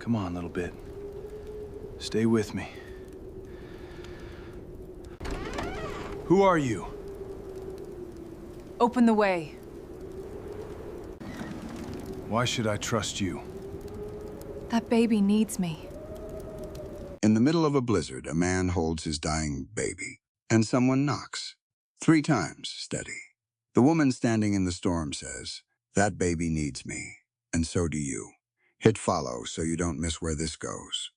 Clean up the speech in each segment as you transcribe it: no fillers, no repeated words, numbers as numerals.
Come on, little bit. Stay with me. Who are you? Open the way. Why should I trust you? That baby needs me. In the middle of a blizzard, a man holds his dying baby, and someone knocks. 3 times, steady. The woman standing in the storm says, "That baby needs me, and so do you. Hit follow so you don't miss where this goes."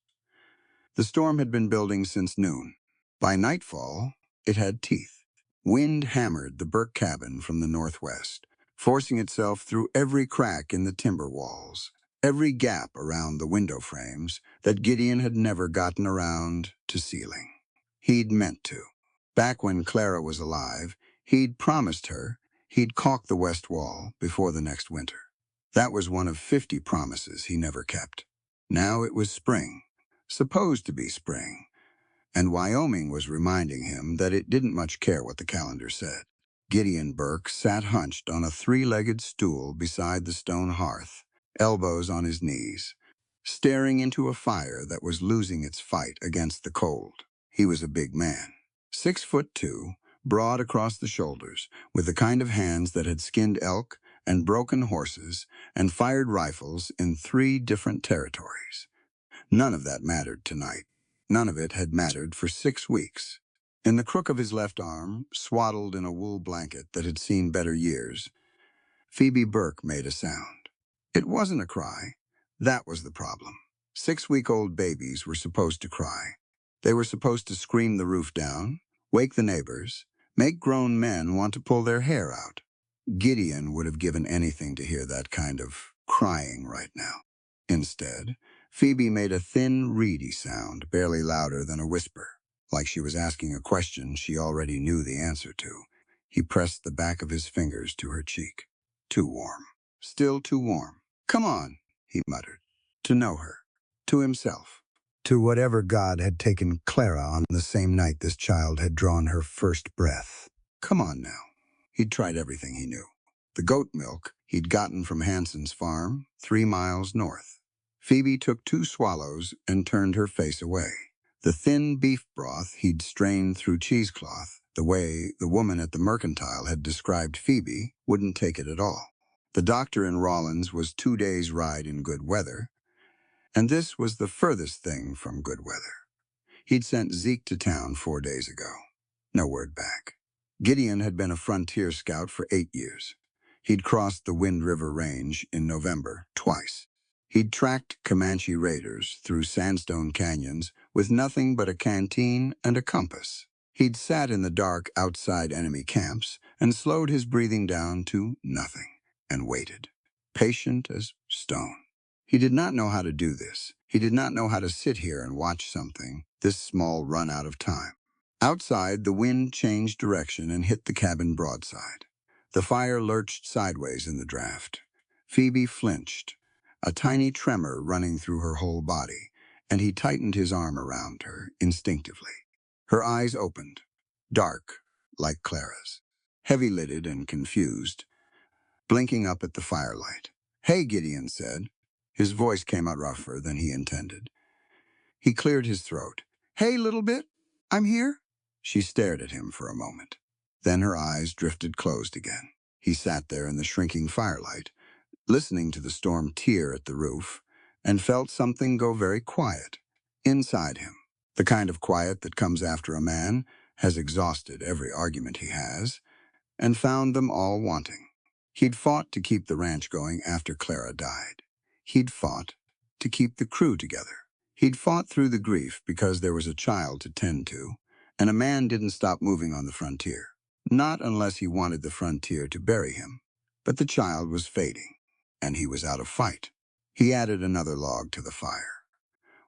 The storm had been building since noon. By nightfall, it had teeth. Wind hammered the Burke cabin from the northwest, forcing itself through every crack in the timber walls, every gap around the window frames that Gideon had never gotten around to sealing. He'd meant to. Back when Clara was alive, he'd promised her he'd caulk the west wall before the next winter. That was one of 50 promises he never kept. Now it was spring, supposed to be spring, and Wyoming was reminding him that it didn't much care what the calendar said. Gideon Burke sat hunched on a 3-legged stool beside the stone hearth, elbows on his knees, staring into a fire that was losing its fight against the cold. He was a big man, 6'2", broad across the shoulders, with the kind of hands that had skinned elk and broken horses and fired rifles in 3 different territories. None of that mattered tonight. None of it had mattered for 6 weeks. In the crook of his left arm, swaddled in a wool blanket that had seen better years, Phoebe Burke made a sound. It wasn't a cry. That was the problem. 6-week-old babies were supposed to cry. They were supposed to scream the roof down, wake the neighbors, make grown men want to pull their hair out. Gideon would have given anything to hear that kind of crying right now. Instead, Phoebe made a thin, reedy sound, barely louder than a whisper, like she was asking a question she already knew the answer to. He pressed the back of his fingers to her cheek. Too warm. Still too warm. "Come on," he muttered. To know her. To himself. To whatever God had taken Clara on the same night this child had drawn her first breath. Come on now. He'd tried everything he knew. The goat milk he'd gotten from Hanson's farm, 3 miles north. Phoebe took 2 swallows and turned her face away. The thin beef broth he'd strained through cheesecloth, the way the woman at the mercantile had described Phoebe, wouldn't take it at all. The doctor in Rawlins was 2 days' ride in good weather, and this was the furthest thing from good weather. He'd sent Zeke to town 4 days ago. No word back. Gideon had been a frontier scout for 8 years. He'd crossed the Wind River Range in November twice. He'd tracked Comanche raiders through sandstone canyons with nothing but a canteen and a compass. He'd sat in the dark outside enemy camps and slowed his breathing down to nothing and waited, patient as stone. He did not know how to do this. He did not know how to sit here and watch something, this small run out of time. Outside, the wind changed direction and hit the cabin broadside. The fire lurched sideways in the draft. Phoebe flinched, a tiny tremor running through her whole body, and he tightened his arm around her instinctively. Her eyes opened, dark, like Clara's, heavy-lidded and confused, blinking up at the firelight. "Hey," Gideon said. His voice came out rougher than he intended. He cleared his throat. "Hey, little bit, I'm here." She stared at him for a moment. Then her eyes drifted closed again. He sat there in the shrinking firelight, listening to the storm tear at the roof, and felt something go very quiet inside him. The kind of quiet that comes after a man has exhausted every argument he has, and found them all wanting. He'd fought to keep the ranch going after Clara died. He'd fought to keep the crew together. He'd fought through the grief because there was a child to tend to, and a man didn't stop moving on the frontier. Not unless he wanted the frontier to bury him. But the child was fading, and he was out of fight. He added another log to the fire,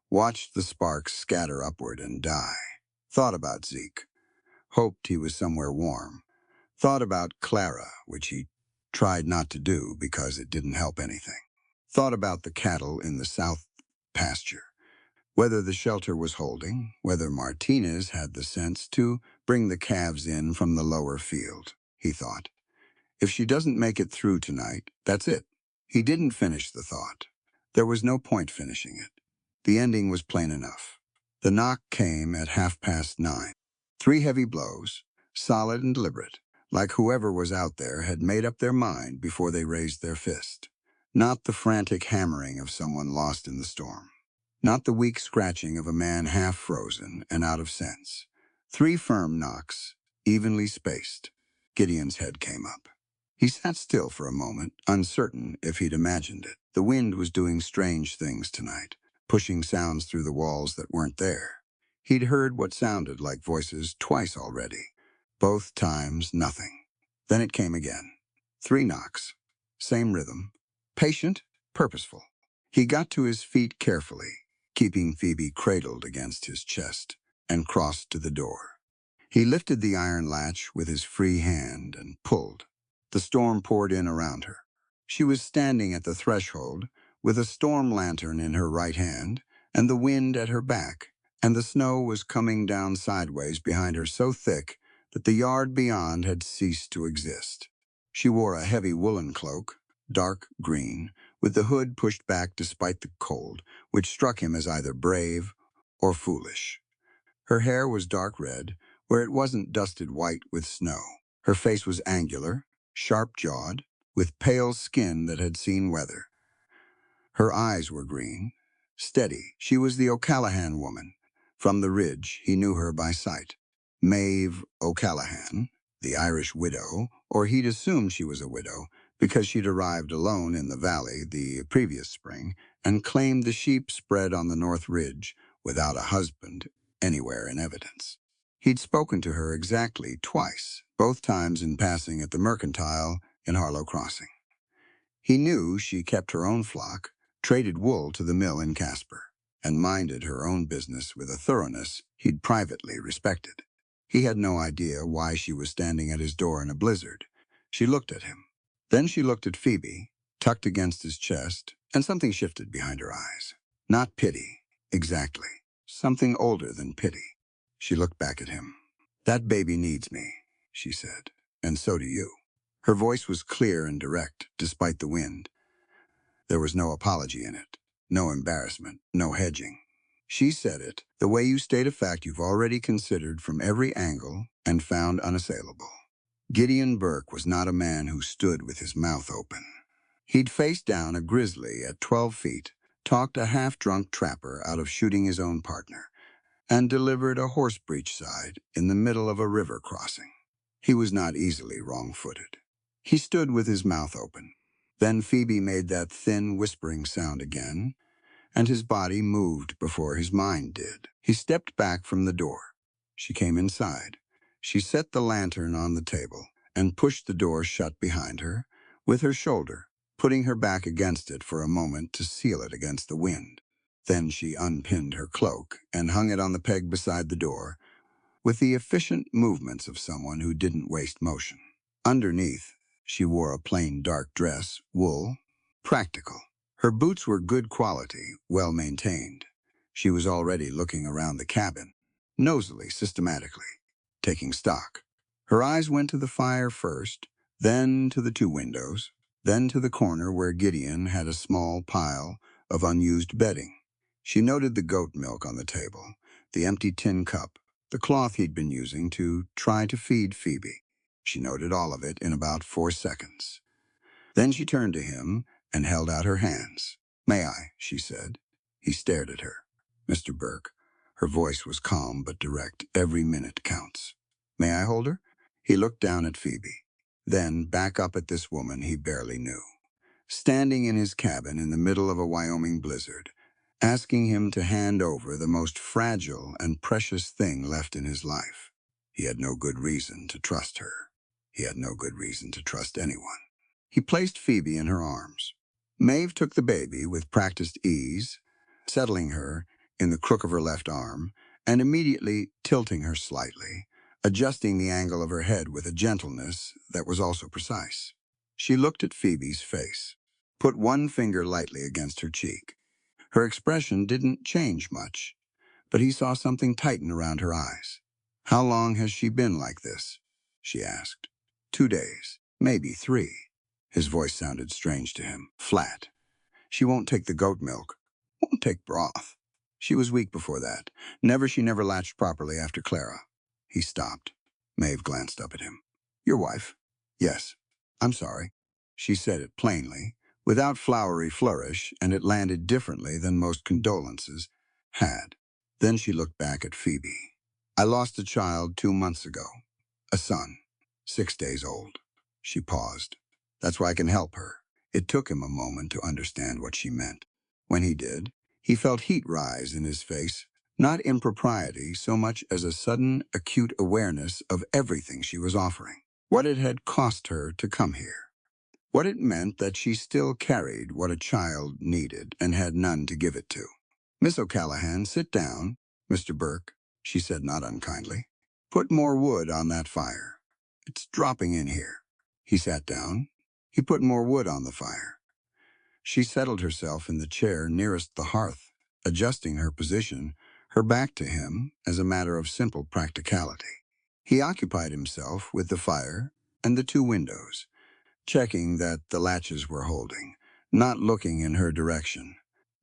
watched the sparks scatter upward and die, thought about Zeke, hoped he was somewhere warm, thought about Clara, which he tried not to do because it didn't help anything, thought about the cattle in the south pasture, whether the shelter was holding, whether Martinez had the sense to bring the calves in from the lower field. He thought, if she doesn't make it through tonight, that's it. He didn't finish the thought. There was no point finishing it. The ending was plain enough. The knock came at 9:30. 3 heavy blows, solid and deliberate, like whoever was out there had made up their mind before they raised their fist. Not the frantic hammering of someone lost in the storm. Not the weak scratching of a man half frozen and out of sense. 3 firm knocks, evenly spaced. Gideon's head came up. He sat still for a moment, uncertain if he'd imagined it. The wind was doing strange things tonight, pushing sounds through the walls that weren't there. He'd heard what sounded like voices twice already. Both times, nothing. Then it came again. 3 knocks. Same rhythm. Patient, purposeful. He got to his feet carefully, keeping Phoebe cradled against his chest, and crossed to the door. He lifted the iron latch with his free hand and pulled. The storm poured in around her. She was standing at the threshold with a storm lantern in her right hand and the wind at her back, and the snow was coming down sideways behind her so thick that the yard beyond had ceased to exist. She wore a heavy woolen cloak, dark green, with the hood pushed back despite the cold, which struck him as either brave or foolish. Her hair was dark red, where it wasn't dusted white with snow. Her face was angular, sharp-jawed, with pale skin that had seen weather. Her eyes were green, steady. She was the O'Callaghan woman. From the ridge, he knew her by sight. Maeve O'Callaghan, the Irish widow, or he'd assumed she was a widow, because she'd arrived alone in the valley the previous spring and claimed the sheep spread on the North Ridge without a husband anywhere in evidence. He'd spoken to her exactly twice, both times in passing at the Mercantile in Harlow Crossing. He knew she kept her own flock, traded wool to the mill in Casper, and minded her own business with a thoroughness he'd privately respected. He had no idea why she was standing at his door in a blizzard. She looked at him. Then she looked at Phoebe, tucked against his chest, and something shifted behind her eyes. Not pity, exactly. Something older than pity. She looked back at him. "That baby needs me," she said, "and so do you." Her voice was clear and direct, despite the wind. There was no apology in it, no embarrassment, no hedging. She said it the way you state a fact you've already considered from every angle and found unassailable. Gideon Burke was not a man who stood with his mouth open. He'd faced down a grizzly at 12 feet, talked a half-drunk trapper out of shooting his own partner, and delivered a horse breech side in the middle of a river crossing. He was not easily wrong-footed. He stood with his mouth open. Then Phoebe made that thin, whispering sound again, and his body moved before his mind did. He stepped back from the door. She came inside. She set the lantern on the table and pushed the door shut behind her with her shoulder, putting her back against it for a moment to seal it against the wind. Then she unpinned her cloak and hung it on the peg beside the door with the efficient movements of someone who didn't waste motion. Underneath, she wore a plain dark dress, wool, practical. Her boots were good quality, well maintained. She was already looking around the cabin, nosily, systematically, taking stock. Her eyes went to the fire first, then to the 2 windows, then to the corner where Gideon had a small pile of unused bedding. She noted the goat milk on the table, the empty tin cup, the cloth he'd been using to try to feed Phoebe. She noted all of it in about 4 seconds. Then she turned to him and held out her hands. "May I?" she said. He stared at her. "Mr. Burke." Her voice was calm but direct. "Every minute counts." "May I hold her?" He looked down at Phoebe, then back up at this woman he barely knew, standing in his cabin in the middle of a Wyoming blizzard, asking him to hand over the most fragile and precious thing left in his life. He had no good reason to trust her. He had no good reason to trust anyone. He placed Phoebe in her arms. Maeve took the baby with practiced ease, settling her in the crook of her left arm, and immediately tilting her slightly, adjusting the angle of her head with a gentleness that was also precise. She looked at Phoebe's face, put one finger lightly against her cheek. Her expression didn't change much, but he saw something tighten around her eyes. "How long has she been like this?" she asked. 2 days, maybe 3. His voice sounded strange to him, flat. "She won't take the goat milk, won't take broth." She was weak before that. She never latched properly after Clara. He stopped. Maeve glanced up at him. Your wife? Yes. I'm sorry. She said it plainly, without flowery flourish, and it landed differently than most condolences had. Then she looked back at Phoebe. I lost a child 2 months ago. A son. 6 days old. She paused. That's why I can help her. It took him a moment to understand what she meant. When he did, he felt heat rise in his face, not impropriety so much as a sudden, acute awareness of everything she was offering. What it had cost her to come here. What it meant that she still carried what a child needed and had none to give it to. Miss O'Callahan, sit down. Mr. Burke, she said not unkindly. Put more wood on that fire. It's dropping in here. He sat down. He put more wood on the fire. She settled herself in the chair nearest the hearth, adjusting her position, her back to him, as a matter of simple practicality. He occupied himself with the fire and the 2 windows, checking that the latches were holding, not looking in her direction.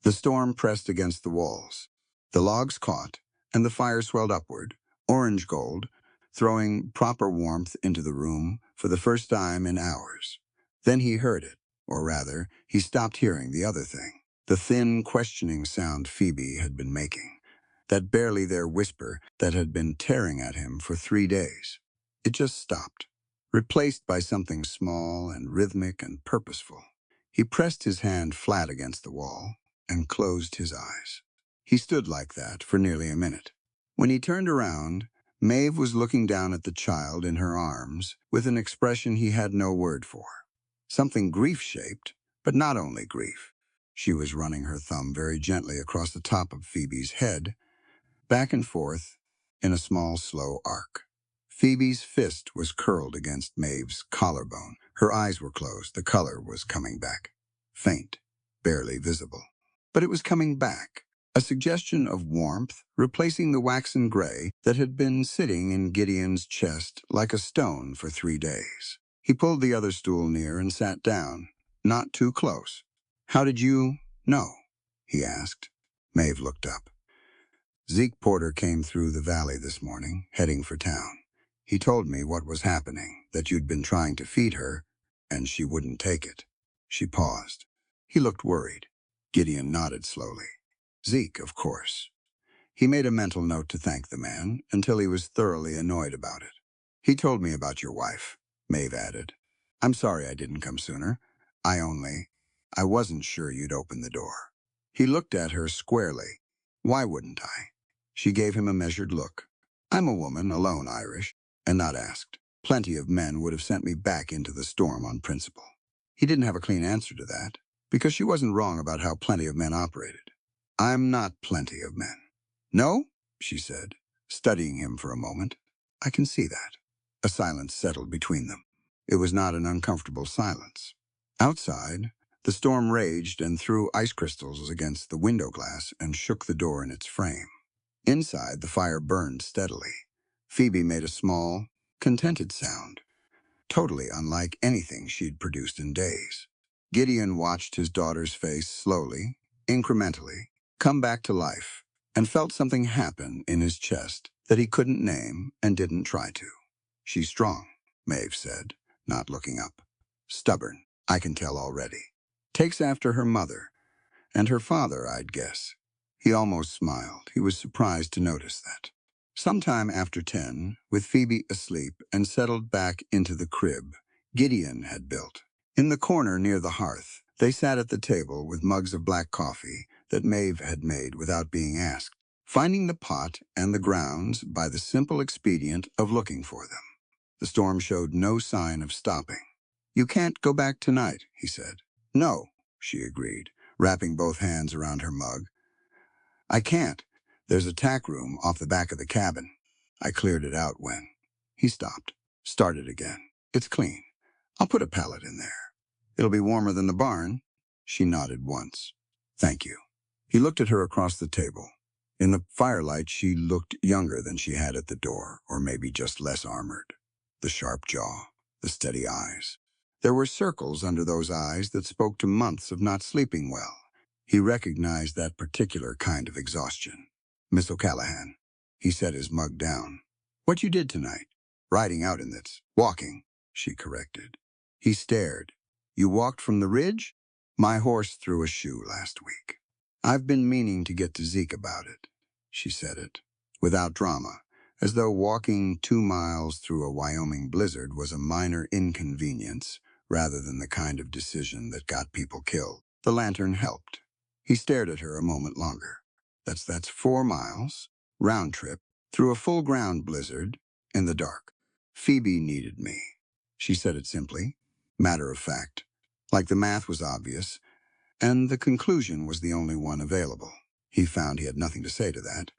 The storm pressed against the walls. The logs caught, and the fire swelled upward, orange gold, throwing proper warmth into the room for the first time in hours. Then he heard it, or rather, he stopped hearing the other thing, the thin, questioning sound Phoebe had been making, that barely there whisper that had been tearing at him for 3 days. It just stopped, replaced by something small and rhythmic and purposeful. He pressed his hand flat against the wall and closed his eyes. He stood like that for nearly a minute. When he turned around, Maeve was looking down at the child in her arms with an expression he had no word for. Something grief-shaped, but not only grief. She was running her thumb very gently across the top of Phoebe's head, back and forth in a small, slow arc. Phoebe's fist was curled against Maeve's collarbone. Her eyes were closed. The color was coming back. Faint, barely visible. But it was coming back. A suggestion of warmth, replacing the waxen gray that had been sitting in Gideon's chest like a stone for 3 days. He pulled the other stool near and sat down, not too close. How did you know? He asked. Maeve looked up. Zeke Porter came through the valley this morning, heading for town. He told me what was happening, that you'd been trying to feed her, and she wouldn't take it. She paused. He looked worried. Gideon nodded slowly. Zeke, of course. He made a mental note to thank the man until he was thoroughly annoyed about it. He told me about your wife, Maeve added. I'm sorry I didn't come sooner. I wasn't sure you'd open the door. He looked at her squarely. Why wouldn't I? She gave him a measured look. I'm a woman, alone Irish, and not asked. Plenty of men would have sent me back into the storm on principle. He didn't have a clean answer to that, because she wasn't wrong about how plenty of men operated. I'm not plenty of men. No, she said, studying him for a moment. I can see that. A silence settled between them. It was not an uncomfortable silence. Outside, the storm raged and threw ice crystals against the window glass and shook the door in its frame. Inside, the fire burned steadily. Phoebe made a small, contented sound, totally unlike anything she'd produced in days. Gideon watched his daughter's face slowly, incrementally, come back to life, and felt something happen in his chest that he couldn't name and didn't try to. She's strong, Maeve said, not looking up. Stubborn, I can tell already. Takes after her mother, and her father, I'd guess. He almost smiled. He was surprised to notice that. Sometime after 10, with Phoebe asleep and settled back into the crib Gideon had built. In the corner near the hearth, they sat at the table with mugs of black coffee that Maeve had made without being asked, finding the pot and the grounds by the simple expedient of looking for them. The storm showed no sign of stopping. You can't go back tonight, he said. No, she agreed, wrapping both hands around her mug. I can't. There's a tack room off the back of the cabin. I cleared it out when. He stopped, started again. It's clean. I'll put a pallet in there. It'll be warmer than the barn. She nodded once. Thank you. He looked at her across the table. In the firelight, she looked younger than she had at the door, or maybe just less armored. The sharp jaw, the steady eyes. There were circles under those eyes that spoke to months of not sleeping well. He recognized that particular kind of exhaustion. "Miss O'Callahan," he set his mug down. "What you did tonight?" "Riding out in this. Walking," she corrected. He stared. "You walked from the ridge?" "My horse threw a shoe last week." "I've been meaning to get to Zeke about it." She said it, without drama, as though walking 2 miles through a Wyoming blizzard was a minor inconvenience rather than the kind of decision that got people killed. The lantern helped. He stared at her a moment longer. That's 4 miles, round trip, through a full ground blizzard, in the dark. "Phoebe needed me." She said it simply, matter of fact, like the math was obvious, and the conclusion was the only one available. He found he had nothing to say to that,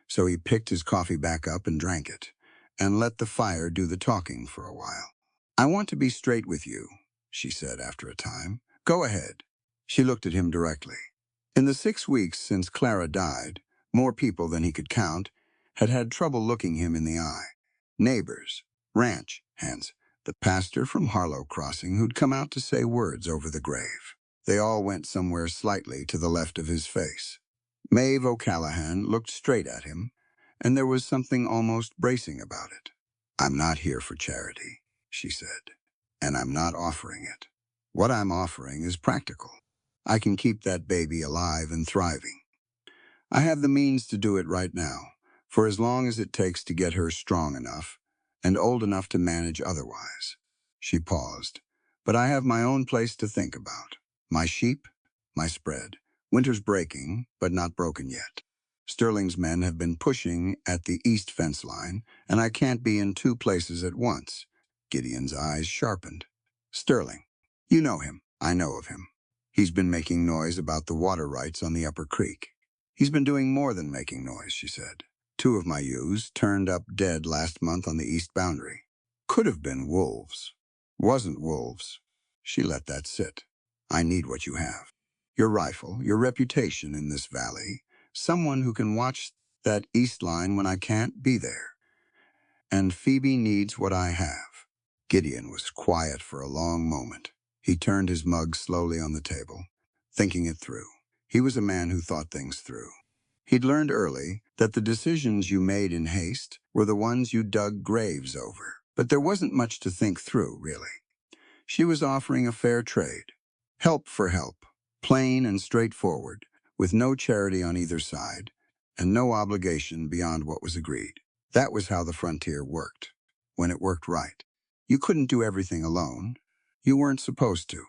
so he picked his coffee back up and drank it, and let the fire do the talking for a while. "I want to be straight with you," she said after a time. "Go ahead." She looked at him directly. In the 6 weeks since Clara died, more people than he could count had had trouble looking him in the eye. Neighbors, ranch hands, the pastor from Harlow Crossing who'd come out to say words over the grave. They all went somewhere slightly to the left of his face. Maeve O'Callahan looked straight at him, and there was something almost bracing about it. "I'm not here for charity," she said, "and I'm not offering it. What I'm offering is practical. I can keep that baby alive and thriving. I have the means to do it right now, for as long as it takes to get her strong enough and old enough to manage otherwise." She paused. "But I have my own place to think about. My sheep, my spread. Winter's breaking, but not broken yet. Sterling's men have been pushing at the east fence line, and I can't be in 2 places at once." Gideon's eyes sharpened. "Sterling. You know him. I know of him. He's been making noise about the water rights on the upper creek." "He's been doing more than making noise," she said. "2 of my ewes turned up dead last month on the east boundary. Could have been wolves. Wasn't wolves." She let that sit. "I need what you have. Your rifle, your reputation in this valley, someone who can watch that east line when I can't be there. And Phoebe needs what I have." Gideon was quiet for a long moment. He turned his mug slowly on the table, thinking it through. He was a man who thought things through. He'd learned early that the decisions you made in haste were the ones you dug graves over. But there wasn't much to think through, really. She was offering a fair trade. Help for help, plain and straightforward, with no charity on either side, and no obligation beyond what was agreed. That was how the frontier worked, when it worked right. You couldn't do everything alone. You weren't supposed to.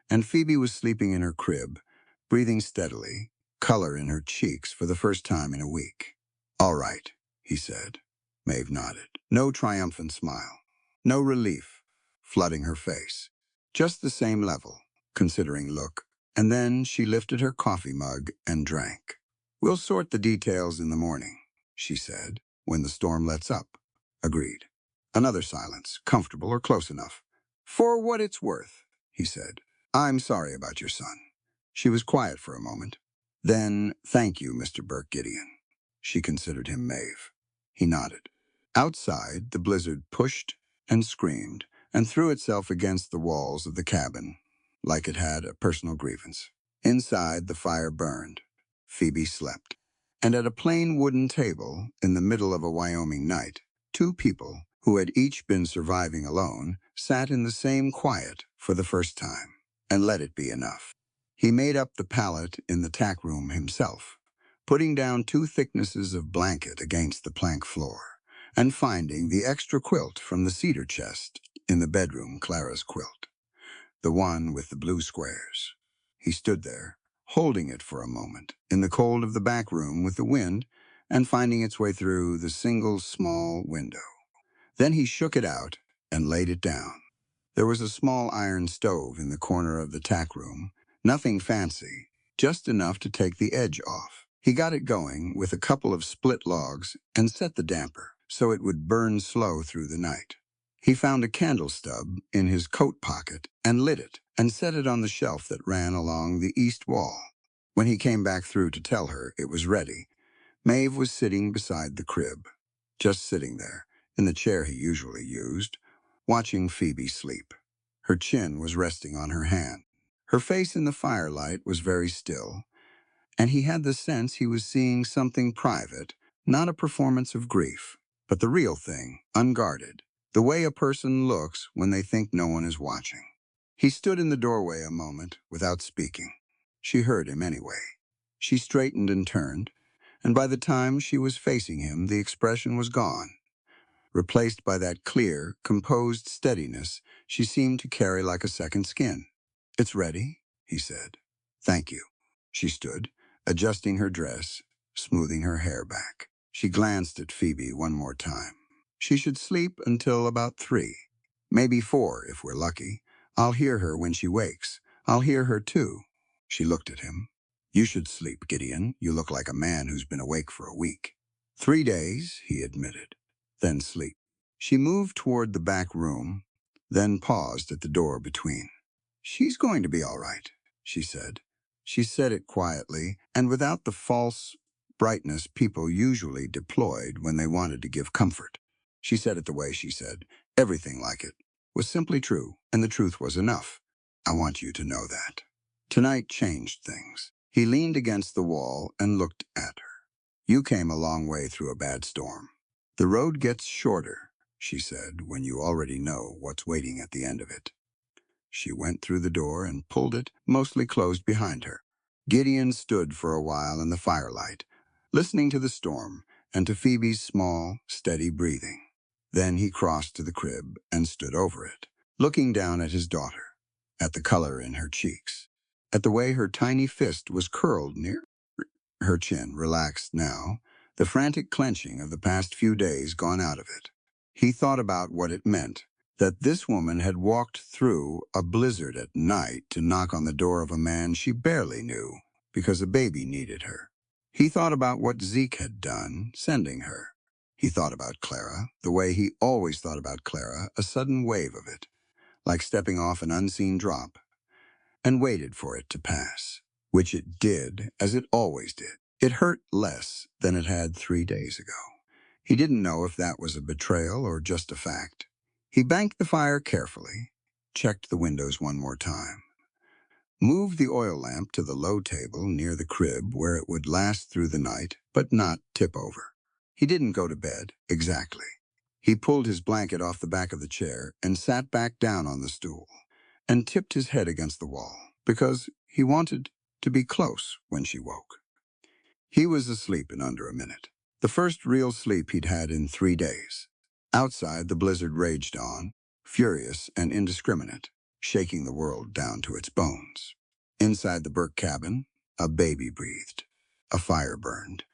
And Phoebe was sleeping in her crib, breathing steadily, color in her cheeks for the first time in a week. "All right," he said. Maeve nodded. No triumphant smile. No relief flooding her face. Just the same level, considering look. And then she lifted her coffee mug and drank. "We'll sort the details in the morning," she said, "when the storm lets up." Agreed. Another silence, comfortable or close enough. "For what it's worth," he said. "I'm sorry about your son." She was quiet for a moment. "Then, thank you, Mr. Burke Gideon." She considered him Maeve. He nodded. Outside, the blizzard pushed and screamed and threw itself against the walls of the cabin, like it had a personal grievance. Inside, the fire burned. Phoebe slept. And at a plain wooden table, in the middle of a Wyoming night, 2 people, who had each been surviving alone, sat in the same quiet for the first time, and let it be enough. He made up the pallet in the tack room himself, putting down 2 thicknesses of blanket against the plank floor, and finding the extra quilt from the cedar chest in the bedroom, Clara's quilt, the one with the blue squares. He stood there, holding it for a moment, in the cold of the back room with the wind, and finding its way through the single small window. Then he shook it out and laid it down. There was a small iron stove in the corner of the tack room, nothing fancy, just enough to take the edge off. He got it going with a couple of split logs and set the damper so it would burn slow through the night. He found a candle stub in his coat pocket and lit it and set it on the shelf that ran along the east wall. When he came back through to tell her it was ready, Maeve was sitting beside the crib, just sitting there, in the chair he usually used, watching Phoebe sleep. Her chin was resting on her hand. Her face in the firelight was very still, and he had the sense he was seeing something private, not a performance of grief, but the real thing, unguarded, the way a person looks when they think no one is watching. He stood in the doorway a moment without speaking. She heard him anyway. She straightened and turned, and by the time she was facing him, the expression was gone. Replaced by that clear, composed steadiness she seemed to carry like a second skin. "It's ready," he said. "Thank you." She stood, adjusting her dress, smoothing her hair back. She glanced at Phoebe one more time. "She should sleep until about 3, maybe 4 if we're lucky. I'll hear her when she wakes. I'll hear her too." She looked at him. "You should sleep, Gideon. You look like a man who's been awake for a week." 3 days, he admitted. Then sleep. She moved toward the back room, then paused at the door between. "She's going to be all right," she said. She said it quietly and without the false brightness people usually deployed when they wanted to give comfort. She said it the way she said. Everything like it was simply true, and the truth was enough. "I want you to know that." Tonight changed things. He leaned against the wall and looked at her. "You came a long way through a bad storm. The road gets shorter," she said, "when you already know what's waiting at the end of it." She went through the door and pulled it, mostly closed behind her. Gideon stood for a while in the firelight, listening to the storm and to Phoebe's small, steady breathing. Then he crossed to the crib and stood over it, looking down at his daughter, at the color in her cheeks, at the way her tiny fist was curled near her chin, relaxed now, the frantic clenching of the past few days gone out of it. He thought about what it meant, that this woman had walked through a blizzard at night to knock on the door of a man she barely knew because a baby needed her. He thought about what Zeke had done, sending her. He thought about Clara, the way he always thought about Clara, a sudden wave of it, like stepping off an unseen drop, and waited for it to pass, which it did, as it always did. It hurt less than it had 3 days ago. He didn't know if that was a betrayal or just a fact. He banked the fire carefully, checked the windows one more time, moved the oil lamp to the low table near the crib where it would last through the night, but not tip over. He didn't go to bed, exactly. He pulled his blanket off the back of the chair and sat back down on the stool and tipped his head against the wall because he wanted to be close when she woke. He was asleep in under a minute, the first real sleep he'd had in 3 days. Outside, the blizzard raged on, furious and indiscriminate, shaking the world down to its bones. Inside the Burke cabin, a baby breathed, a fire burned,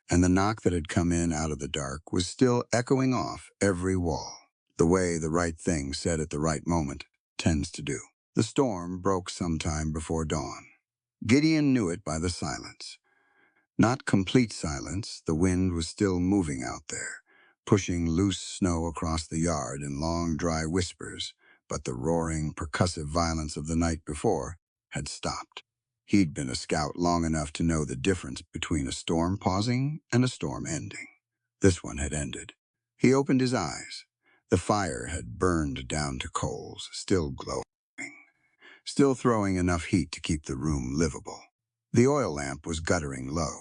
and the knock that had come in out of the dark was still echoing off every wall, the way the right thing said at the right moment tends to do. The storm broke sometime before dawn. Gideon knew it by the silence. Not complete silence, the wind was still moving out there, pushing loose snow across the yard in long, dry whispers, but the roaring, percussive violence of the night before had stopped. He'd been a scout long enough to know the difference between a storm pausing and a storm ending. This one had ended. He opened his eyes. The fire had burned down to coals, still glowing, still throwing enough heat to keep the room livable. The oil lamp was guttering low.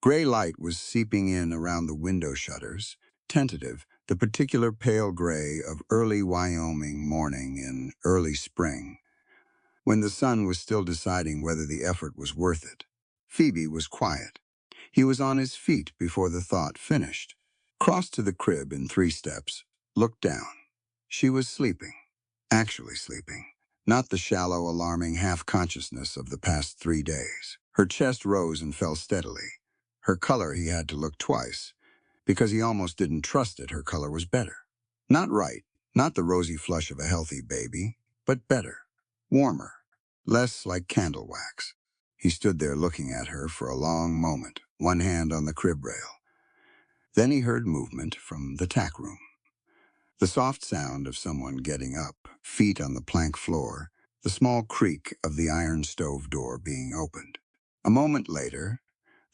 Gray light was seeping in around the window shutters, tentative, the particular pale gray of early Wyoming morning in early spring, when the sun was still deciding whether the effort was worth it. Phoebe was quiet. He was on his feet before the thought finished, crossed to the crib in 3 steps, looked down. She was sleeping, actually sleeping, not the shallow, alarming half-consciousness of the past 3 days. Her chest rose and fell steadily. Her color, he had to look twice, because he almost didn't trust it. Her color was better. Not right, not the rosy flush of a healthy baby, but better, warmer, less like candle wax. He stood there looking at her for a long moment, one hand on the crib rail. Then he heard movement from the tack room. The soft sound of someone getting up, feet on the plank floor, the small creak of the iron stove door being opened. A moment later,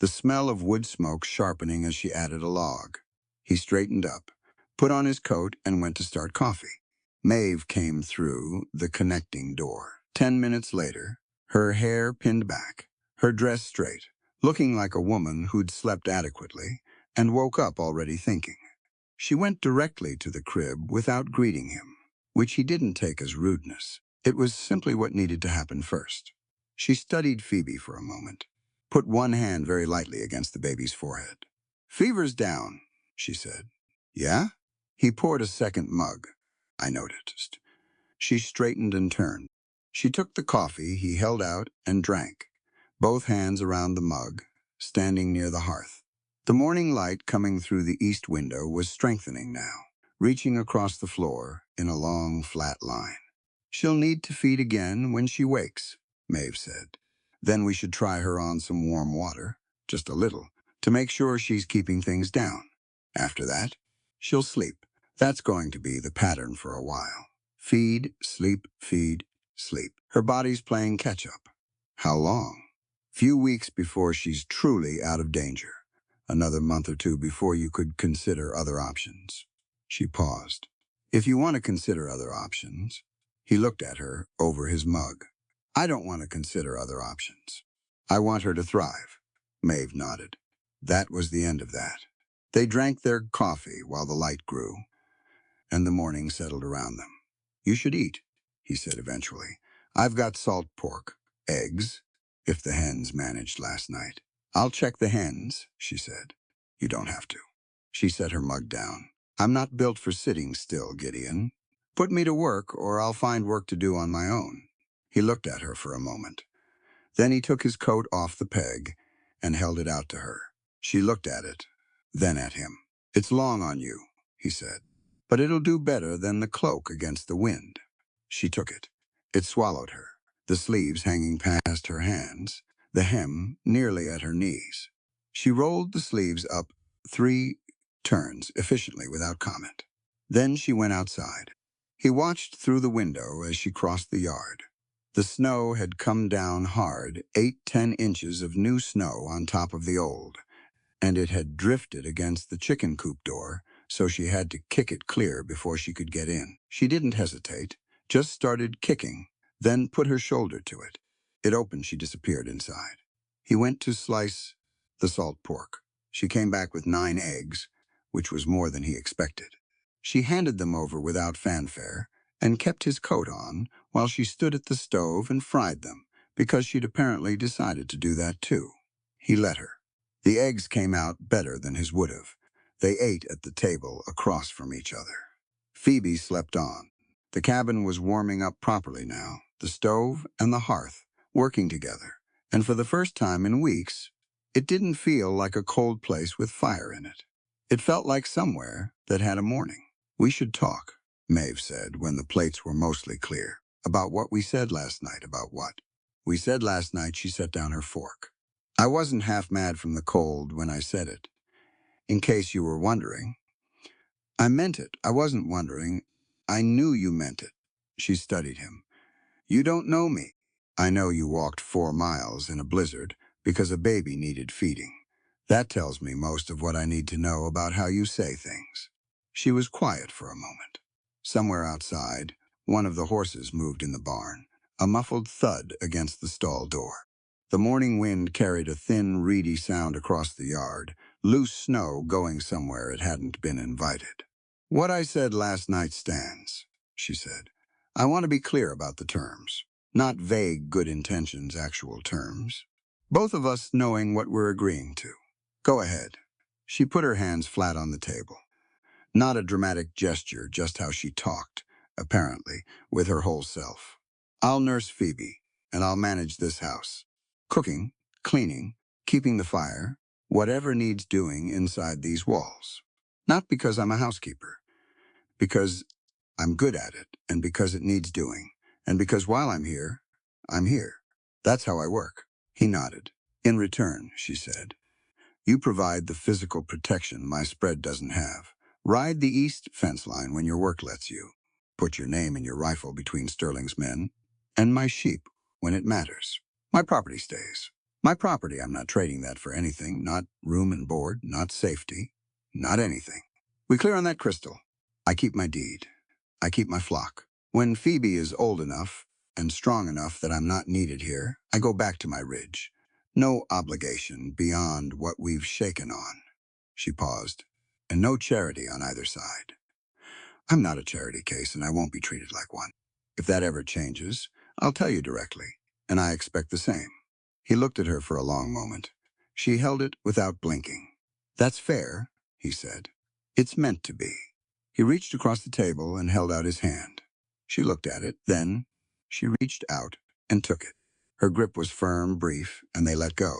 the smell of wood smoke sharpening as she added a log. He straightened up, put on his coat, and went to start coffee. Maeve came through the connecting door, 10 minutes later, her hair pinned back, her dress straight, looking like a woman who'd slept adequately and woke up already thinking. She went directly to the crib without greeting him, which he didn't take as rudeness. It was simply what needed to happen first. She studied Phoebe for a moment, put one hand very lightly against the baby's forehead. "Fever's down," she said. "Yeah?" He poured a second mug. "I noticed." She straightened and turned. She took the coffee he held out and drank, both hands around the mug, standing near the hearth. The morning light coming through the east window was strengthening now, reaching across the floor in a long, flat line. "She'll need to feed again when she wakes," Maeve said. "Then we should try her on some warm water, just a little, to make sure she's keeping things down. After that, she'll sleep. That's going to be the pattern for a while. Feed, sleep, feed, sleep. Her body's playing catch-up. How long? Few weeks before she's truly out of danger. Another month or two before you could consider other options." She paused. "If you want to consider other options..." He looked at her over his mug. "I don't want to consider other options. I want her to thrive." Maeve nodded. That was the end of that. They drank their coffee while the light grew, and the morning settled around them. "You should eat," he said eventually. "I've got salt pork, eggs, if the hens managed last night." "I'll check the hens," she said. "You don't have to." She set her mug down. "I'm not built for sitting still, Gideon. Put me to work, or I'll find work to do on my own." He looked at her for a moment. Then he took his coat off the peg and held it out to her. She looked at it, then at him. "It's long on you," he said, "but it'll do better than the cloak against the wind." She took it. It swallowed her, the sleeves hanging past her hands, the hem nearly at her knees. She rolled the sleeves up 3 turns efficiently without comment. Then she went outside. He watched through the window as she crossed the yard. The snow had come down hard, 8–10 inches of new snow on top of the old, and it had drifted against the chicken coop door, so she had to kick it clear before she could get in. She didn't hesitate, just started kicking, then put her shoulder to it. It opened, she disappeared inside. He went to slice the salt pork. She came back with 9 eggs, which was more than he expected. She handed them over without fanfare and kept his coat on while she stood at the stove and fried them, because she'd apparently decided to do that too. He let her. The eggs came out better than his would have. They ate at the table across from each other. Phoebe slept on. The cabin was warming up properly now, the stove and the hearth working together, and for the first time in weeks, it didn't feel like a cold place with fire in it. It felt like somewhere that had a morning. "We should talk," Maeve said when the plates were mostly clear. "About what we said last night." "About what?" "We said last night." She set down her fork. "I wasn't half mad from the cold when I said it. In case you were wondering. I meant it. I wasn't wondering. I knew you meant it." She studied him. "You don't know me. I know you walked 4 miles in a blizzard because a baby needed feeding. That tells me most of what I need to know about how you say things." She was quiet for a moment. Somewhere outside, one of the horses moved in the barn, a muffled thud against the stall door. The morning wind carried a thin, reedy sound across the yard, loose snow going somewhere it hadn't been invited. "What I said last night stands," she said. "I want to be clear about the terms. Not vague good intentions, actual terms. Both of us knowing what we're agreeing to. Go ahead." She put her hands flat on the table. Not a dramatic gesture, just how she talked, apparently, with her whole self. "I'll nurse Phoebe, and I'll manage this house. Cooking, cleaning, keeping the fire, whatever needs doing inside these walls. Not because I'm a housekeeper, because I'm good at it, and because it needs doing, and because while I'm here, I'm here. That's how I work." He nodded. "In return," she said, "you provide the physical protection my spread doesn't have. Ride the east fence line when your work lets you. Put your name and your rifle between Sterling's men. And my sheep when it matters. My property stays. My property, I'm not trading that for anything. Not room and board, not safety, not anything. We clear on that, Crystal? I keep my deed. I keep my flock. When Phoebe is old enough, and strong enough that I'm not needed here, I go back to my ridge. No obligation beyond what we've shaken on." She paused. "And no charity on either side." "I'm not a charity case, and I won't be treated like one. If that ever changes, I'll tell you directly, and I expect the same." He looked at her for a long moment. She held it without blinking. "That's fair," he said. "It's meant to be." He reached across the table and held out his hand. She looked at it, then she reached out and took it. Her grip was firm, brief, and they let go.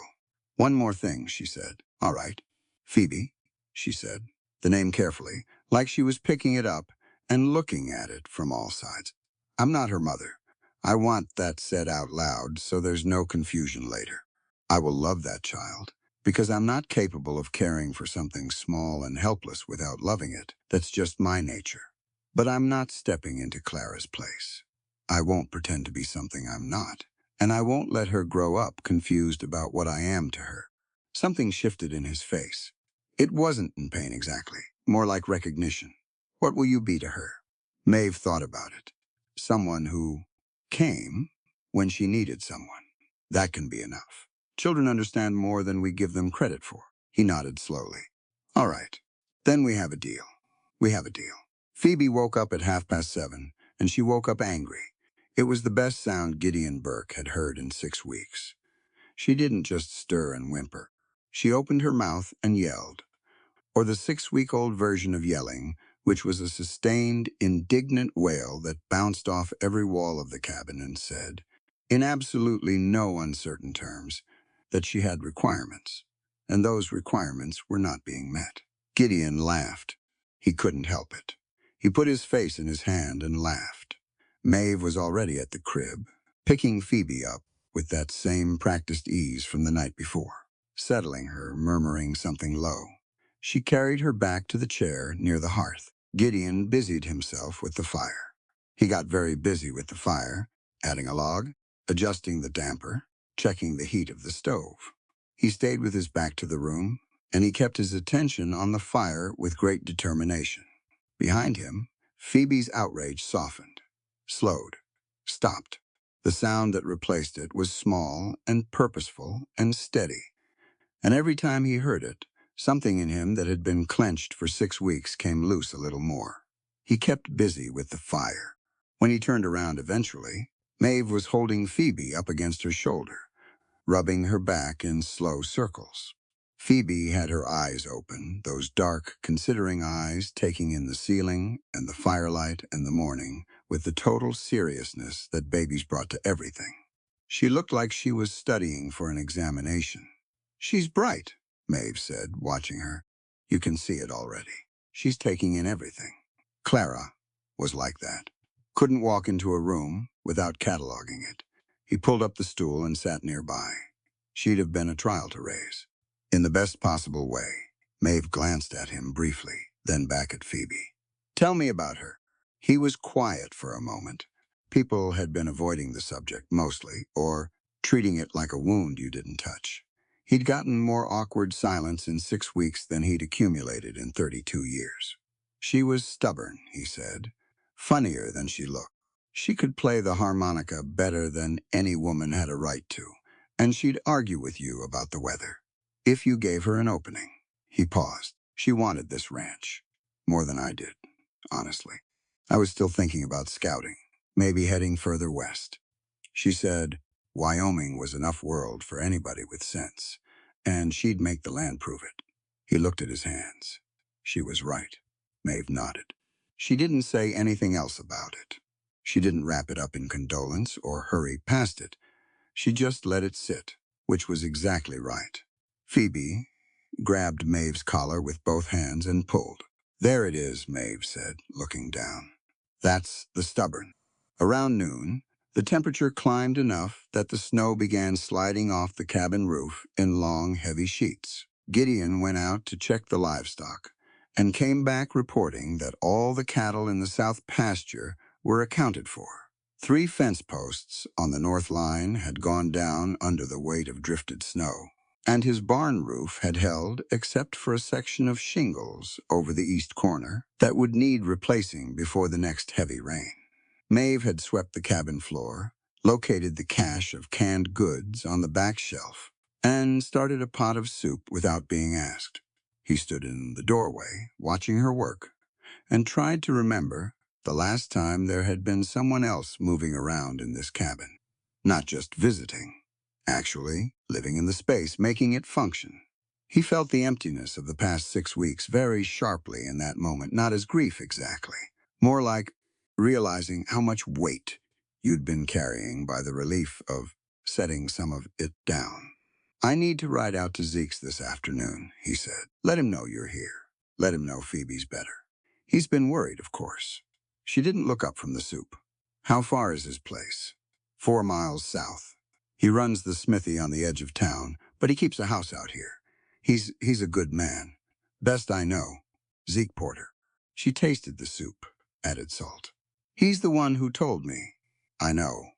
"One more thing," she said. "All right." "Phoebe," she said, the name carefully, like she was picking it up and looking at it from all sides. "I'm not her mother. I want that said out loud so there's no confusion later. I will love that child, because I'm not capable of caring for something small and helpless without loving it. That's just my nature. But I'm not stepping into Clara's place. I won't pretend to be something I'm not, and I won't let her grow up confused about what I am to her." Something shifted in his face. It wasn't in pain exactly, more like recognition. "What will you be to her?" Maeve thought about it. "Someone who came when she needed someone. That can be enough. Children understand more than we give them credit for." He nodded slowly. "All right. Then we have a deal. We have a deal." Phoebe woke up at 7:30, and she woke up angry. It was the best sound Gideon Burke had heard in 6 weeks. She didn't just stir and whimper. She opened her mouth and yelled, or the 6-week-old version of yelling, which was a sustained, indignant wail that bounced off every wall of the cabin and said, in absolutely no uncertain terms, that she had requirements, and those requirements were not being met. Gideon laughed. He couldn't help it. He put his face in his hand and laughed. Maeve was already at the crib, picking Phoebe up with that same practiced ease from the night before, settling her, murmuring something low. She carried her back to the chair near the hearth. Gideon busied himself with the fire. He got very busy with the fire, adding a log, adjusting the damper, checking the heat of the stove. He stayed with his back to the room, and he kept his attention on the fire with great determination. Behind him, Phoebe's outrage softened, slowed, stopped. The sound that replaced it was small and purposeful and steady. And every time he heard it, something in him that had been clenched for 6 weeks came loose a little more. He kept busy with the fire. When he turned around eventually, Maeve was holding Phoebe up against her shoulder, rubbing her back in slow circles. Phoebe had her eyes open, those dark, considering eyes taking in the ceiling and the firelight and the morning with the total seriousness that babies brought to everything. She looked like she was studying for an examination. "She's bright," Maeve said, watching her. "You can see it already. She's taking in everything." Clara was like that. Couldn't walk into a room without cataloging it. He pulled up the stool and sat nearby. She'd have been a trial to raise. In the best possible way, Maeve glanced at him briefly, then back at Phoebe. "Tell me about her." He was quiet for a moment. People had been avoiding the subject mostly, or treating it like a wound you didn't touch. He'd gotten more awkward silence in 6 weeks than he'd accumulated in 32 years. "She was stubborn," he said, "funnier than she looked. She could play the harmonica better than any woman had a right to, and she'd argue with you about the weather. If you gave her an opening." He paused. "She wanted this ranch. More than I did, honestly. I was still thinking about scouting, maybe heading further west. She said Wyoming was enough world for anybody with sense, and she'd make the land prove it." He looked at his hands. She was right. Maeve nodded. She didn't say anything else about it. She didn't wrap it up in condolence or hurry past it. She just let it sit, which was exactly right. Phoebe grabbed Maeve's collar with both hands and pulled. "There it is," Maeve said, looking down. "That's the stubborn." Around noon, the temperature climbed enough that the snow began sliding off the cabin roof in long, heavy sheets. Gideon went out to check the livestock and came back reporting that all the cattle in the south pasture were accounted for. 3 fence posts on the north line had gone down under the weight of drifted snow, and his barn roof had held except for a section of shingles over the east corner that would need replacing before the next heavy rain. Maeve had swept the cabin floor, located the cache of canned goods on the back shelf, and started a pot of soup without being asked. He stood in the doorway, watching her work, and tried to remember the last time there had been someone else moving around in this cabin. Not just visiting, actually living in the space, making it function. He felt the emptiness of the past 6 weeks very sharply in that moment, not as grief exactly, more like realizing how much weight you'd been carrying by the relief of setting some of it down. I need to ride out to Zeke's this afternoon, he said. Let him know you're here. Let him know Phoebe's better. He's been worried, of course. She didn't look up from the soup. How far is his place? 4 miles south. He runs the smithy on the edge of town, but he keeps a house out here. He's a good man. Best I know. Zeke Porter. She tasted the soup, added Salt. He's the one who told me. I know.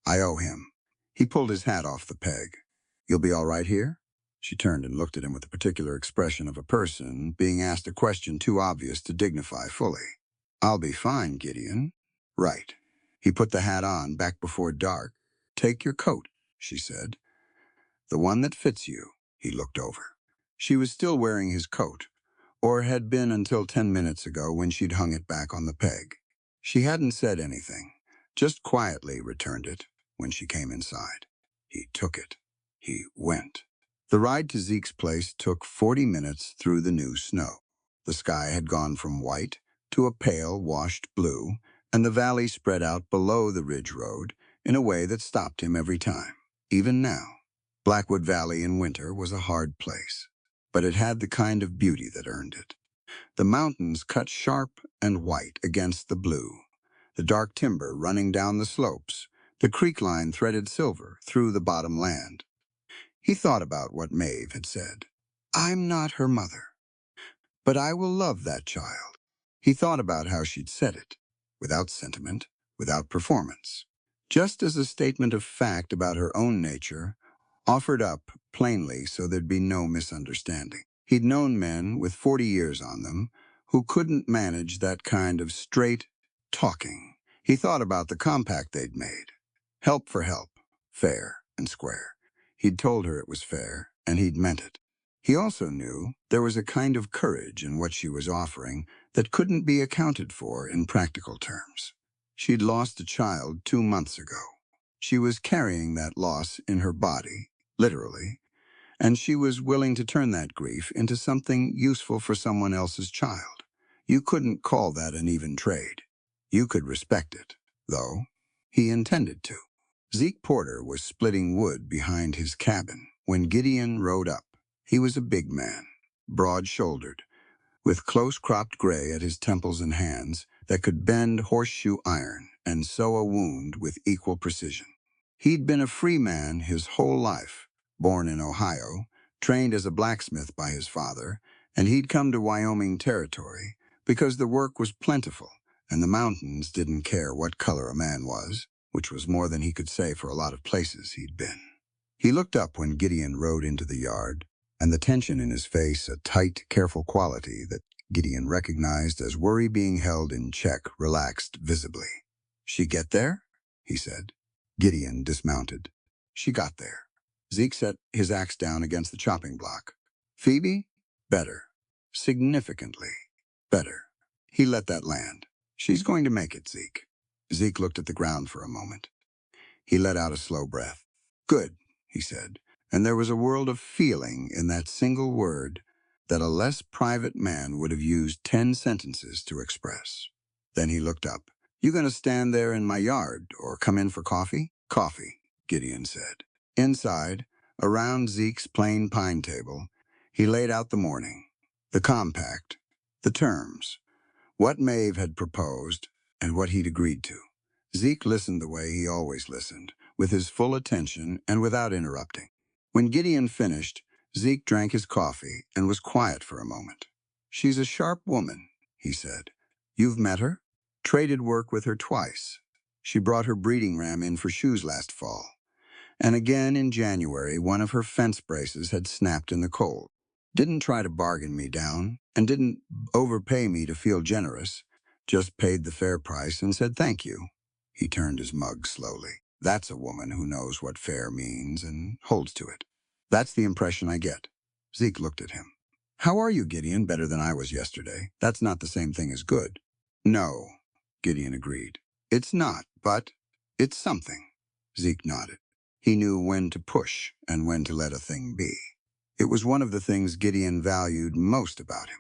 I owe him. He pulled his hat off the peg. You'll be all right here? She turned and looked at him with the particular expression of a person being asked a question too obvious to dignify fully. I'll be fine, Gideon. Right. He put the hat on back before dark. Take your coat, she said. The one that fits you. He looked over. She was still wearing his coat, or had been until 10 minutes ago when she'd hung it back on the peg. She hadn't said anything, just quietly returned it when she came inside. He took it. He went. The ride to Zeke's place took 40 minutes through the new snow. The sky had gone from white to a pale, washed blue, and the valley spread out below the ridge road in a way that stopped him every time. Even now, Blackwood Valley in winter was a hard place, but it had the kind of beauty that earned it. The mountains cut sharp and white against the blue, the dark timber running down the slopes, the creek line threaded silver through the bottom land. He thought about what Maeve had said. I'm not her mother, but I will love that child. He thought about how she'd said it, without sentiment, without performance, just as a statement of fact about her own nature, offered up plainly so there'd be no misunderstanding. He'd known men with 40 years on them who couldn't manage that kind of straight talking. He thought about the compact they'd made. Help for help, fair and square. He'd told her it was fair, and he'd meant it. He also knew there was a kind of courage in what she was offering that couldn't be accounted for in practical terms. She'd lost a child 2 months ago. She was carrying that loss in her body, literally, and she was willing to turn that grief into something useful for someone else's child. You couldn't call that an even trade. You could respect it, though. He intended to. Zeke Porter was splitting wood behind his cabin when Gideon rode up. He was a big man, broad-shouldered, with close-cropped gray at his temples and hands that could bend horseshoe iron and sew a wound with equal precision. He'd been a free man his whole life, born in Ohio, trained as a blacksmith by his father, and he'd come to Wyoming Territory because the work was plentiful and the mountains didn't care what color a man was, which was more than he could say for a lot of places he'd been. He looked up when Gideon rode into the yard, and the tension in his face, a tight, careful quality that Gideon recognized as worry being held in check, relaxed visibly. She get there? He said. Gideon dismounted. She got there. Zeke set his axe down against the chopping block. Phoebe? Better. Significantly better. He let that land. She's going to make it, Zeke. Zeke looked at the ground for a moment. He let out a slow breath. Good, he said, and there was a world of feeling in that single word that a less private man would have used 10 sentences to express. Then he looked up. You gonna stand there in my yard or come in for coffee? Coffee, Gideon said. Inside, around Zeke's plain pine table, he laid out the morning, the compact, the terms, what Maeve had proposed, and what he'd agreed to. Zeke listened the way he always listened, with his full attention and without interrupting. When Gideon finished, Zeke drank his coffee and was quiet for a moment. She's a sharp woman, he said. You've met her? Traded work with her twice. She brought her breeding ram in for shoes last fall. And again in January, one of her fence braces had snapped in the cold. Didn't try to bargain me down, and didn't overpay me to feel generous. Just paid the fair price and said thank you. He turned his mug slowly. That's a woman who knows what fair means and holds to it. That's the impression I get. Zeke looked at him. How are you, Gideon? Better than I was yesterday. That's not the same thing as good. No, Gideon agreed. It's not, but it's something. Zeke nodded. He knew when to push and when to let a thing be. It was one of the things Gideon valued most about him.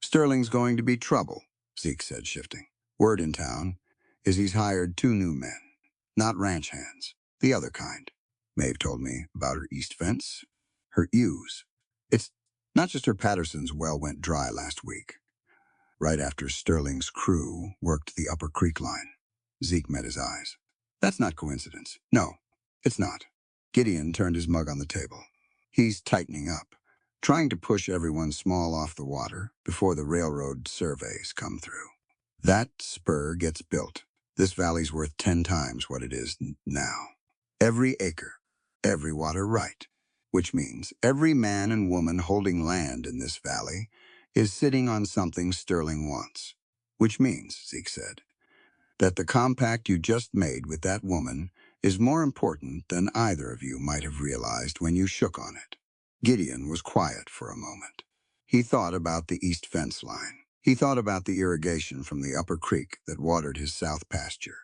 Sterling's going to be trouble, Zeke said, shifting. Word in town is he's hired 2 new men. Not ranch hands, the other kind. Maeve told me about her east fence, her ewes. It's not just her Patterson's well went dry last week, right after Sterling's crew worked the upper creek line. Zeke met his eyes. That's not coincidence. No, it's not. Gideon turned his mug on the table. He's tightening up, trying to push everyone small off the water before the railroad surveys come through. That spur gets built. This valley's worth 10 times what it is now. Every acre, every water right, which means every man and woman holding land in this valley is sitting on something Sterling wants. Which means, Zeke said, that the compact you just made with that woman is more important than either of you might have realized when you shook on it. Gideon was quiet for a moment. He thought about the east fence line. He thought about the irrigation from the upper creek that watered his south pasture.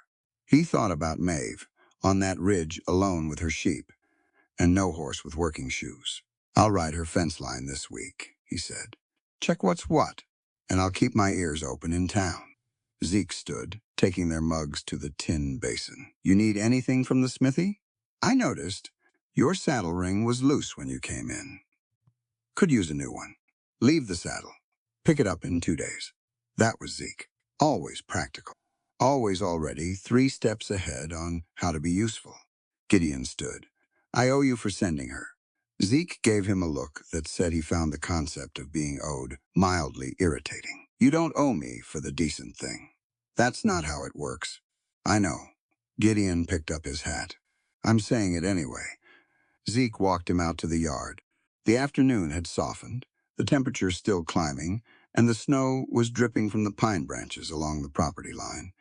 He thought about Maeve, on that ridge alone with her sheep, and no horse with working shoes. I'll ride her fence line this week, he said. Check what's what, and I'll keep my ears open in town. Zeke stood, taking their mugs to the tin basin. You need anything from the smithy? I noticed your saddle ring was loose when you came in. Could use a new one. Leave the saddle. Pick it up in 2 days. That was Zeke. Always practical. Always already 3 steps ahead on how to be useful. Gideon stood. I owe you for sending her. Zeke gave him a look that said he found the concept of being owed mildly irritating. You don't owe me for the decent thing. That's not how it works. I know. Gideon picked up his hat. I'm saying it anyway. Zeke walked him out to the yard. The afternoon had softened, the temperature still climbing, and the snow was dripping from the pine branches along the property line.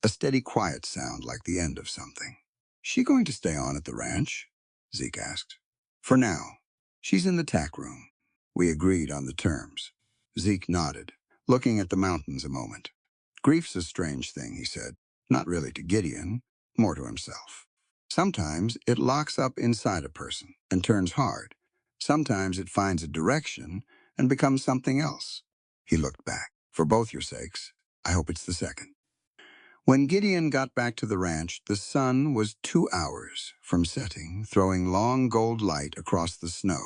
A steady quiet sound like the end of something. She going to stay on at the ranch? Zeke asked. For now. She's in the tack room. We agreed on the terms. Zeke nodded, looking at the mountains a moment. Grief's a strange thing, he said. Not really to Gideon, more to himself. Sometimes it locks up inside a person and turns hard. Sometimes it finds a direction and becomes something else. He looked back. For both your sakes, I hope it's the second. When Gideon got back to the ranch, the sun was 2 hours from setting, throwing long gold light across the snow.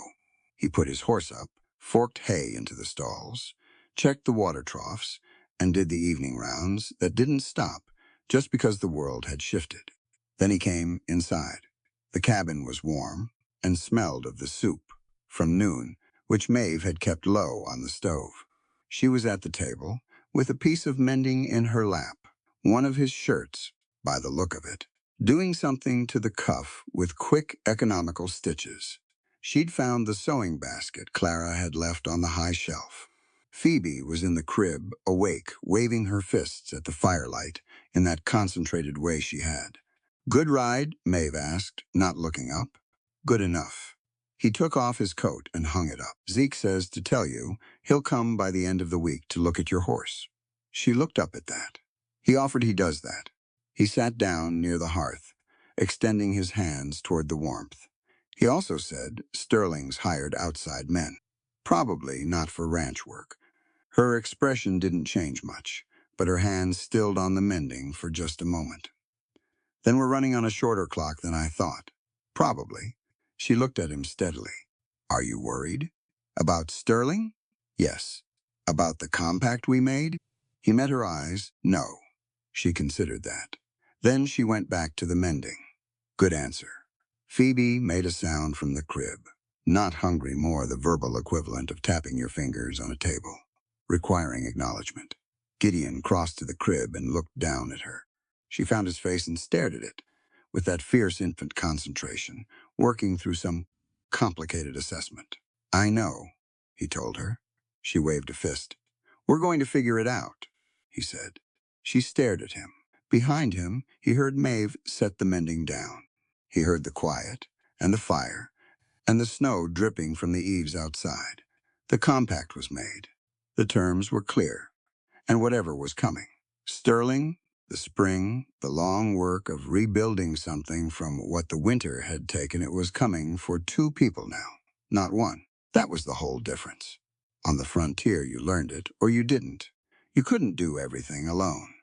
He put his horse up, forked hay into the stalls, checked the water troughs, and did the evening rounds that didn't stop just because the world had shifted. Then he came inside. The cabin was warm and smelled of the soup from noon, which Maeve had kept low on the stove. She was at the table with a piece of mending in her lap. One of his shirts, by the look of it, doing something to the cuff with quick, economical stitches. She'd found the sewing basket Clara had left on the high shelf. Phoebe was in the crib, awake, waving her fists at the firelight in that concentrated way she had. Good ride? Maeve asked, not looking up. Good enough. He took off his coat and hung it up. Zeke says to tell you he'll come by the end of the week to look at your horse. She looked up at that. He offered he does that. He sat down near the hearth, extending his hands toward the warmth. He also said Sterling's hired outside men. Probably not for ranch work. Her expression didn't change much, but her hands stilled on the mending for just a moment. Then we're running on a shorter clock than I thought. Probably. She looked at him steadily. Are you worried? About Sterling? Yes. About the compact we made? He met her eyes. No. She considered that. Then she went back to the mending. Good answer. Phoebe made a sound from the crib. Not hungry, more the verbal equivalent of tapping your fingers on a table, requiring acknowledgement. Gideon crossed to the crib and looked down at her. She found his face and stared at it, with that fierce infant concentration, working through some complicated assessment. I know, he told her. She waved a fist. We're going to figure it out, he said. She stared at him. Behind him, he heard Maeve set the mending down. He heard the quiet, and the fire, and the snow dripping from the eaves outside. The compact was made. The terms were clear, and whatever was coming. Sterling, the spring, the long work of rebuilding something from what the winter had taken, it was coming for two people now, not one. That was the whole difference. On the frontier, you learned it, or you didn't. You couldn't do everything alone.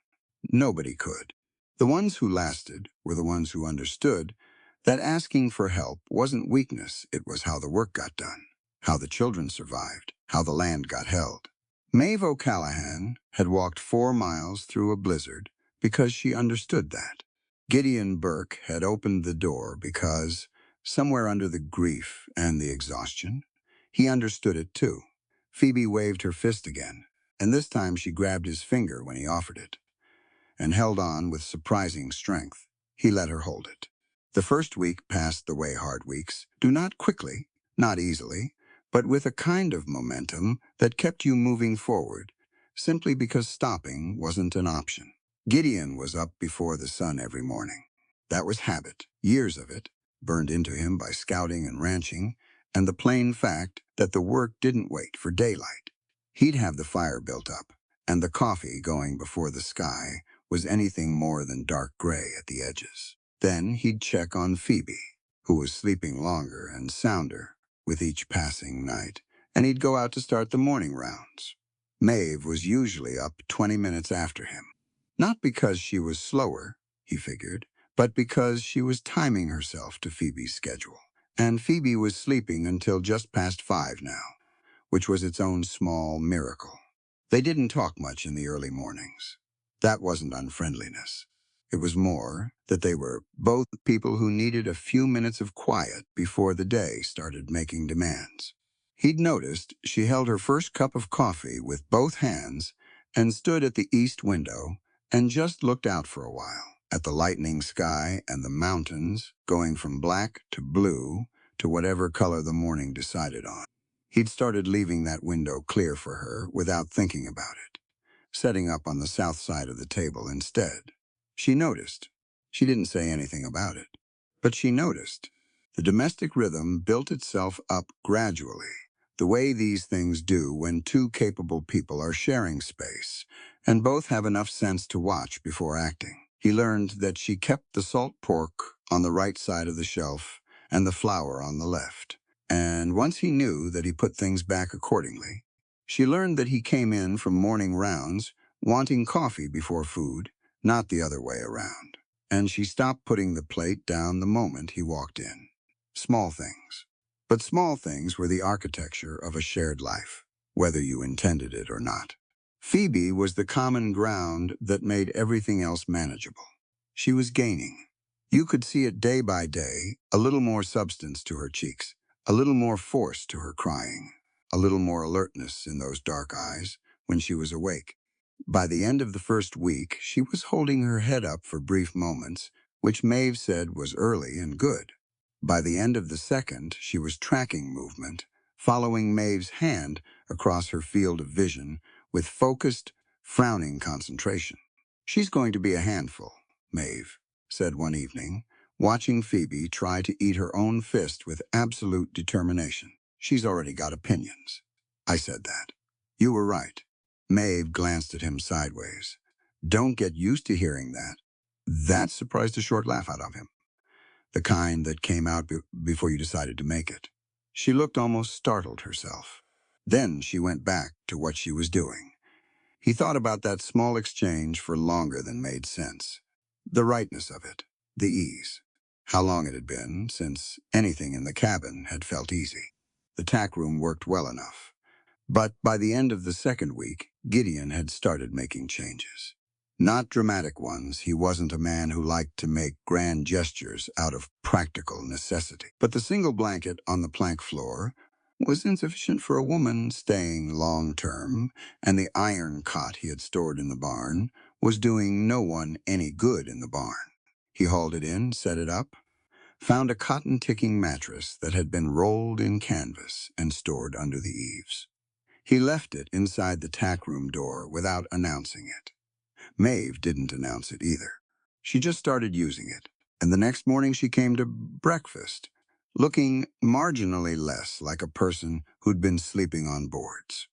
Nobody could. The ones who lasted were the ones who understood that asking for help wasn't weakness, it was how the work got done, how the children survived, how the land got held. Maeve O'Callahan had walked 4 miles through a blizzard because she understood that. Gideon Burke had opened the door because, somewhere under the grief and the exhaustion, he understood it too. Phoebe waved her fist again, and this time she grabbed his finger when he offered it, and held on with surprising strength. He let her hold it. The first week passed the way hard weeks do, not quickly, not easily, but with a kind of momentum that kept you moving forward, simply because stopping wasn't an option. Gideon was up before the sun every morning. That was habit, years of it, burned into him by scouting and ranching, and the plain fact that the work didn't wait for daylight. He'd have the fire built up, and the coffee going before the sky was anything more than dark gray at the edges. Then he'd check on Phoebe, who was sleeping longer and sounder with each passing night, and he'd go out to start the morning rounds. Maeve was usually up 20 minutes after him. Not because she was slower, he figured, but because she was timing herself to Phoebe's schedule. And Phoebe was sleeping until just past 5 now, which was its own small miracle. They didn't talk much in the early mornings. That wasn't unfriendliness. It was more that they were both people who needed a few minutes of quiet before the day started making demands. He'd noticed she held her first cup of coffee with both hands and stood at the east window and just looked out for a while at the lightening sky and the mountains going from black to blue to whatever color the morning decided on. He'd started leaving that window clear for her without thinking about it, setting up on the south side of the table instead. She noticed. She didn't say anything about it, but she noticed. The domestic rhythm built itself up gradually, the way these things do when two capable people are sharing space, and both have enough sense to watch before acting. He learned that she kept the salt pork on the right side of the shelf and the flour on the left. And once he knew that he put things back accordingly, she learned that he came in from morning rounds wanting coffee before food, not the other way around. And she stopped putting the plate down the moment he walked in. Small things. But small things were the architecture of a shared life, whether you intended it or not. Phoebe was the common ground that made everything else manageable. She was gaining. You could see it day by day, a little more substance to her cheeks, a little more force to her crying, a little more alertness in those dark eyes when she was awake. By the end of the first week, she was holding her head up for brief moments, which Maeve said was early and good. By the end of the second, she was tracking movement, following Maeve's hand across her field of vision with focused, frowning concentration. "She's going to be a handful," Maeve said one evening, watching Phoebe try to eat her own fist with absolute determination. "She's already got opinions." I said that. You were right. Maeve glanced at him sideways. "Don't get used to hearing that." That surprised a short laugh out of him, the kind that came out before you decided to make it. She looked almost startled herself. Then she went back to what she was doing. He thought about that small exchange for longer than made sense. The rightness of it, the ease. How long it had been since anything in the cabin had felt easy. The tack room worked well enough. But by the end of the second week, Gideon had started making changes. Not dramatic ones. He wasn't a man who liked to make grand gestures out of practical necessity. But the single blanket on the plank floor was insufficient for a woman staying long-term, and the iron cot he had stored in the barn was doing no one any good in the barn. He hauled it in, set it up, found a cotton-ticking mattress that had been rolled in canvas and stored under the eaves. He left it inside the tack room door without announcing it. Maeve didn't announce it either. She just started using it, and the next morning she came to breakfast, looking marginally less like a person who'd been sleeping on boards.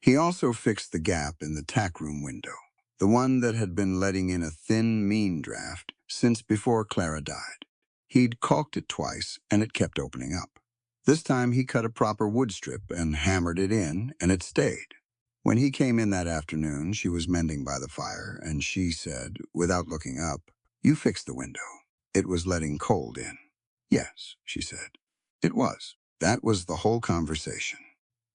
He also fixed the gap in the tack room window, the one that had been letting in a thin, mean draft since before Clara died. He'd caulked it twice, and it kept opening up. This time he cut a proper wood strip and hammered it in, and it stayed. When he came in that afternoon, she was mending by the fire, and she said, without looking up, "You fixed the window. It was letting cold in." "Yes," she said. It was. That was the whole conversation.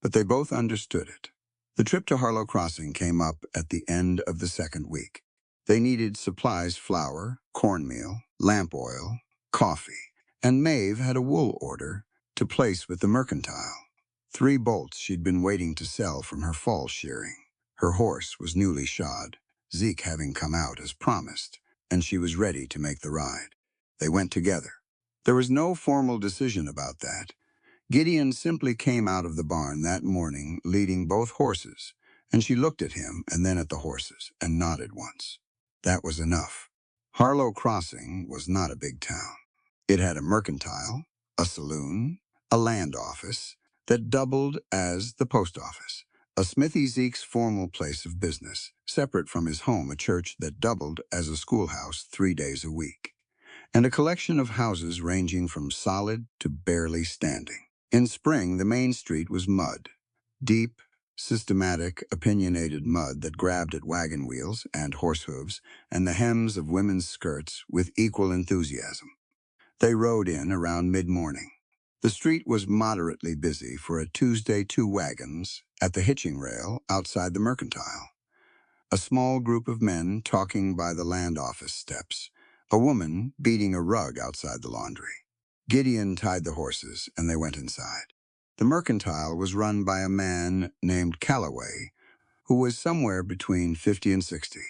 But they both understood it. The trip to Harlow Crossing came up at the end of the second week. They needed supplies: flour, cornmeal, lamp oil, coffee, and Maeve had a wool order to place with the mercantile. 3 bolts she'd been waiting to sell from her fall shearing. Her horse was newly shod, Zeke having come out as promised, and she was ready to make the ride. They went together. There was no formal decision about that. Gideon simply came out of the barn that morning leading both horses, and she looked at him and then at the horses and nodded once. That was enough. Harlow Crossing was not a big town. It had a mercantile, a saloon, a land office that doubled as the post office, a Smithy Zeke's formal place of business, separate from his home, a church that doubled as a schoolhouse 3 days a week, and a collection of houses ranging from solid to barely standing. In spring, the main street was mud, deep, systematic, opinionated mud that grabbed at wagon wheels and horse hooves and the hems of women's skirts with equal enthusiasm. They rode in around mid-morning. The street was moderately busy for a Tuesday, 2 wagons at the hitching rail outside the mercantile. A small group of men talking by the land office steps, a woman beating a rug outside the laundry. Gideon tied the horses, and they went inside. The mercantile was run by a man named Calloway, who was somewhere between 50 and 60,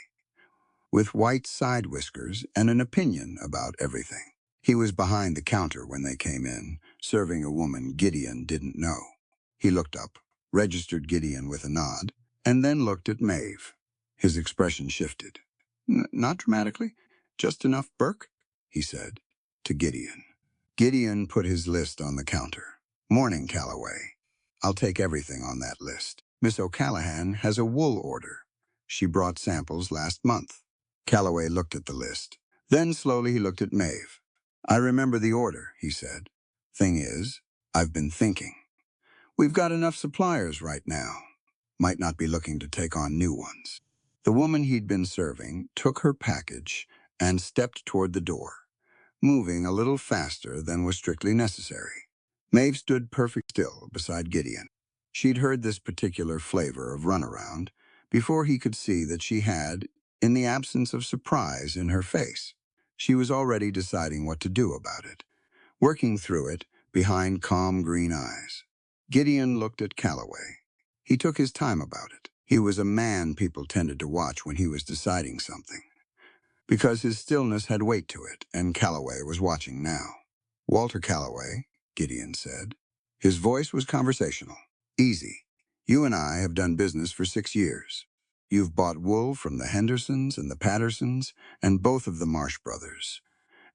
with white side whiskers and an opinion about everything. He was behind the counter when they came in, serving a woman Gideon didn't know. He looked up, registered Gideon with a nod, and then looked at Maeve. His expression shifted. "Not dramatically, just enough, Burke," he said, to Gideon. Gideon put his list on the counter. "Morning, Calloway. I'll take everything on that list. Miss O'Callahan has a wool order. She brought samples last month." Calloway looked at the list. Then slowly he looked at Maeve. "I remember the order," he said. "Thing is, I've been thinking. We've got enough suppliers right now. Might not be looking to take on new ones." The woman he'd been serving took her package and stepped toward the door, moving a little faster than was strictly necessary. Maeve stood perfect still beside Gideon. She'd heard this particular flavor of runaround before he could see that she had, in the absence of surprise in her face. She was already deciding what to do about it, working through it behind calm green eyes. Gideon looked at Calloway. He took his time about it. He was a man people tended to watch when he was deciding something, because his stillness had weight to it, and Calloway was watching now. "Walter Calloway," Gideon said. His voice was conversational. "Easy. You and I have done business for 6 years. You've bought wool from the Hendersons and the Pattersons and both of the Marsh brothers,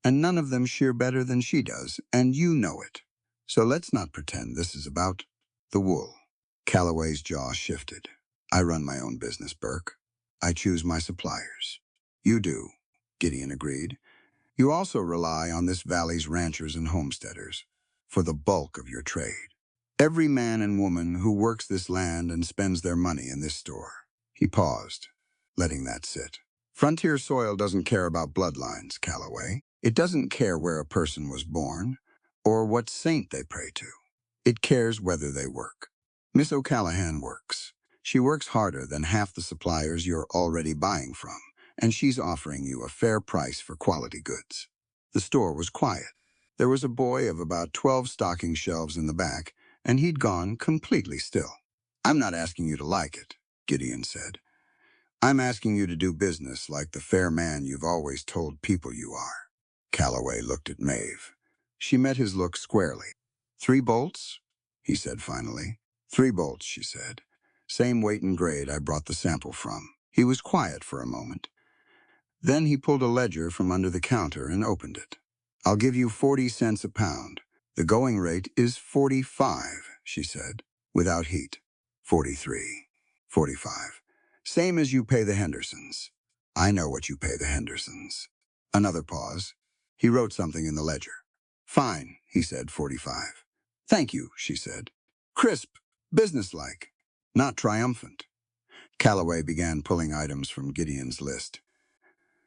and none of them shear better than she does, and you know it. So let's not pretend this is about the wool." Calloway's jaw shifted. "I run my own business, Burke. I choose my suppliers." "You do," Gideon agreed. "You also rely on this valley's ranchers and homesteaders for the bulk of your trade. Every man and woman who works this land and spends their money in this store." He paused, letting that sit. "Frontier soil doesn't care about bloodlines, Calloway. It doesn't care where a person was born or what saint they pray to. It cares whether they work. Miss O'Callahan works. She works harder than half the suppliers you're already buying from, and she's offering you a fair price for quality goods." The store was quiet. There was a boy of about 12 stocking shelves in the back, and he'd gone completely still. "I'm not asking you to like it," Gideon said. "I'm asking you to do business like the fair man you've always told people you are." Calloway looked at Maeve. She met his look squarely. "3 bolts?" he said finally. "3 bolts," she said. "Same weight and grade I brought the sample from." He was quiet for a moment. Then he pulled a ledger from under the counter and opened it. "I'll give you 40 cents a pound. The going rate is 45, she said, without heat. 43, 45. Same as you pay the Hendersons. I know what you pay the Hendersons." Another pause. He wrote something in the ledger. "Fine," he said, 45. "Thank you," she said. Crisp, businesslike, not triumphant. Calloway began pulling items from Gideon's list.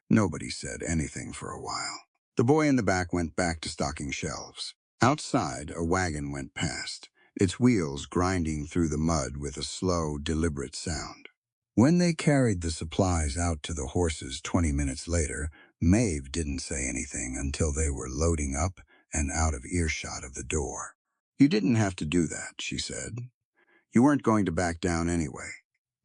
Nobody said anything for a while. The boy in the back went back to stocking shelves. Outside, a wagon went past, its wheels grinding through the mud with a slow, deliberate sound. When they carried the supplies out to the horses 20 minutes later, Maeve didn't say anything until they were loading up and out of earshot of the door. "You didn't have to do that," she said. "You weren't going to back down anyway."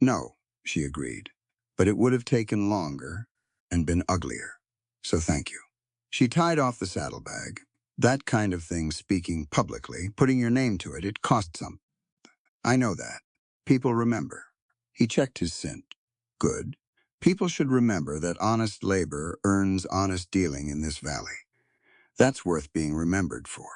"No," she agreed, "but it would have taken longer and been uglier. So thank you." She tied off the saddlebag. "That kind of thing, speaking publicly, putting your name to it, it costs something. I know that. People remember." He checked his cint. "Good. People should remember that honest labor earns honest dealing in this valley. That's worth being remembered for."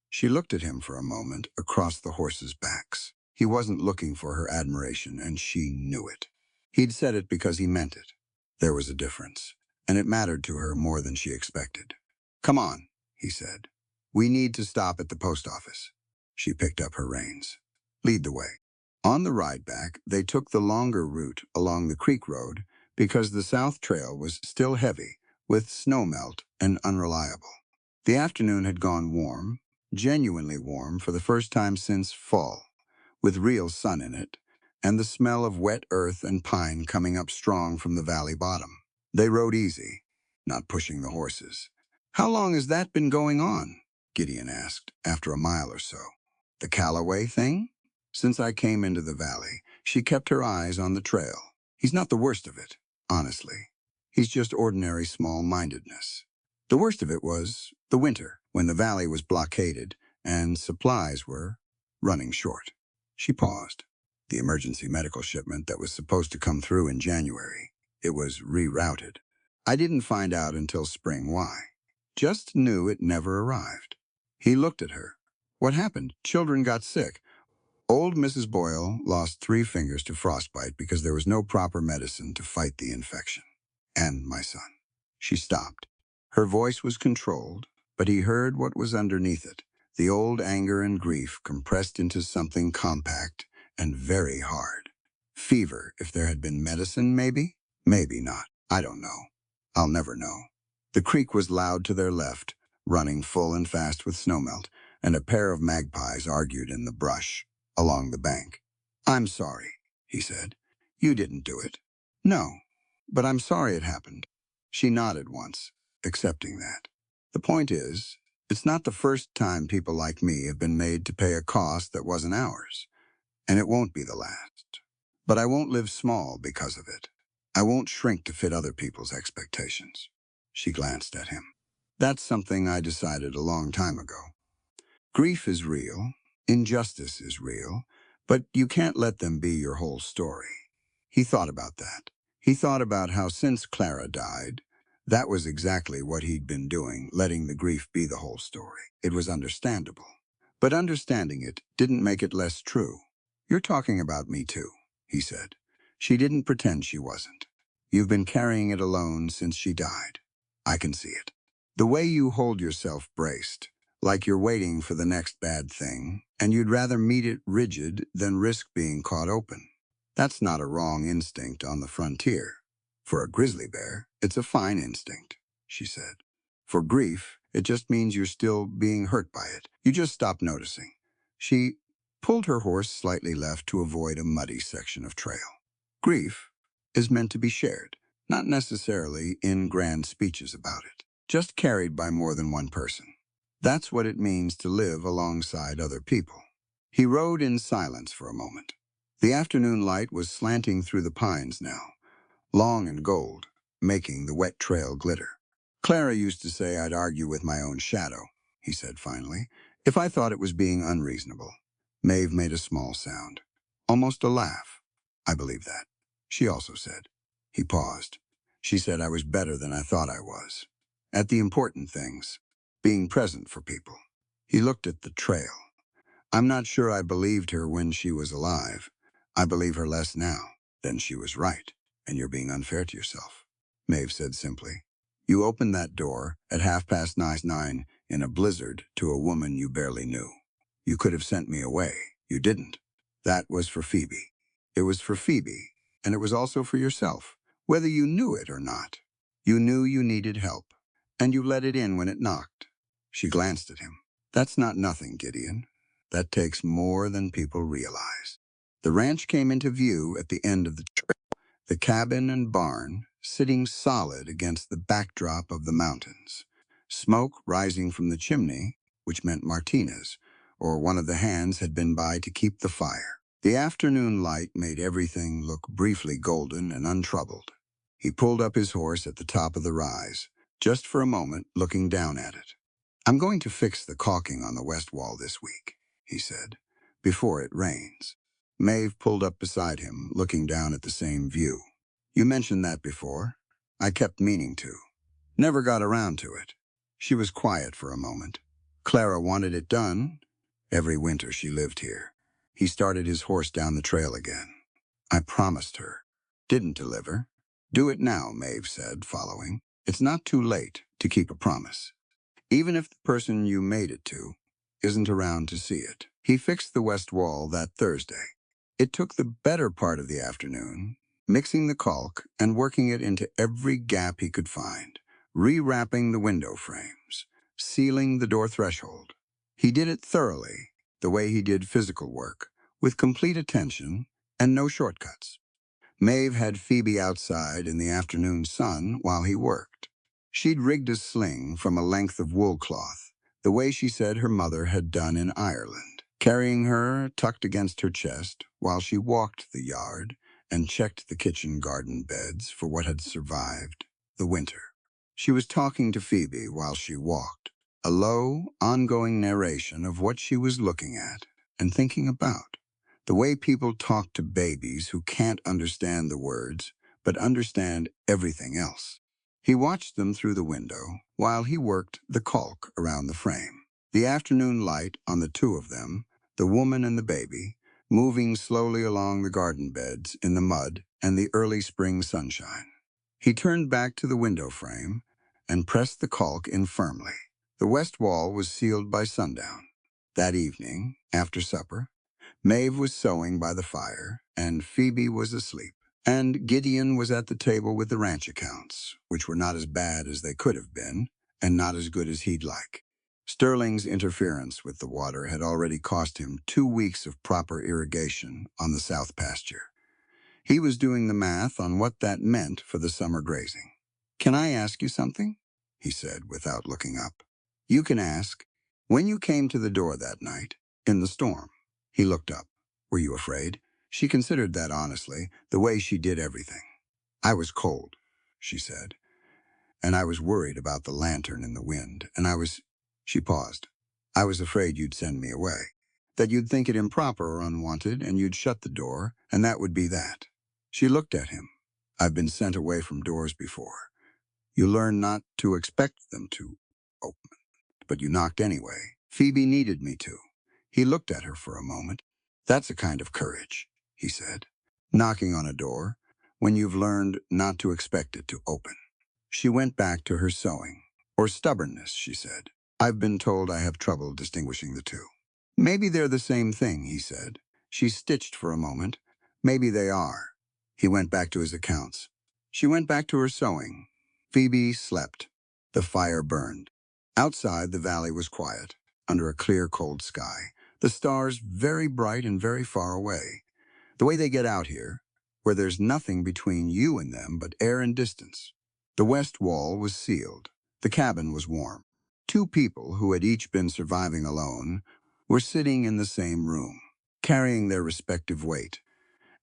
She looked at him for a moment across the horses' backs. He wasn't looking for her admiration, and she knew it. He'd said it because he meant it. There was a difference, and it mattered to her more than she expected. "Come on," he said. "We need to stop at the post office." She picked up her reins. "Lead the way." On the ride back, they took the longer route along the creek road because the south trail was still heavy with snowmelt and unreliable. The afternoon had gone warm, genuinely warm for the first time since fall, with real sun in it, and the smell of wet earth and pine coming up strong from the valley bottom. They rode easy, not pushing the horses. "How long has that been going on?" Gideon asked, after a mile or so. "The Calloway thing?" "Since I came into the valley." She kept her eyes on the trail. "He's not the worst of it, honestly. He's just ordinary small-mindedness. The worst of it was the winter, when the valley was blockaded and supplies were running short." She paused. "The emergency medical shipment that was supposed to come through in January. It was rerouted. I didn't find out until spring why. Just knew it never arrived." He looked at her. "What happened? Children got sick." "Old Mrs. Boyle lost 3 fingers to frostbite because there was no proper medicine to fight the infection. And my son." She stopped. Her voice was controlled, but he heard what was underneath it, the old anger and grief compressed into something compact and very hard. Fever, if there had been medicine, maybe? Maybe not. I don't know. I'll never know. The creek was loud to their left, running full and fast with snowmelt, and a pair of magpies argued in the brush along the bank. "I'm sorry," he said. "You didn't do it." "No, but I'm sorry it happened." She nodded once, accepting that. "The point is, it's not the first time people like me have been made to pay a cost that wasn't ours, and it won't be the last. But I won't live small because of it. I won't shrink to fit other people's expectations." She glanced at him. "That's something I decided a long time ago. Grief is real, injustice is real, but you can't let them be your whole story." He thought about that. He thought about how since Clara died, that was exactly what he'd been doing, letting the grief be the whole story. It was understandable. But understanding it didn't make it less true. "You're talking about me too," he said. She didn't pretend she wasn't. "You've been carrying it alone since she died. I can see it. The way you hold yourself braced, like you're waiting for the next bad thing, and you'd rather meet it rigid than risk being caught open. That's not a wrong instinct on the frontier. For a grizzly bear, it's a fine instinct," she said. "For grief, it just means you're still being hurt by it. You just stop noticing." She pulled her horse slightly left to avoid a muddy section of trail. "Grief is meant to be shared, not necessarily in grand speeches about it, just carried by more than one person. That's what it means to live alongside other people." He rode in silence for a moment. The afternoon light was slanting through the pines now, long and gold, making the wet trail glitter. "Clara used to say I'd argue with my own shadow," he said finally, "if I thought it was being unreasonable." Maeve made a small sound, almost a laugh. "I believe that," she also said. He paused. She said I was better than I thought I was. At the important things, being present for people. He looked at the trail. I'm not sure I believed her when she was alive. I believe her less now. Then she was right, and you're being unfair to yourself, Maeve said simply. You opened that door at 9:30 in a blizzard to a woman you barely knew. You could have sent me away. You didn't. That was for Phoebe. It was for Phoebe, and it was also for yourself, whether you knew it or not. You knew you needed help, and you let it in when it knocked. She glanced at him. That's not nothing, Gideon. That takes more than people realize. The ranch came into view at the end of the trail, the cabin and barn sitting solid against the backdrop of the mountains. Smoke rising from the chimney, which meant Martinez, or one of the hands had been by to keep the fire. The afternoon light made everything look briefly golden and untroubled. He pulled up his horse at the top of the rise, just for a moment looking down at it. I'm going to fix the caulking on the west wall this week, he said, before it rains. Maeve pulled up beside him, looking down at the same view. You mentioned that before. I kept meaning to. Never got around to it. She was quiet for a moment. Clara wanted it done. Every winter she lived here. He started his horse down the trail again. I promised her. Didn't deliver. Do it now, Maeve said, following. It's not too late to keep a promise, even if the person you made it to isn't around to see it. He fixed the west wall that Thursday. It took the better part of the afternoon, mixing the caulk and working it into every gap he could find, rewrapping the window frames, sealing the door threshold. He did it thoroughly, the way he did physical work, with complete attention and no shortcuts. Maeve had Phoebe outside in the afternoon sun while he worked. She'd rigged a sling from a length of wool cloth, the way she said her mother had done in Ireland, carrying her tucked against her chest while she walked the yard and checked the kitchen garden beds for what had survived the winter. She was talking to Phoebe while she walked, a low, ongoing narration of what she was looking at and thinking about. The way people talk to babies who can't understand the words, but understand everything else. He watched them through the window while he worked the caulk around the frame. The afternoon light on the two of them, the woman and the baby, moving slowly along the garden beds in the mud and the early spring sunshine. He turned back to the window frame and pressed the caulk in firmly. The west wall was sealed by sundown. That evening, after supper, Maeve was sewing by the fire, and Phoebe was asleep. And Gideon was at the table with the ranch accounts, which were not as bad as they could have been, and not as good as he'd like. Sterling's interference with the water had already cost him 2 weeks of proper irrigation on the south pasture. He was doing the math on what that meant for the summer grazing. Can I ask you something? He said without looking up. You can ask. When you came to the door that night, in the storm, he looked up. Were you afraid? She considered that honestly, the way she did everything. I was cold, she said, and I was worried about the lantern in the wind, and She paused. I was afraid you'd send me away, that you'd think it improper or unwanted, and you'd shut the door, and that would be that. She looked at him. I've been sent away from doors before. You learn not to expect them to open, but you knocked anyway. Phoebe needed me to. He looked at her for a moment. That's a kind of courage, he said. Knocking on a door when you've learned not to expect it to open. She went back to her sewing. Or stubbornness, she said. I've been told I have trouble distinguishing the two. Maybe they're the same thing, he said. She stitched for a moment. Maybe they are. He went back to his accounts. She went back to her sewing. Phoebe slept. The fire burned. Outside, the valley was quiet, under a clear, cold sky. The stars very bright and very far away. The way they get out here, where there's nothing between you and them but air and distance. The west wall was sealed. The cabin was warm. 2 people who had each been surviving alone were sitting in the same room, carrying their respective weight,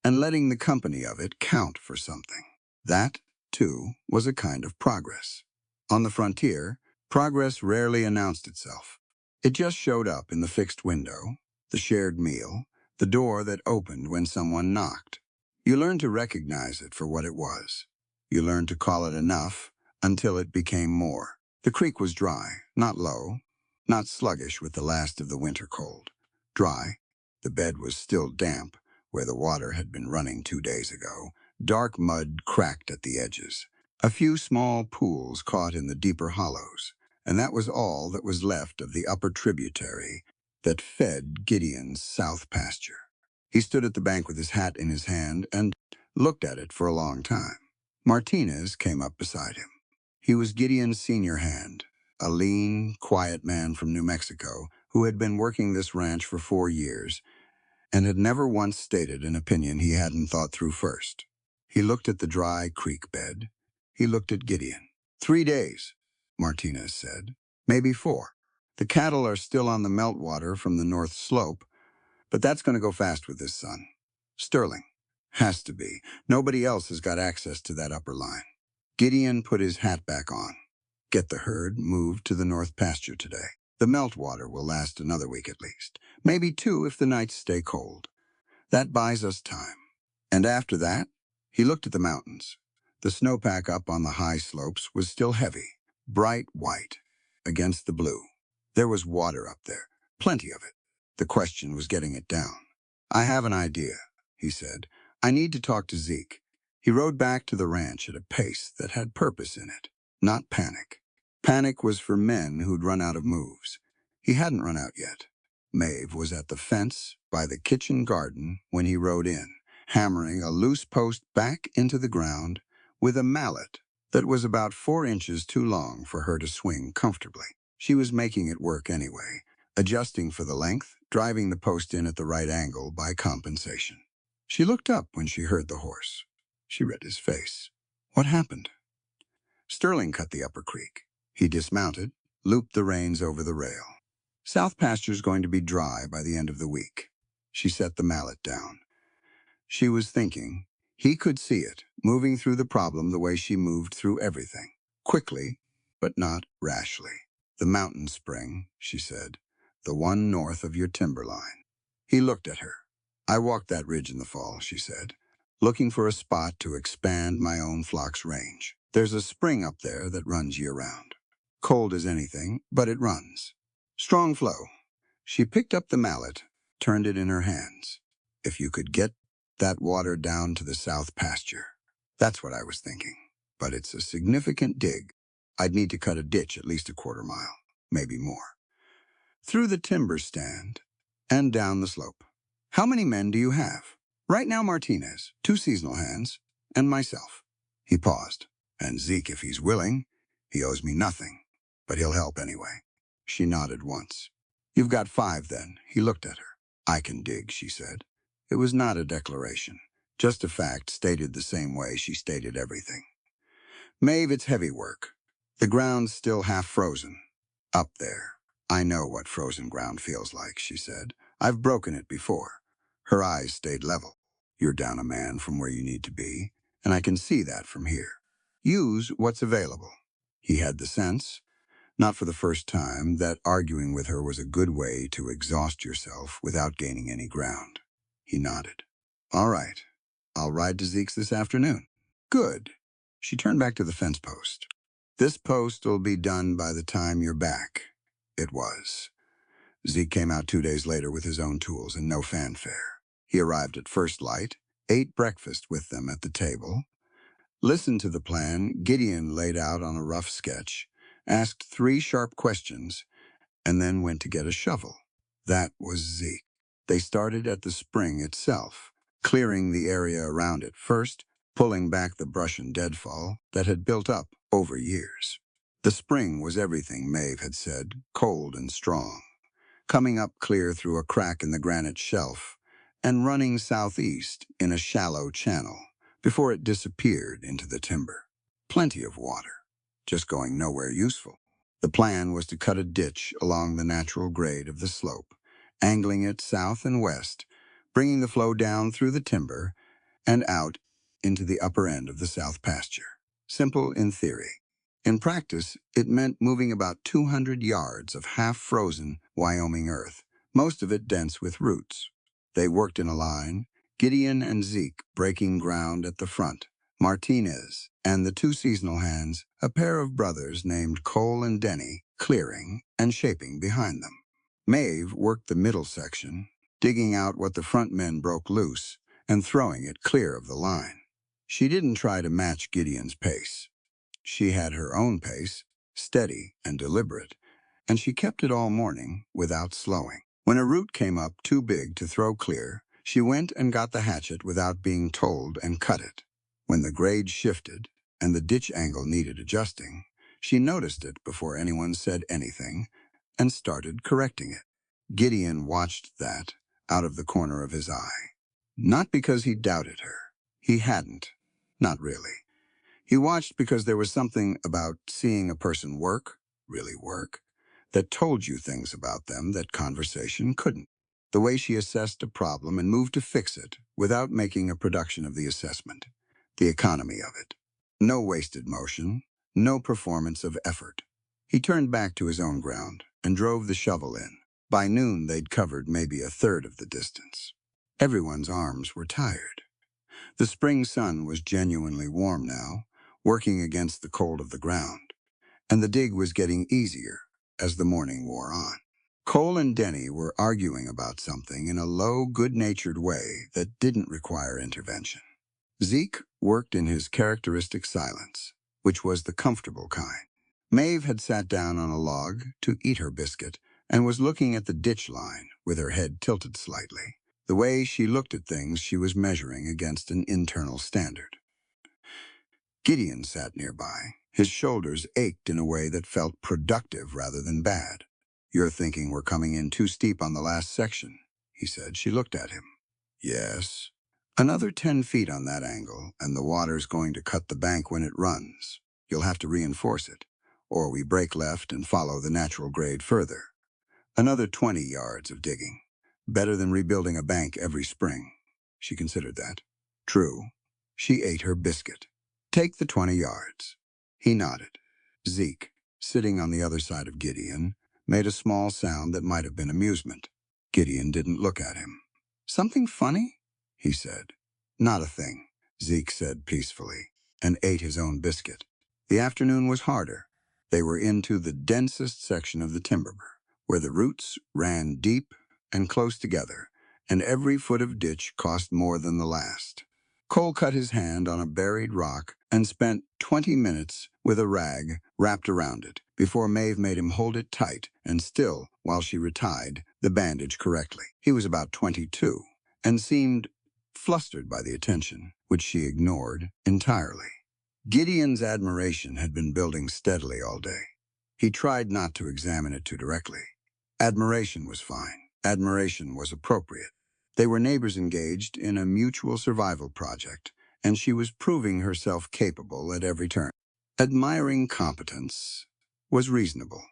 and letting the company of it count for something. That, too, was a kind of progress. On the frontier, progress rarely announced itself. It just showed up in the fixed window, the shared meal, the door that opened when someone knocked. You learned to recognize it for what it was. You learned to call it enough until it became more. The creek was dry, not low, not sluggish with the last of the winter cold. Dry. The bed was still damp, where the water had been running 2 days ago. Dark mud cracked at the edges. A few small pools caught in the deeper hollows, and that was all that was left of the upper tributary that fed Gideon's south pasture. He stood at the bank with his hat in his hand and looked at it for a long time. Martinez came up beside him. He was Gideon's senior hand, a lean, quiet man from New Mexico who had been working this ranch for 4 years and had never once stated an opinion he hadn't thought through first. He looked at the dry creek bed. He looked at Gideon. 3 days, Martinez said. Maybe 4. The cattle are still on the meltwater from the north slope, but that's going to go fast with this sun. Sterling. Has to be. Nobody else has got access to that upper line. Gideon put his hat back on. Get the herd moved to the north pasture today. The meltwater will last another week at least. Maybe 2 if the nights stay cold. That buys us time. And after that, he looked at the mountains. The snowpack up on the high slopes was still heavy, bright white, against the blue. There was water up there, plenty of it. The question was getting it down. I have an idea, he said. I need to talk to Zeke. He rode back to the ranch at a pace that had purpose in it, not panic. Panic was for men who'd run out of moves. He hadn't run out yet. Maeve was at the fence by the kitchen garden when he rode in, hammering a loose post back into the ground with a mallet that was about 4 inches too long for her to swing comfortably. She was making it work anyway, adjusting for the length, driving the post in at the right angle by compensation. She looked up when she heard the horse. She read his face. What happened? Sterling cut the upper creek. He dismounted, looped the reins over the rail. South pasture's going to be dry by the end of the week. She set the mallet down. She was thinking. He could see it, moving through the problem the way she moved through everything. Quickly, but not rashly. The mountain spring, she said. The one north of your timberline. He looked at her. I walked that ridge in the fall, she said, looking for a spot to expand my own flock's range. There's a spring up there that runs year-round. Cold as anything, but it runs. Strong flow. She picked up the mallet, turned it in her hands. If you could get that water down to the south pasture. That's what I was thinking. But it's a significant dig. I'd need to cut a ditch at least a 1/4 mile, maybe more. Through the timber stand and down the slope. How many men do you have? Right now, Martinez, 2 seasonal hands, and myself. He paused. And Zeke, if he's willing. He owes me nothing, but he'll help anyway. She nodded once. You've got 5 then. He looked at her. I can dig, she said. It was not a declaration, just a fact stated the same way she stated everything. Maeve, it's heavy work. The ground's still half frozen. Up there. I know what frozen ground feels like, she said. I've broken it before. Her eyes stayed level. You're down a man from where you need to be, and I can see that from here. Use what's available. He had the sense, not for the first time, that arguing with her was a good way to exhaust yourself without gaining any ground. He nodded. All right. I'll ride to Zeke's this afternoon. Good. She turned back to the fence post. This post'll be done by the time you're back. It was. Zeke came out 2 days later with his own tools and no fanfare. He arrived at first light, ate breakfast with them at the table, listened to the plan Gideon laid out on a rough sketch, asked 3 sharp questions, and then went to get a shovel. That was Zeke. They started at the spring itself, clearing the area around it first, pulling back the brush and deadfall that had built up over years. The spring was everything Maeve had said, cold and strong, coming up clear through a crack in the granite shelf and running southeast in a shallow channel before it disappeared into the timber. Plenty of water, just going nowhere useful. The plan was to cut a ditch along the natural grade of the slope, angling it south and west, bringing the flow down through the timber and out into the upper end of the south pasture. Simple in theory. In practice, it meant moving about 200 yards of half-frozen Wyoming earth, most of it dense with roots. They worked in a line, Gideon and Zeke breaking ground at the front, Martinez, and the two seasonal hands, a pair of brothers named Cole and Denny, clearing and shaping behind them. Maeve worked the middle section, digging out what the front men broke loose and throwing it clear of the line. She didn't try to match Gideon's pace. She had her own pace, steady and deliberate, and she kept it all morning without slowing. When a root came up too big to throw clear, she went and got the hatchet without being told and cut it. When the grade shifted and the ditch angle needed adjusting, she noticed it before anyone said anything and started correcting it. Gideon watched that out of the corner of his eye. Not because he doubted her. He hadn't. Not really. He watched because there was something about seeing a person work, really work, that told you things about them that conversation couldn't. The way she assessed a problem and moved to fix it without making a production of the assessment. The economy of it. No wasted motion, no performance of effort. He turned back to his own ground and drove the shovel in. By noon, they'd covered maybe a third of the distance. Everyone's arms were tired. The spring sun was genuinely warm now, working against the cold of the ground, and the dig was getting easier as the morning wore on. Cole and Denny were arguing about something in a low, good-natured way that didn't require intervention. Zeke worked in his characteristic silence, which was the comfortable kind. Maeve had sat down on a log to eat her biscuit and was looking at the ditch line with her head tilted slightly. The way she looked at things she was measuring against an internal standard. Gideon sat nearby. His shoulders ached in a way that felt productive rather than bad. "You're thinking we're coming in too steep on the last section," he said. She looked at him. "Yes. Another 10 feet on that angle, and the water's going to cut the bank when it runs. You'll have to reinforce it, or we break left and follow the natural grade further. Another 20 yards of digging. Better than rebuilding a bank every spring." She considered that. True. She ate her biscuit. "Take the 20 yards. He nodded. Zeke, sitting on the other side of Gideon, made a small sound that might have been amusement. Gideon didn't look at him. "Something funny?" he said. "Not a thing," Zeke said peacefully, and ate his own biscuit. The afternoon was harder. They were into the densest section of the timber, where the roots ran deep and close together, and every foot of ditch cost more than the last. Cole cut his hand on a buried rock and spent 20 minutes with a rag wrapped around it before Maeve made him hold it tight and still while she retied the bandage correctly. He was about 22 and seemed flustered by the attention, which she ignored entirely. Gideon's admiration had been building steadily all day. He tried not to examine it too directly. Admiration was fine. Admiration was appropriate. They were neighbors engaged in a mutual survival project, and she was proving herself capable at every turn. Admiring competence was reasonable.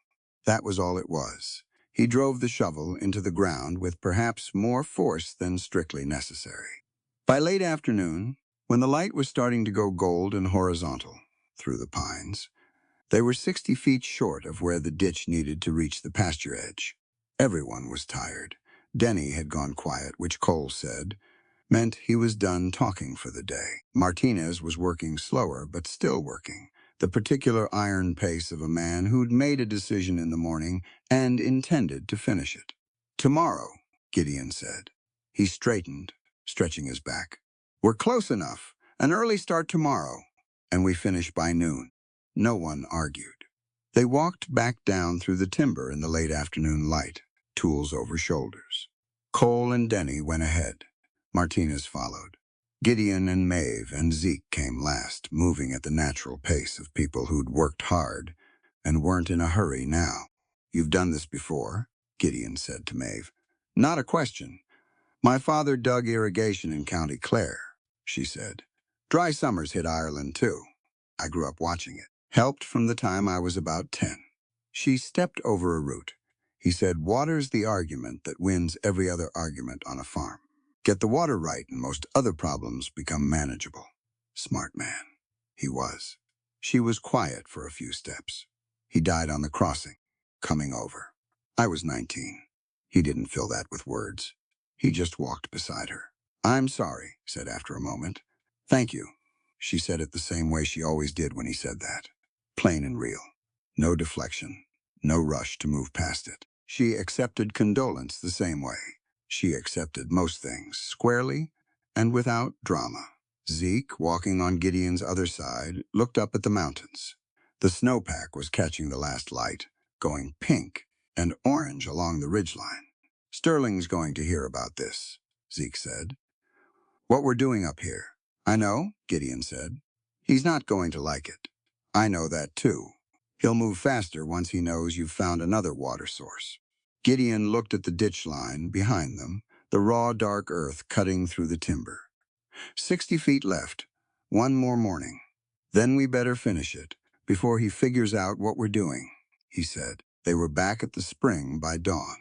That was all it was. He drove the shovel into the ground with perhaps more force than strictly necessary. By late afternoon, when the light was starting to go gold and horizontal through the pines, they were 60 feet short of where the ditch needed to reach the pasture edge. Everyone was tired. Denny had gone quiet, which Cole said meant he was done talking for the day. Martinez was working slower, but still working, the particular iron pace of a man who'd made a decision in the morning and intended to finish it. "Tomorrow," Gideon said. He straightened, stretching his back. "We're close enough. An early start tomorrow, and we finish by noon." No one argued. They walked back down through the timber in the late afternoon light, tools over shoulders. Cole and Denny went ahead. Martinez followed. Gideon and Maeve and Zeke came last, moving at the natural pace of people who'd worked hard and weren't in a hurry now. "You've done this before?" Gideon said to Maeve. "Not a question. My father dug irrigation in County Clare," she said. "Dry summers hit Ireland, too. I grew up watching it. Helped from the time I was about 10. She stepped over a root. He said, "Water's the argument that wins every other argument on a farm. Get the water right and most other problems become manageable." Smart man. He was. She was quiet for a few steps. He died on the crossing, coming over. I was 19. He didn't fill that with words. He just walked beside her. "I'm sorry," said after a moment. "Thank you." She said it the same way she always did when he said that. Plain and real. No deflection. No rush to move past it. She accepted condolence the same way. She accepted most things squarely and without drama. Zeke, walking on Gideon's other side, looked up at the mountains. The snowpack was catching the last light, going pink and orange along the ridgeline. Sterling's going to hear about this, Zeke said. What we're doing up here. I know, Gideon said. He's not going to like it. I know that too. He'll move faster once he knows you've found another water source. Gideon looked at the ditch line behind them, the raw, dark earth cutting through the timber. 60 feet left. One more morning. Then we better finish it, before he figures out what we're doing, he said. They were back at the spring by dawn.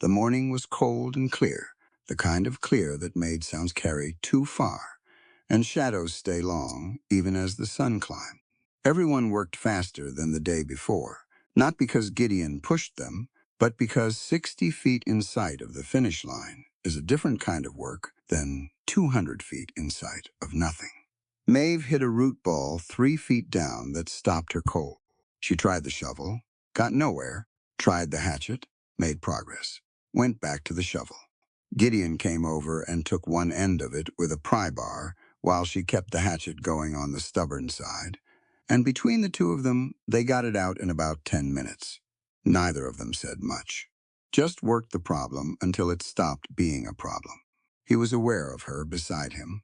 The morning was cold and clear, the kind of clear that made sounds carry too far, and shadows stay long, even as the sun climbed. Everyone worked faster than the day before, not because Gideon pushed them, but because 60 feet in sight of the finish line is a different kind of work than 200 feet in sight of nothing. Maeve hit a root ball 3 feet down that stopped her cold. She tried the shovel, got nowhere, tried the hatchet, made progress, went back to the shovel. Gideon came over and took one end of it with a pry bar while she kept the hatchet going on the stubborn side, and between the two of them, they got it out in about 10 minutes. Neither of them said much. Just worked the problem until it stopped being a problem. He was aware of her beside him,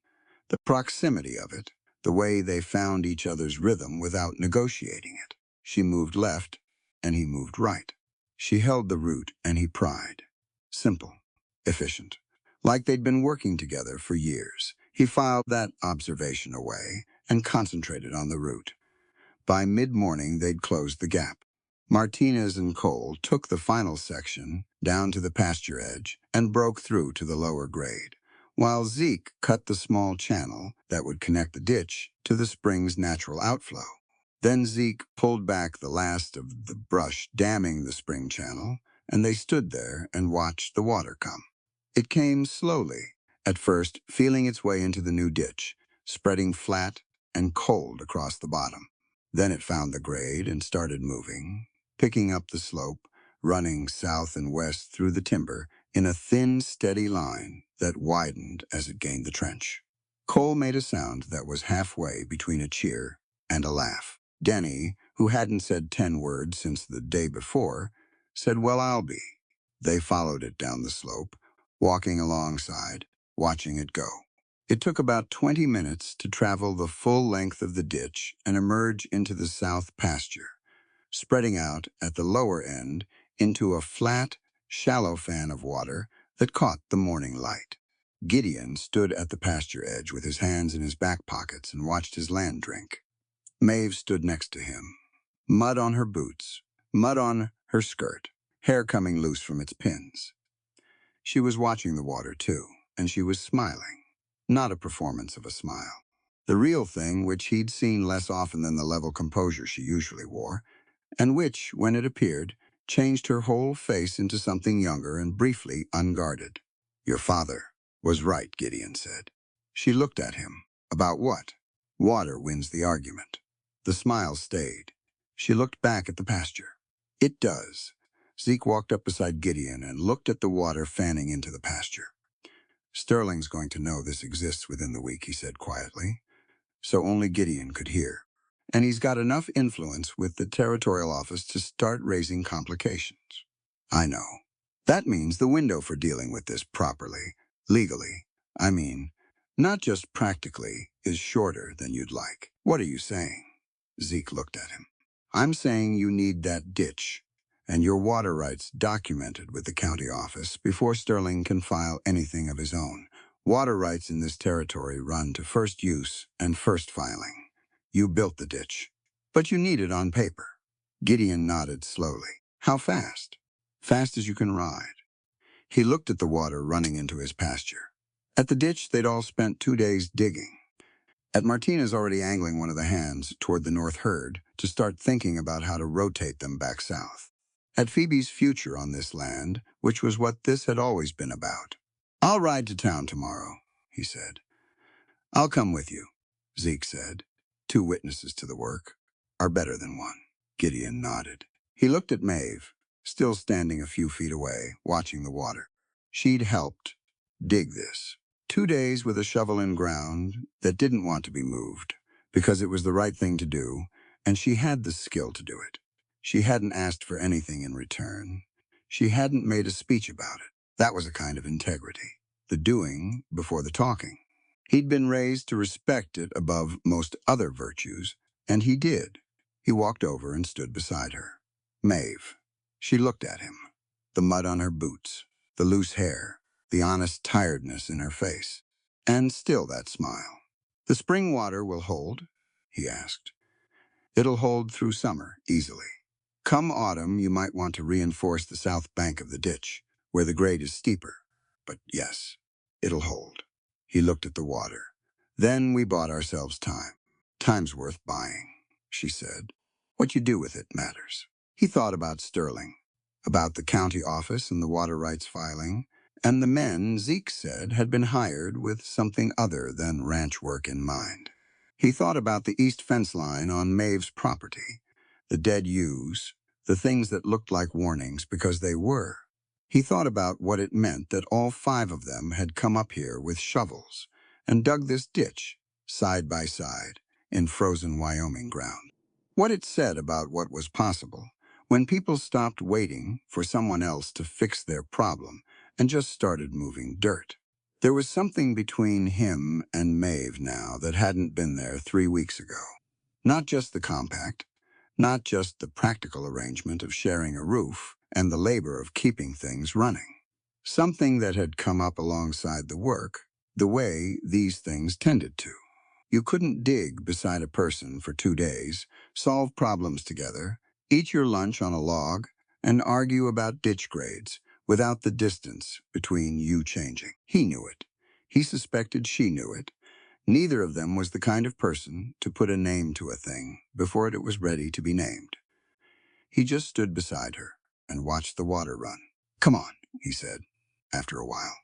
the proximity of it, the way they found each other's rhythm without negotiating it. She moved left, and he moved right. She held the root, and he pried. Simple, efficient, like they'd been working together for years. He filed that observation away and concentrated on the root. By mid-morning, they'd closed the gap. Martinez and Cole took the final section down to the pasture edge and broke through to the lower grade, while Zeke cut the small channel that would connect the ditch to the spring's natural outflow. Then Zeke pulled back the last of the brush damming the spring channel, and they stood there and watched the water come. It came slowly, at first feeling its way into the new ditch, spreading flat and cold across the bottom. Then it found the grade and started moving, picking up the slope, running south and west through the timber in a thin, steady line that widened as it gained the trench. Cole made a sound that was halfway between a cheer and a laugh. Denny, who hadn't said 10 words since the day before, said, "Well, I'll be." They followed it down the slope, walking alongside, watching it go. It took about 20 minutes to travel the full length of the ditch and emerge into the south pasture, spreading out at the lower end into a flat, shallow fan of water that caught the morning light. Gideon stood at the pasture edge with his hands in his back pockets and watched his land drink. Maeve stood next to him, mud on her boots, mud on her skirt, hair coming loose from its pins. She was watching the water, too, and she was smiling. Not a performance of a smile. The real thing, which he'd seen less often than the level composure she usually wore, and which, when it appeared, changed her whole face into something younger and briefly unguarded. "Your father was right," Gideon said. She looked at him. "About what?" "Water wins the argument." The smile stayed. She looked back at the pasture. "It does." Zeke walked up beside Gideon and looked at the water fanning into the pasture. "Sterling's going to know this exists within the week," he said quietly, so only Gideon could hear. "And he's got enough influence with the territorial office to start raising complications." "I know. That means the window for dealing with this properly, legally, I mean, not just practically, is shorter than you'd like." "What are you saying?" Zeke looked at him. "I'm saying you need that ditch and your water rights documented with the county office before Sterling can file anything of his own. Water rights in this territory run to first use and first filing. You built the ditch, but you need it on paper." Gideon nodded slowly. "How fast?" "Fast as you can ride." He looked at the water running into his pasture. At the ditch, they'd all spent 2 days digging. At Martinez already angling one of the hands toward the north herd to start thinking about how to rotate them back south. At Phoebe's future on this land, which was what this had always been about. "I'll ride to town tomorrow," he said. "I'll come with you." Zeke said. 2 witnesses to the work are better than one. Gideon nodded. He looked at Maeve, still standing a few feet away, watching the water. She'd helped dig this. 2 days with a shovel in ground that didn't want to be moved, because it was the right thing to do, and she had the skill to do it. She hadn't asked for anything in return. She hadn't made a speech about it. That was a kind of integrity. The doing before the talking. He'd been raised to respect it above most other virtues, and he did. He walked over and stood beside her. Maeve. She looked at him. The mud on her boots, the loose hair, the honest tiredness in her face. And still that smile. "The spring water will hold?" he asked. "It'll hold through summer, easily. Come autumn, you might want to reinforce the south bank of the ditch, where the grade is steeper. But yes, it'll hold." He looked at the water. "Then we bought ourselves time. Time's worth buying," she said. "What you do with it matters." He thought about Sterling, about the county office and the water rights filing, and the men, Zeke said, had been hired with something other than ranch work in mind. He thought about the east fence line on Maeve's property, the dead ewes, the things that looked like warnings because they were. He thought about what it meant that all 5 of them had come up here with shovels and dug this ditch, side by side, in frozen Wyoming ground. What it said about what was possible when people stopped waiting for someone else to fix their problem and just started moving dirt. There was something between him and Maeve now that hadn't been there 3 weeks ago. Not just the compact, not just the practical arrangement of sharing a roof and the labor of keeping things running. Something that had come up alongside the work, the way these things tended to. You couldn't dig beside a person for 2 days, solve problems together, eat your lunch on a log, and argue about ditch grades without the distance between you changing. He knew it. He suspected she knew it. Neither of them was the kind of person to put a name to a thing before it was ready to be named. He just stood beside her and watched the water run. "Come on," he said, after a while.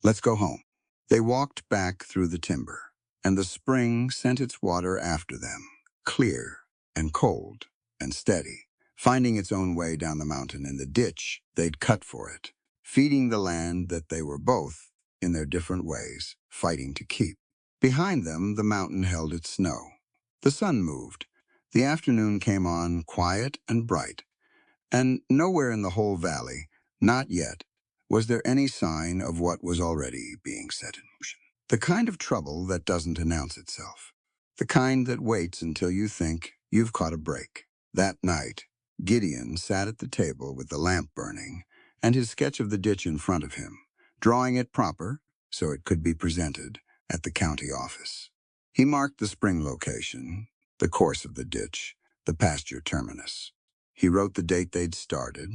"Let's go home." They walked back through the timber, and the spring sent its water after them, clear and cold and steady, finding its own way down the mountain in the ditch they'd cut for it, feeding the land that they were both, in their different ways, fighting to keep. Behind them, the mountain held its snow. The sun moved. The afternoon came on quiet and bright, and nowhere in the whole valley, not yet, was there any sign of what was already being set in motion. The kind of trouble that doesn't announce itself. The kind that waits until you think you've caught a break. That night, Gideon sat at the table with the lamp burning and his sketch of the ditch in front of him, drawing it proper so it could be presented at the county office. He marked the spring location, the course of the ditch, the pasture terminus. He wrote the date they'd started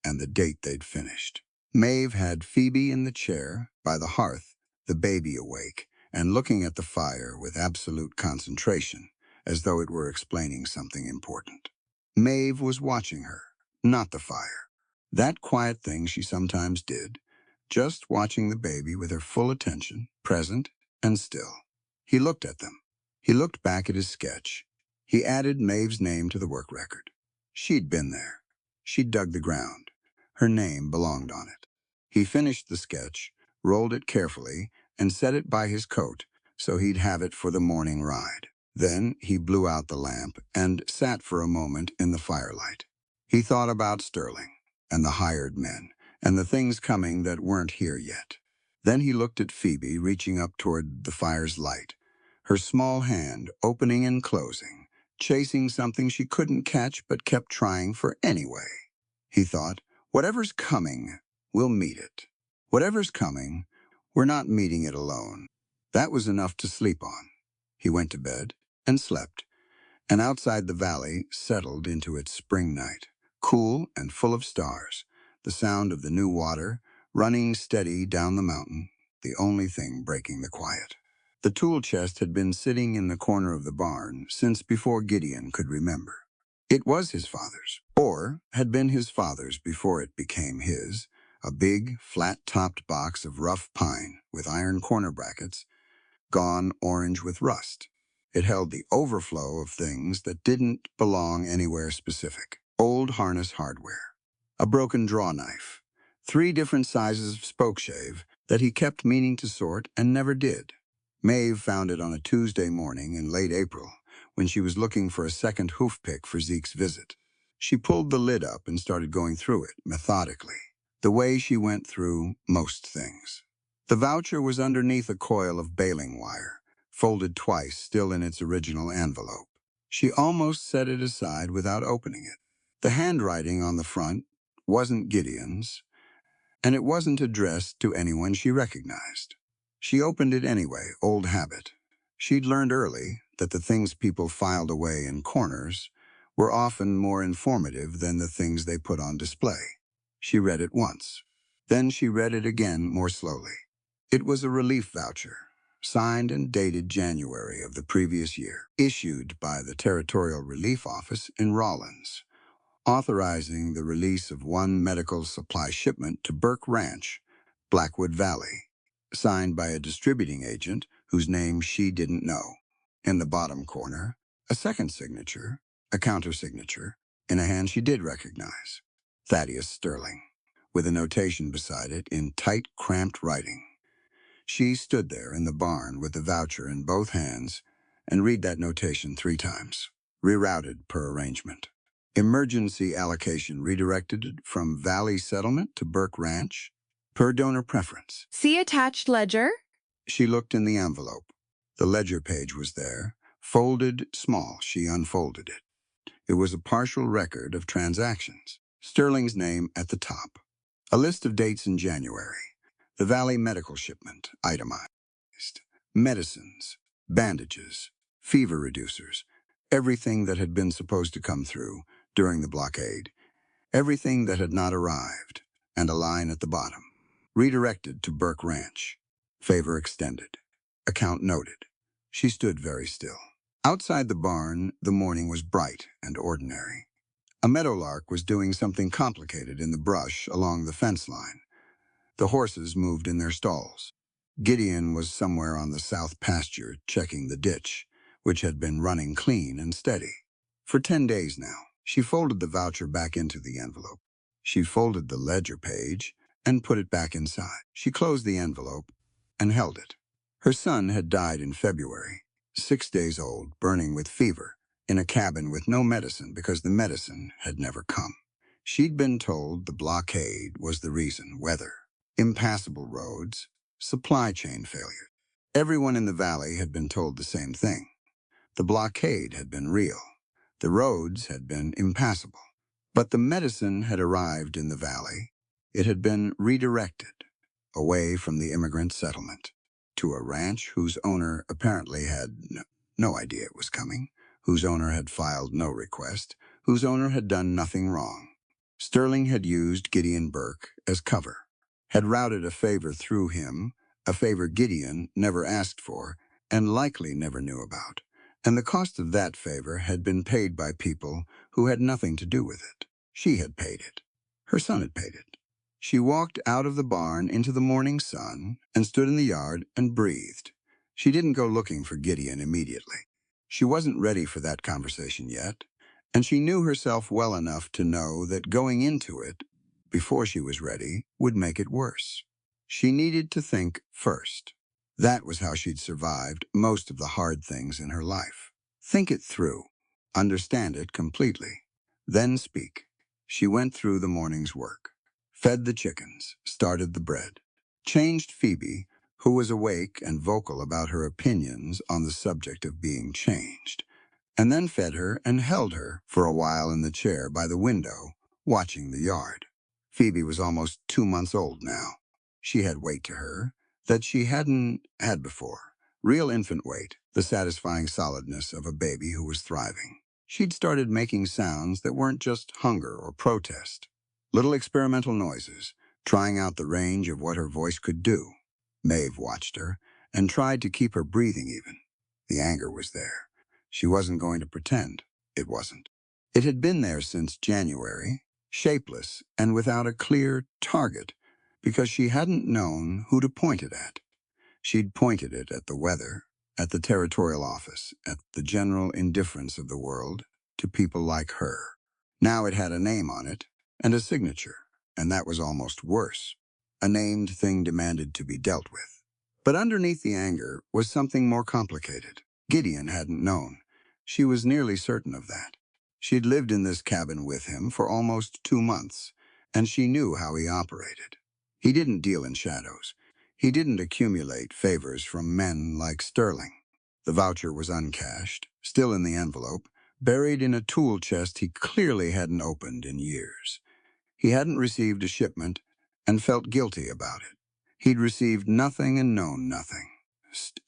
and the date they'd finished. Maeve had Phoebe in the chair by the hearth, the baby awake, and looking at the fire with absolute concentration, as though it were explaining something important. Maeve was watching her, not the fire. That quiet thing she sometimes did, just watching the baby with her full attention, present and still. He looked at them. He looked back at his sketch. He added Maeve's name to the work record. She'd been there. She'd dug the ground. Her name belonged on it. He finished the sketch, rolled it carefully, and set it by his coat so he'd have it for the morning ride. Then he blew out the lamp and sat for a moment in the firelight. He thought about Sterling and the hired men and the things coming that weren't here yet. Then he looked at Phoebe reaching up toward the fire's light, her small hand opening and closing, chasing something she couldn't catch but kept trying for anyway. He thought, whatever's coming, we'll meet it. Whatever's coming, we're not meeting it alone. That was enough to sleep on. He went to bed and slept, and outside the valley settled into its spring night, cool and full of stars, the sound of the new water running steady down the mountain, the only thing breaking the quiet. The tool chest had been sitting in the corner of the barn since before Gideon could remember. It was his father's, or had been his father's before it became his, a big, flat-topped box of rough pine with iron corner brackets, gone orange with rust. It held the overflow of things that didn't belong anywhere specific. Old harness hardware, a broken draw knife, 3 different sizes of spokeshave that he kept meaning to sort and never did. Maeve found it on a Tuesday morning in late April when she was looking for a second hoof pick for Zeke's visit. She pulled the lid up and started going through it methodically, the way she went through most things. The voucher was underneath a coil of baling wire, folded twice, still in its original envelope. She almost set it aside without opening it. The handwriting on the front wasn't Gideon's, and it wasn't addressed to anyone she recognized. She opened it anyway, old habit. She'd learned early that the things people filed away in corners were often more informative than the things they put on display. She read it once. Then she read it again more slowly. It was a relief voucher, signed and dated January of the previous year, issued by the Territorial Relief Office in Rawlins, authorizing the release of 1 medical supply shipment to Burke Ranch, Blackwood Valley, signed by a distributing agent whose name she didn't know. In the bottom corner, a second signature, a countersignature, in a hand she did recognize, Thaddeus Sterling, with a notation beside it in tight, cramped writing. She stood there in the barn with the voucher in both hands and read that notation 3 times, rerouted per arrangement. Emergency allocation redirected from Valley Settlement to Burke Ranch, per donor preference. See attached ledger? She looked in the envelope. The ledger page was there, folded small. She unfolded it. It was a partial record of transactions, Sterling's name at the top. A list of dates in January. The Valley medical shipment, itemized. Medicines, bandages, fever reducers, everything that had been supposed to come through during the blockade, everything that had not arrived, and a line at the bottom. Redirected to Burke Ranch. Favor extended. Account noted. She stood very still. Outside the barn, the morning was bright and ordinary. A meadowlark was doing something complicated in the brush along the fence line. The horses moved in their stalls. Gideon was somewhere on the south pasture checking the ditch, which had been running clean and steady. For 10 days now, she folded the voucher back into the envelope. She folded the ledger page and put it back inside. She closed the envelope and held it. Her son had died in February, 6 days old, burning with fever, in a cabin with no medicine because the medicine had never come. She'd been told the blockade was the reason: weather, impassable roads, supply chain failure. Everyone in the valley had been told the same thing. The blockade had been real. The roads had been impassable. But the medicine had arrived in the valley. It had been redirected away from the immigrant settlement to a ranch whose owner apparently had no idea it was coming, whose owner had filed no request, whose owner had done nothing wrong. Sterling had used Gideon Burke as cover, had routed a favor through him, a favor Gideon never asked for and likely never knew about. And the cost of that favor had been paid by people who had nothing to do with it. She had paid it. Her son had paid it. She walked out of the barn into the morning sun and stood in the yard and breathed. She didn't go looking for Gideon immediately. She wasn't ready for that conversation yet, and she knew herself well enough to know that going into it, before she was ready, would make it worse. She needed to think first. That was how she'd survived most of the hard things in her life. Think it through. Understand it completely. Then speak. She went through the morning's work. Fed the chickens, started the bread. Changed Phoebe, who was awake and vocal about her opinions on the subject of being changed. And then fed her and held her for a while in the chair by the window, watching the yard. Phoebe was almost 2 months old now. She had weight to her that she hadn't had before. Real infant weight, the satisfying solidness of a baby who was thriving. She'd started making sounds that weren't just hunger or protest. Little experimental noises, trying out the range of what her voice could do. Maeve watched her and tried to keep her breathing even. The anger was there. She wasn't going to pretend it wasn't. It had been there since January, shapeless and without a clear target, because she hadn't known who to point it at. She'd pointed it at the weather, at the territorial office, at the general indifference of the world to people like her. Now it had a name on it and a signature, and that was almost worse. A named thing demanded to be dealt with. But underneath the anger was something more complicated. Gideon hadn't known. She was nearly certain of that. She'd lived in this cabin with him for almost 2 months, and she knew how he operated. He didn't deal in shadows. He didn't accumulate favors from men like Sterling. The voucher was uncashed, still in the envelope, buried in a tool chest he clearly hadn't opened in years. He hadn't received a shipment and felt guilty about it. He'd received nothing and known nothing.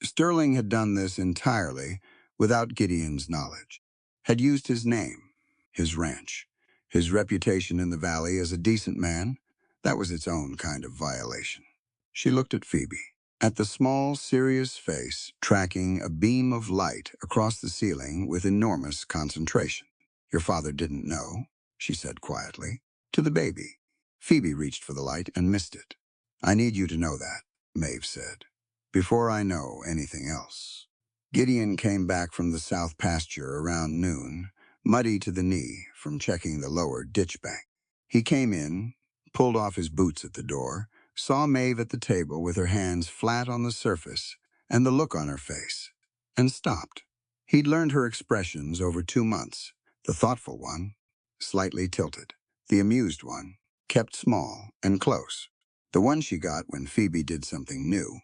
Sterling had done this entirely without Gideon's knowledge, had used his name, his ranch, his reputation in the valley as a decent man. That was its own kind of violation. She looked at Phoebe, at the small, serious face tracking a beam of light across the ceiling with enormous concentration. "Your father didn't know," she said quietly, to the baby. Phoebe reached for the light and missed it. "I need you to know that," Maeve said, "before I know anything else." Gideon came back from the south pasture around noon, muddy to the knee from checking the lower ditch bank. He came in, pulled off his boots at the door, saw Maeve at the table with her hands flat on the surface and the look on her face, and stopped. He'd learned her expressions over 2 months. The thoughtful one, slightly tilted. The amused one, kept small and close. The one she got when Phoebe did something new,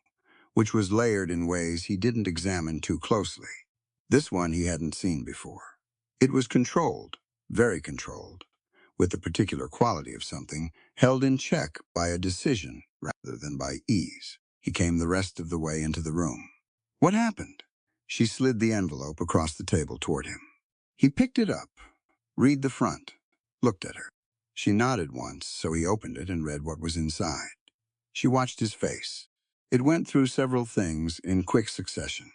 which was layered in ways he didn't examine too closely. This one he hadn't seen before. It was controlled, very controlled, with the particular quality of something held in check by a decision rather than by ease. He came the rest of the way into the room. "What happened?" She slid the envelope across the table toward him. He picked it up, read the front, looked at her. She nodded once, so he opened it and read what was inside. She watched his face. It went through several things in quick succession.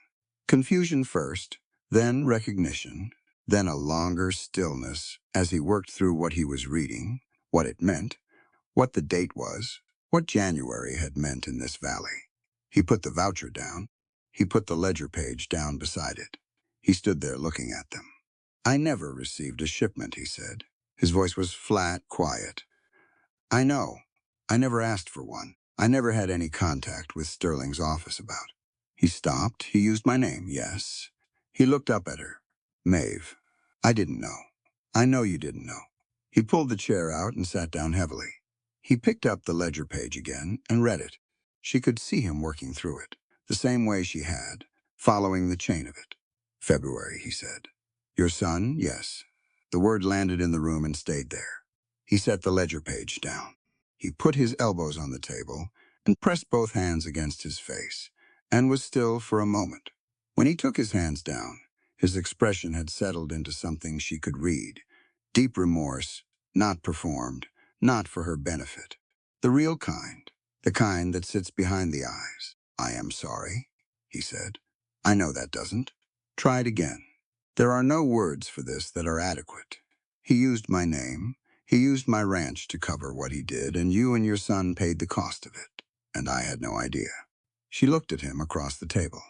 Confusion first, then recognition, then a longer stillness as he worked through what he was reading, what it meant, what the date was, what January had meant in this valley. He put the voucher down. He put the ledger page down beside it. He stood there looking at them. "I never received a shipment," he said. His voice was flat, quiet. "I know. I never asked for one. I never had any contact with Sterling's office about." He stopped. He used my name, yes. He looked up at her. "Maeve, I didn't know. I know you didn't know." He pulled the chair out and sat down heavily. He picked up the ledger page again and read it. She could see him working through it, the same way she had, following the chain of it. "February," he said. "Your son, yes." The word landed in the room and stayed there. He set the ledger page down. He put his elbows on the table and pressed both hands against his face, and was still for a moment. When he took his hands down, his expression had settled into something she could read. Deep remorse, not performed, not for her benefit. The real kind, the kind that sits behind the eyes. "I am sorry," he said. "I know that doesn't. Try it again. There are no words for this that are adequate. He used my name. He used my ranch to cover what he did, and you and your son paid the cost of it. And I had no idea." She looked at him across the table.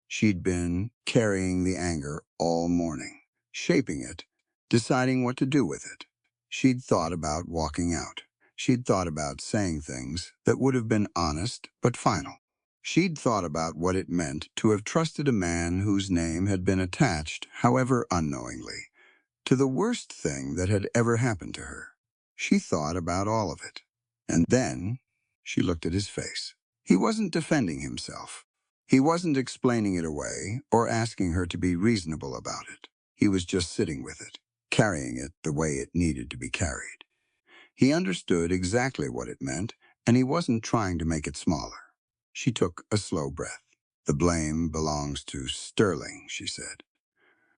She'd been carrying the anger all morning, shaping it, deciding what to do with it. She'd thought about walking out. She'd thought about saying things that would have been honest but final. She'd thought about what it meant to have trusted a man whose name had been attached, however unknowingly, to the worst thing that had ever happened to her. She thought about all of it. And then she looked at his face. He wasn't defending himself. He wasn't explaining it away or asking her to be reasonable about it. He was just sitting with it, carrying it the way it needed to be carried. He understood exactly what it meant, and he wasn't trying to make it smaller. She took a slow breath. "The blame belongs to Sterling," she said.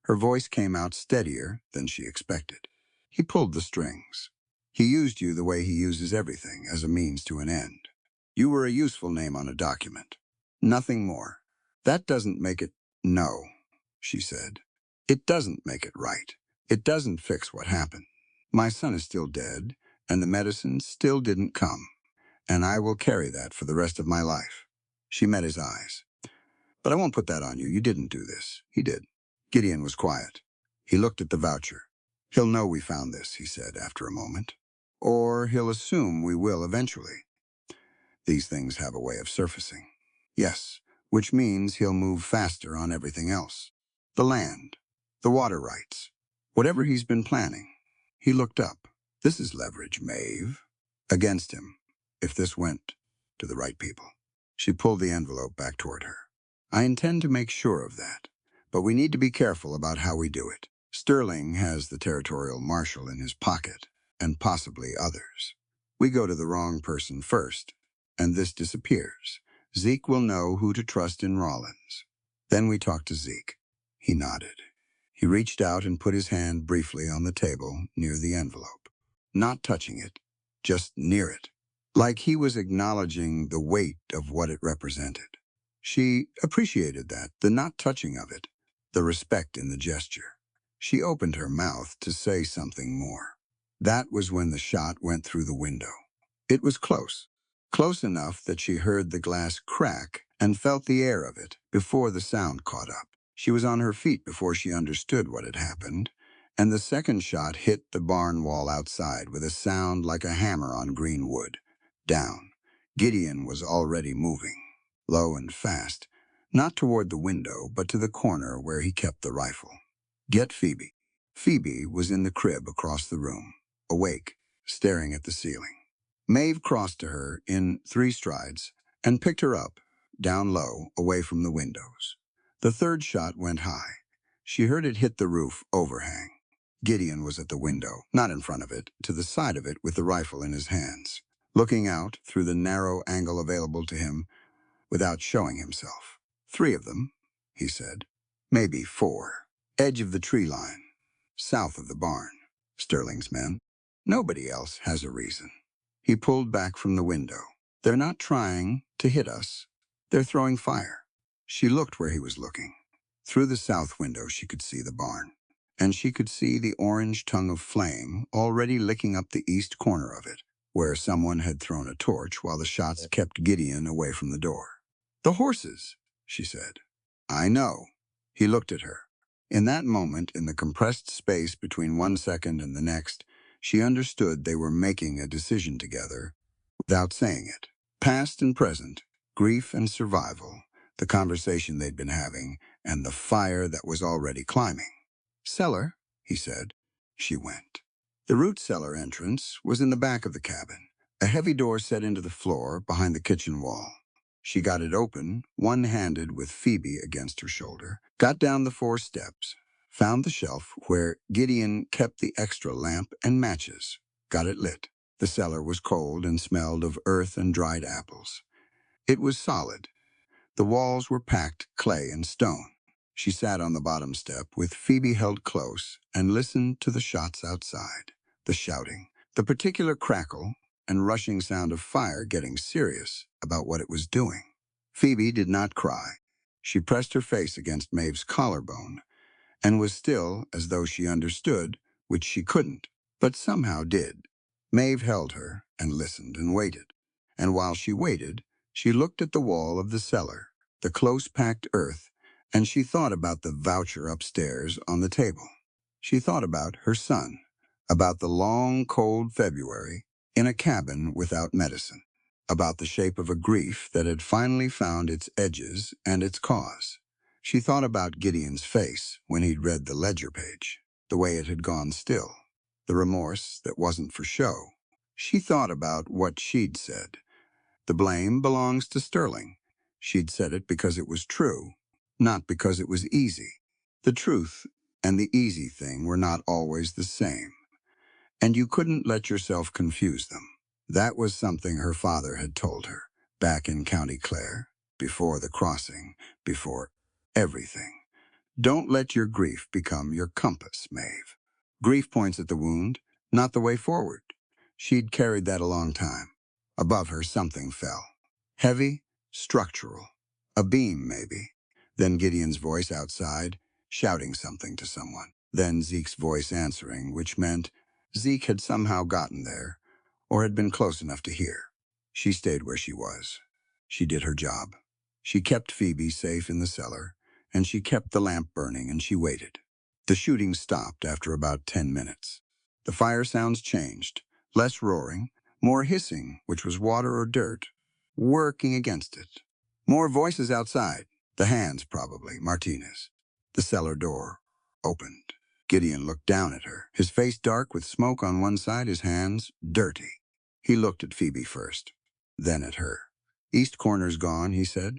Her voice came out steadier than she expected. "He pulled the strings. He used you the way he uses everything, as a means to an end. You were a useful name on a document. Nothing more. That doesn't make it—" "No," she said. "It doesn't make it right. It doesn't fix what happened. My son is still dead, and the medicine still didn't come, and I will carry that for the rest of my life." She met his eyes. But I won't put that on you. You didn't do this. He did. Gideon was quiet. He looked at the voucher. He'll know we found this, he said after a moment. Or he'll assume we will eventually. These things have a way of surfacing. Yes, which means he'll move faster on everything else. The land, the water rights, whatever he's been planning. He looked up. This is leverage, Maeve. Against him, if this went to the right people. She pulled the envelope back toward her. I intend to make sure of that, but we need to be careful about how we do it. Sterling has the territorial marshal in his pocket, and possibly others. We go to the wrong person first, and this disappears. Zeke will know who to trust in Rollins. Then we talk to Zeke. He nodded. He reached out and put his hand briefly on the table near the envelope. Not touching it, just near it, like he was acknowledging the weight of what it represented. She appreciated that, the not touching of it, the respect in the gesture. She opened her mouth to say something more. That was when the shot went through the window. It was close. Close enough that she heard the glass crack and felt the air of it before the sound caught up. She was on her feet before she understood what had happened, and the second shot hit the barn wall outside with a sound like a hammer on green wood. Down. Gideon was already moving, low and fast, not toward the window, but to the corner where he kept the rifle. Get Phoebe. Phoebe was in the crib across the room, awake, staring at the ceiling. Maeve crossed to her in 3 strides and picked her up, down low, away from the windows. The third shot went high. She heard it hit the roof overhang. Gideon was at the window, not in front of it, to the side of it with the rifle in his hands, looking out through the narrow angle available to him without showing himself. 3 of them, he said. Maybe 4. Edge of the tree line, south of the barn. Sterling's men. Nobody else has a reason. He pulled back from the window. They're not trying to hit us. They're throwing fire. She looked where he was looking. Through the south window she could see the barn, and she could see the orange tongue of flame already licking up the east corner of it, where someone had thrown a torch while the shots kept Gideon away from the door. The horses, she said. I know. He looked at her. In that moment, in the compressed space between 1 second and the next, she understood they were making a decision together without saying it. Past and present, grief and survival, the conversation they'd been having, and the fire that was already climbing. Cellar, he said. She went. The root cellar entrance was in the back of the cabin, a heavy door set into the floor behind the kitchen wall. She got it open, one-handed with Phoebe against her shoulder, got down the 4 steps, found the shelf where Gideon kept the extra lamp and matches, got it lit. The cellar was cold and smelled of earth and dried apples. It was solid. The walls were packed clay and stone. She sat on the bottom step with Phoebe held close and listened to the shots outside, the shouting, the particular crackle and rushing sound of fire getting serious about what it was doing. Phoebe did not cry. She pressed her face against Maeve's collarbone and was still as though she understood, which she couldn't, but somehow did. Maeve held her and listened and waited. And while she waited, she looked at the wall of the cellar, the close-packed earth, and she thought about the voucher upstairs on the table. She thought about her son, about the long, cold February in a cabin without medicine, about the shape of a grief that had finally found its edges and its cause. She thought about Gideon's face when he'd read the ledger page, the way it had gone still, the remorse that wasn't for show. She thought about what she'd said. The blame belongs to Sterling. She'd said it because it was true, not because it was easy. The truth and the easy thing were not always the same, and you couldn't let yourself confuse them. That was something her father had told her, back in County Clare, before the crossing, before everything. Don't let your grief become your compass, Maeve. Grief points at the wound, not the way forward. She'd carried that a long time. Above her, something fell. Heavy, structural. A beam, maybe. Then Gideon's voice outside, shouting something to someone. Then Zeke's voice answering, which meant Zeke had somehow gotten there, or had been close enough to hear. She stayed where she was. She did her job. She kept Phoebe safe in the cellar, and she kept the lamp burning, and she waited. The shooting stopped after about 10 minutes. The fire sounds changed, less roaring, more hissing, which was water or dirt, working against it. More voices outside, the hands probably, Martinez. The cellar door opened. Gideon looked down at her, his face dark with smoke on one side, his hands dirty. He looked at Phoebe first, then at her. East corner's gone, he said.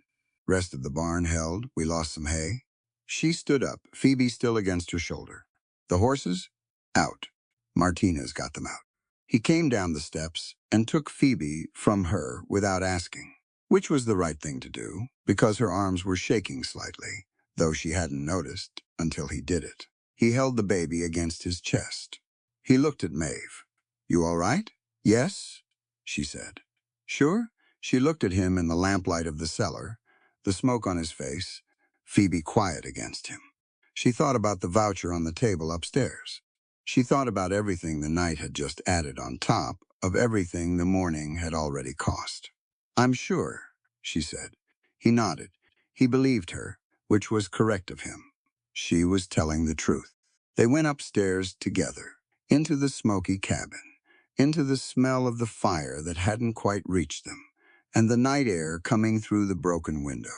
Rest of the barn held. We lost some hay. She stood up, Phoebe still against her shoulder. The horses? Out. Martinez got them out. He came down the steps and took Phoebe from her without asking, which was the right thing to do, because her arms were shaking slightly, though she hadn't noticed until he did it. He held the baby against his chest. He looked at Maeve. You all right? Yes, she said. Sure? She looked at him in the lamplight of the cellar, the smoke on his face, Phoebe quiet against him. She thought about the voucher on the table upstairs. She thought about everything the night had just added on top of everything the morning had already cost. I'm sure, she said. He nodded. He believed her, which was correct of him. She was telling the truth. They went upstairs together, into the smoky cabin, into the smell of the fire that hadn't quite reached them, and the night air coming through the broken window,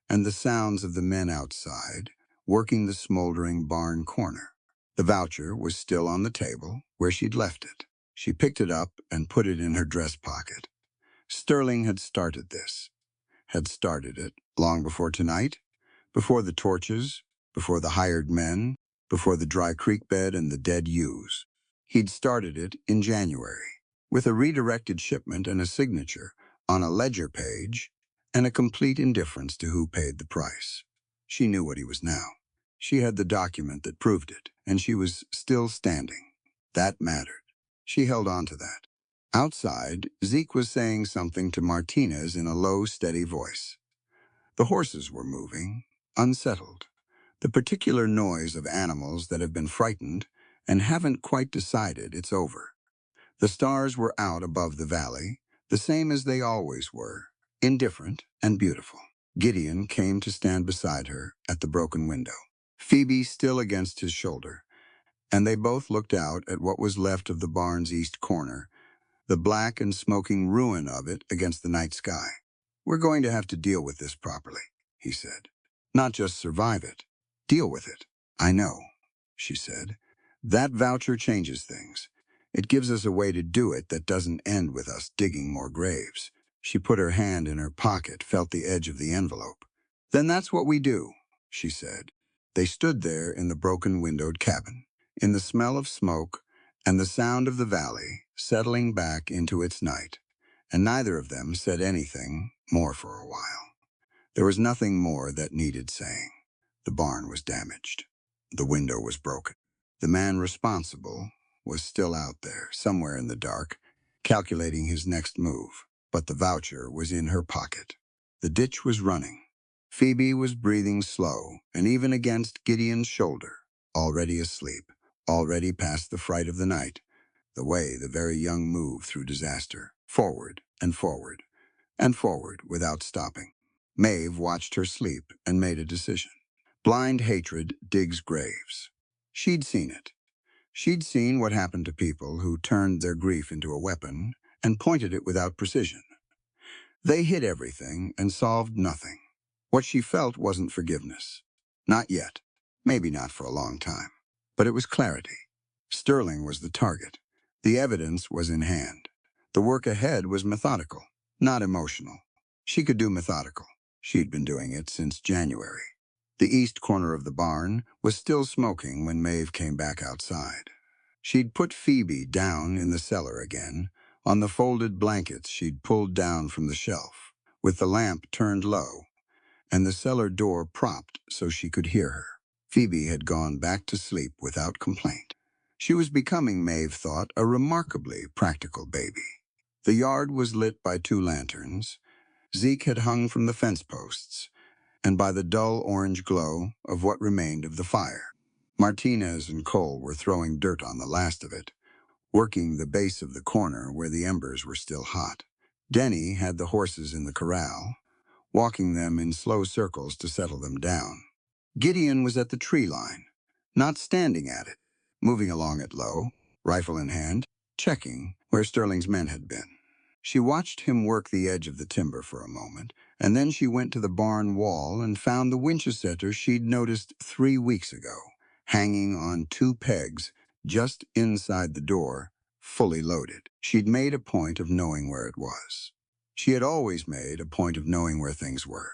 and the sounds of the men outside, working the smoldering barn corner. The voucher was still on the table, where she'd left it. She picked it up and put it in her dress pocket. Sterling had started this. Had started it long before tonight, before the torches, before the hired men, before the dry creek bed and the dead ewes. He'd started it in January, with a redirected shipment and a signature on a ledger page, and a complete indifference to who paid the price. She knew what he was now. She had the document that proved it, and she was still standing. That mattered. She held on to that. Outside, Zeke was saying something to Martinez in a low, steady voice. The horses were moving, unsettled. The particular noise of animals that have been frightened and haven't quite decided it's over. The stars were out above the valley, the same as they always were, indifferent and beautiful. Gideon came to stand beside her at the broken window, Phoebe still against his shoulder, and they both looked out at what was left of the barn's east corner, the black and smoking ruin of it against the night sky. We're going to have to deal with this properly, he said. Not just survive it. Deal with it. I know, she said. That voucher changes things. It gives us a way to do it that doesn't end with us digging more graves. She put her hand in her pocket, felt the edge of the envelope. Then that's what we do, she said. They stood there in the broken windowed cabin, in the smell of smoke and the sound of the valley settling back into its night, and neither of them said anything more for a while. There was nothing more that needed saying. The barn was damaged. The window was broken. The man responsible was still out there, somewhere in the dark, calculating his next move, but the voucher was in her pocket. The ditch was running. Phoebe was breathing slow, and even against Gideon's shoulder, already asleep, already past the fright of the night, the way the very young move through disaster, forward and forward and forward without stopping. Maeve watched her sleep and made a decision. Blind hatred digs graves. She'd seen it. She'd seen what happened to people who turned their grief into a weapon and pointed it without precision. They hit everything and solved nothing. What she felt wasn't forgiveness. Not yet. Maybe not for a long time. But it was clarity. Sterling was the target. The evidence was in hand. The work ahead was methodical, not emotional. She could do methodical. She'd been doing it since January. The east corner of the barn was still smoking when Maeve came back outside. She'd put Phoebe down in the cellar again, on the folded blankets she'd pulled down from the shelf, with the lamp turned low, and the cellar door propped so she could hear her. Phoebe had gone back to sleep without complaint. She was becoming, Maeve thought, a remarkably practical baby. The yard was lit by 2 lanterns. Zeke had hung from the fence posts, and by the dull orange glow of what remained of the fire. Martinez and Cole were throwing dirt on the last of it, working the base of the corner where the embers were still hot. Denny had the horses in the corral, walking them in slow circles to settle them down. Gideon was at the tree line, not standing at it, moving along it low, rifle in hand, checking where Sterling's men had been. She watched him work the edge of the timber for a moment, and then she went to the barn wall and found the Winchester she'd noticed 3 weeks ago, hanging on 2 pegs just inside the door, fully loaded. She'd made a point of knowing where it was. She had always made a point of knowing where things were.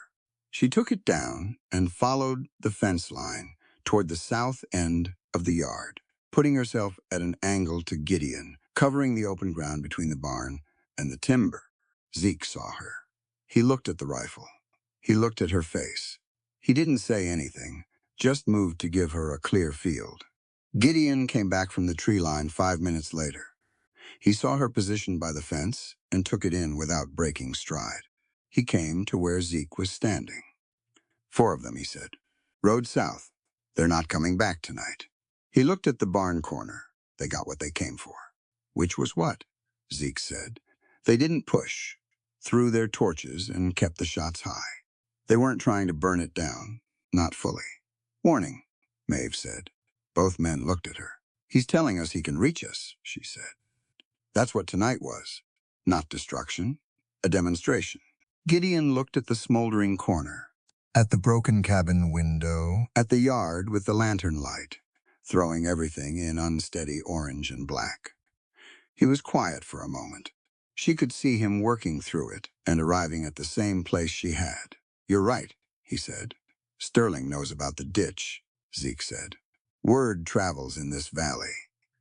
She took it down and followed the fence line toward the south end of the yard, putting herself at an angle to Gideon, covering the open ground between the barn and the timber. Zeke saw her. He looked at the rifle. He looked at her face. He didn't say anything, just moved to give her a clear field. Gideon came back from the tree line 5 minutes later. He saw her positioned by the fence and took it in without breaking stride. He came to where Zeke was standing. 4 of them, he said. Rode south. They're not coming back tonight. He looked at the barn corner. They got what they came for. Which was what? Zeke said. They didn't push, threw their torches, and kept the shots high. They weren't trying to burn it down, not fully. Warning, Maeve said. Both men looked at her. He's telling us he can reach us, she said. That's what tonight was. Not destruction, a demonstration. Gideon looked at the smoldering corner, at the broken cabin window, at the yard with the lantern light, throwing everything in unsteady orange and black. He was quiet for a moment. She could see him working through it and arriving at the same place she had. You're right, he said. Sterling knows about the ditch, Zeke said. Word travels in this valley.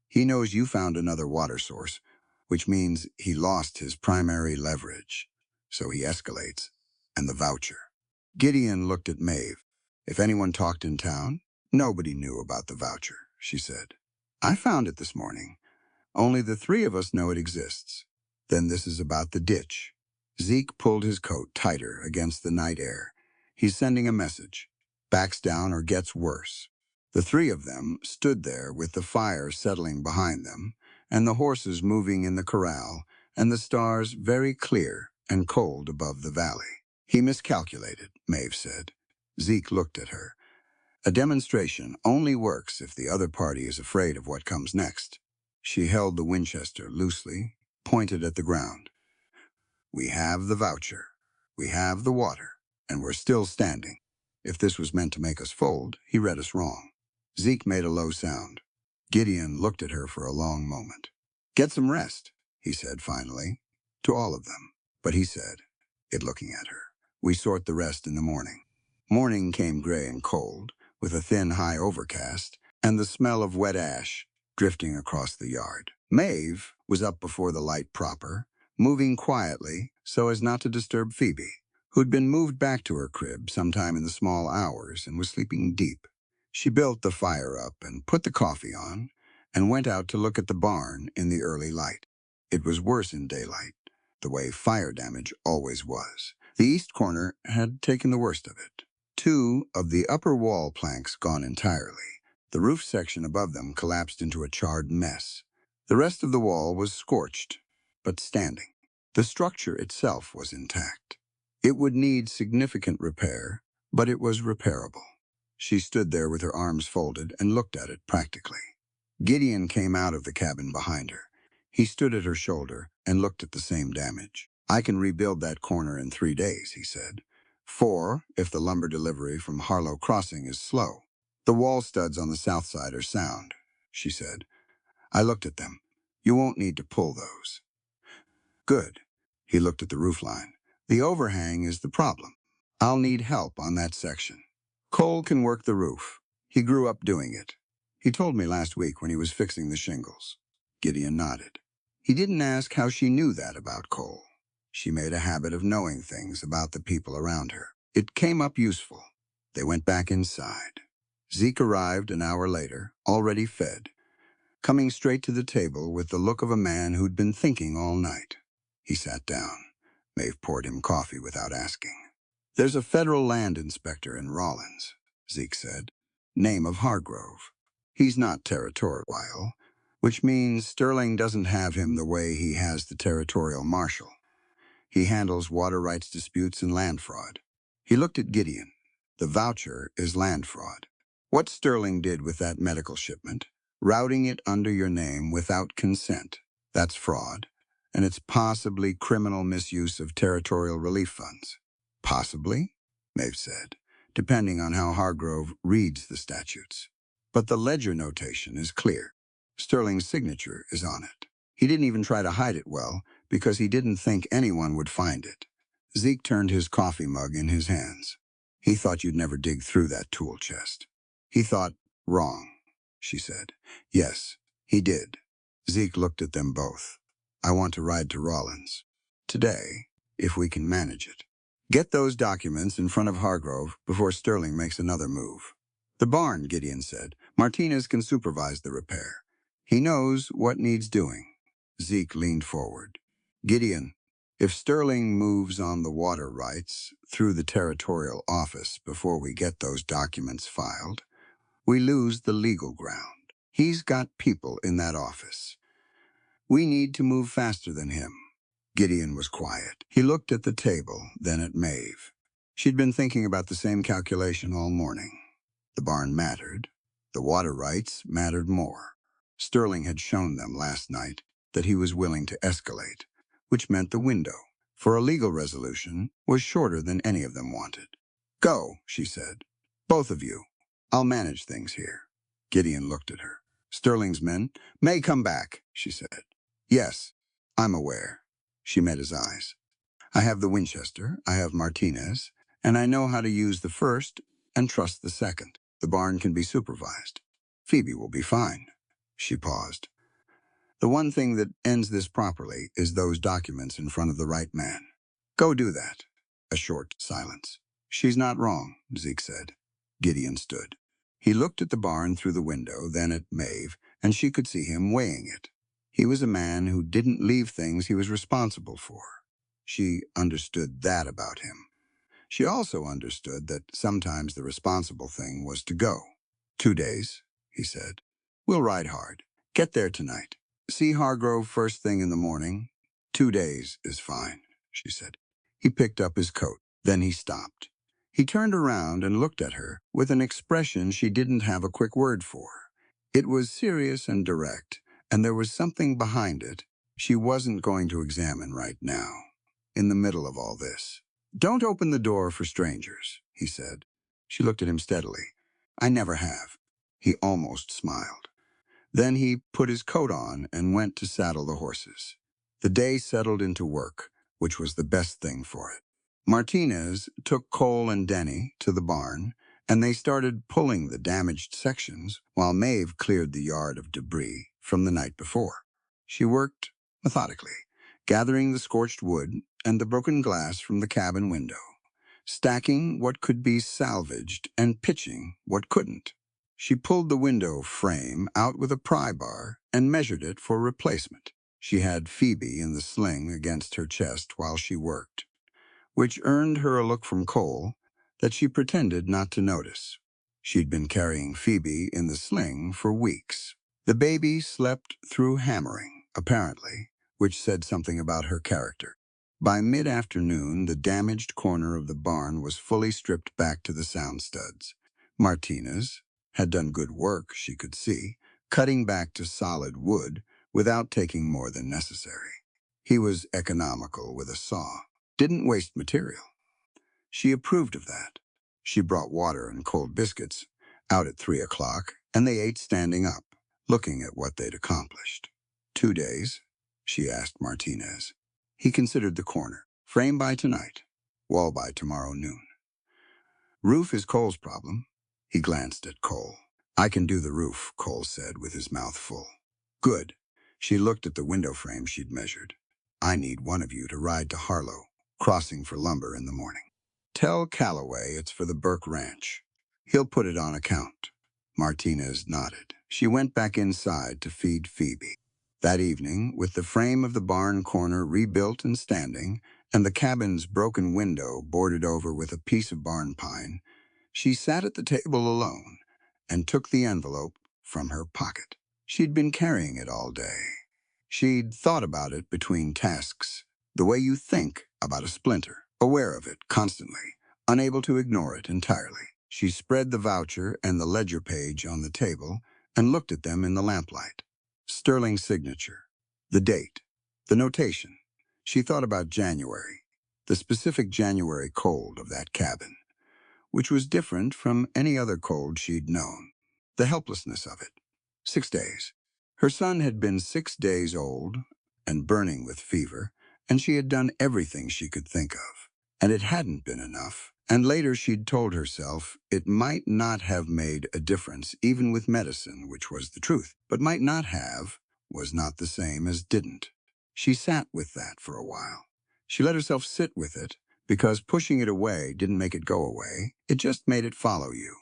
He knows you found another water source, which means he lost his primary leverage. So he escalates. And the voucher. Gideon looked at Maeve. If anyone talked in town, nobody knew about the voucher, she said. I found it this morning. Only the 3 of us know it exists. Then this is about the ditch. Zeke pulled his coat tighter against the night air. He's sending a message. Backs down or gets worse. The 3 of them stood there with the fire settling behind them, and the horses moving in the corral, and the stars very clear and cold above the valley. He miscalculated, Maeve said. Zeke looked at her. A demonstration only works if the other party is afraid of what comes next. She held the Winchester loosely, pointed at the ground. We have the voucher. We have the water. And we're still standing. If this was meant to make us fold, he read us wrong. Zeke made a low sound. Gideon looked at her for a long moment. Get some rest, he said finally, to all of them. But he said, it looking at her, we sort the rest in the morning. Morning came gray and cold, with a thin high overcast, and the smell of wet ash drifting across the yard. Maeve was up before the light proper, moving quietly so as not to disturb Phoebe, who'd been moved back to her crib sometime in the small hours and was sleeping deep. She built the fire up and put the coffee on and went out to look at the barn in the early light. It was worse in daylight, the way fire damage always was. The east corner had taken the worst of it. 2 of the upper wall planks gone entirely. The roof section above them collapsed into a charred mess. The rest of the wall was scorched, but standing. The structure itself was intact. It would need significant repair, but it was repairable. She stood there with her arms folded and looked at it practically. Gideon came out of the cabin behind her. He stood at her shoulder and looked at the same damage. I can rebuild that corner in 3 days, he said. 4 if the lumber delivery from Harlow Crossing is slow. The wall studs on the south side are sound, she said. I looked at them. You won't need to pull those. Good. He looked at the roofline. The overhang is the problem. I'll need help on that section. Cole can work the roof. He grew up doing it. He told me last week when he was fixing the shingles. Gideon nodded. He didn't ask how she knew that about Cole. She made a habit of knowing things about the people around her. It came up useful. They went back inside. Zeke arrived an hour later, already fed, coming straight to the table with the look of a man who'd been thinking all night. He sat down. Maeve poured him coffee without asking. There's a federal land inspector in Rawlins, Zeke said. Name of Hargrove. He's not territorial, which means Sterling doesn't have him the way he has the territorial marshal. He handles water rights disputes and land fraud. He looked at Gideon. The voucher is land fraud. What Sterling did with that medical shipment, routing it under your name without consent, that's fraud. And it's possibly criminal misuse of territorial relief funds. Possibly, Maeve said, depending on how Hargrove reads the statutes. But the ledger notation is clear. Sterling's signature is on it. He didn't even try to hide it well because he didn't think anyone would find it. Zeke turned his coffee mug in his hands. He thought you'd never dig through that tool chest. He thought, wrong, she said. Yes, he did. Zeke looked at them both. I want to ride to Rollins. Today, if we can manage it. Get those documents in front of Hargrove before Sterling makes another move. The barn, Gideon said. Martinez can supervise the repair. He knows what needs doing. Zeke leaned forward. Gideon, if Sterling moves on the water rights through the territorial office before we get those documents filed, we lose the legal ground. He's got people in that office. We need to move faster than him. Gideon was quiet. He looked at the table, then at Maeve. She'd been thinking about the same calculation all morning. The barn mattered. The water rights mattered more. Sterling had shown them last night that he was willing to escalate, which meant the window for a legal resolution was shorter than any of them wanted. Go, she said. Both of you. I'll manage things here. Gideon looked at her. Sterling's men may come back, she said. Yes, I'm aware. She met his eyes. I have the Winchester, I have Martinez, and I know how to use the first and trust the second. The barn can be supervised. Phoebe will be fine. She paused. The one thing that ends this properly is those documents in front of the right man. Go do that. A short silence. She's not wrong, Zeke said. Gideon stood. He looked at the barn through the window, then at Maeve, and she could see him weighing it. He was a man who didn't leave things he was responsible for. She understood that about him. She also understood that sometimes the responsible thing was to go. 2 days, he said. We'll ride hard. Get there tonight. See Hargrove first thing in the morning. 2 days is fine, she said. He picked up his coat. Then he stopped. He turned around and looked at her with an expression she didn't have a quick word for. It was serious and direct, and there was something behind it she wasn't going to examine right now, in the middle of all this. Don't open the door for strangers, he said. She looked at him steadily. I never have. He almost smiled. Then he put his coat on and went to saddle the horses. The day settled into work, which was the best thing for it. Martinez took Cole and Denny to the barn, and they started pulling the damaged sections while Maeve cleared the yard of debris from the night before. She worked methodically, gathering the scorched wood and the broken glass from the cabin window, stacking what could be salvaged and pitching what couldn't. She pulled the window frame out with a pry bar and measured it for replacement. She had Phoebe in the sling against her chest while she worked, which earned her a look from Cole that she pretended not to notice. She'd been carrying Phoebe in the sling for weeks. The baby slept through hammering, apparently, which said something about her character. By mid-afternoon, the damaged corner of the barn was fully stripped back to the sound studs. Martinez had done good work, she could see, cutting back to solid wood without taking more than necessary. He was economical with a saw, didn't waste material. She approved of that. She brought water and cold biscuits out at 3 o'clock, and they ate standing up, looking at what they'd accomplished. 2 days, she asked Martinez. He considered the corner. Frame by tonight, wall by tomorrow noon. Roof is Cole's problem. He glanced at Cole. I can do the roof, Cole said with his mouth full. Good. She looked at the window frame she'd measured. I need one of you to ride to Harlow, crossing for lumber in the morning. Tell Calloway it's for the Burke Ranch. He'll put it on account. Martinez nodded. She went back inside to feed Phoebe. That evening, with the frame of the barn corner rebuilt and standing, and the cabin's broken window boarded over with a piece of barn pine, she sat at the table alone and took the envelope from her pocket. She'd been carrying it all day. She'd thought about it between tasks, the way you think about a splinter, aware of it constantly, unable to ignore it entirely. She spread the voucher and the ledger page on the table and looked at them in the lamplight. Sterling's signature, the date, the notation. She thought about January, the specific January cold of that cabin, which was different from any other cold she'd known. The helplessness of it. 6 days. Her son had been 6 days old and burning with fever, and she had done everything she could think of. And it hadn't been enough. And later she'd told herself it might not have made a difference, even with medicine, which was the truth. But might not have was not the same as didn't. She sat with that for a while. She let herself sit with it, because pushing it away didn't make it go away. It just made it follow you.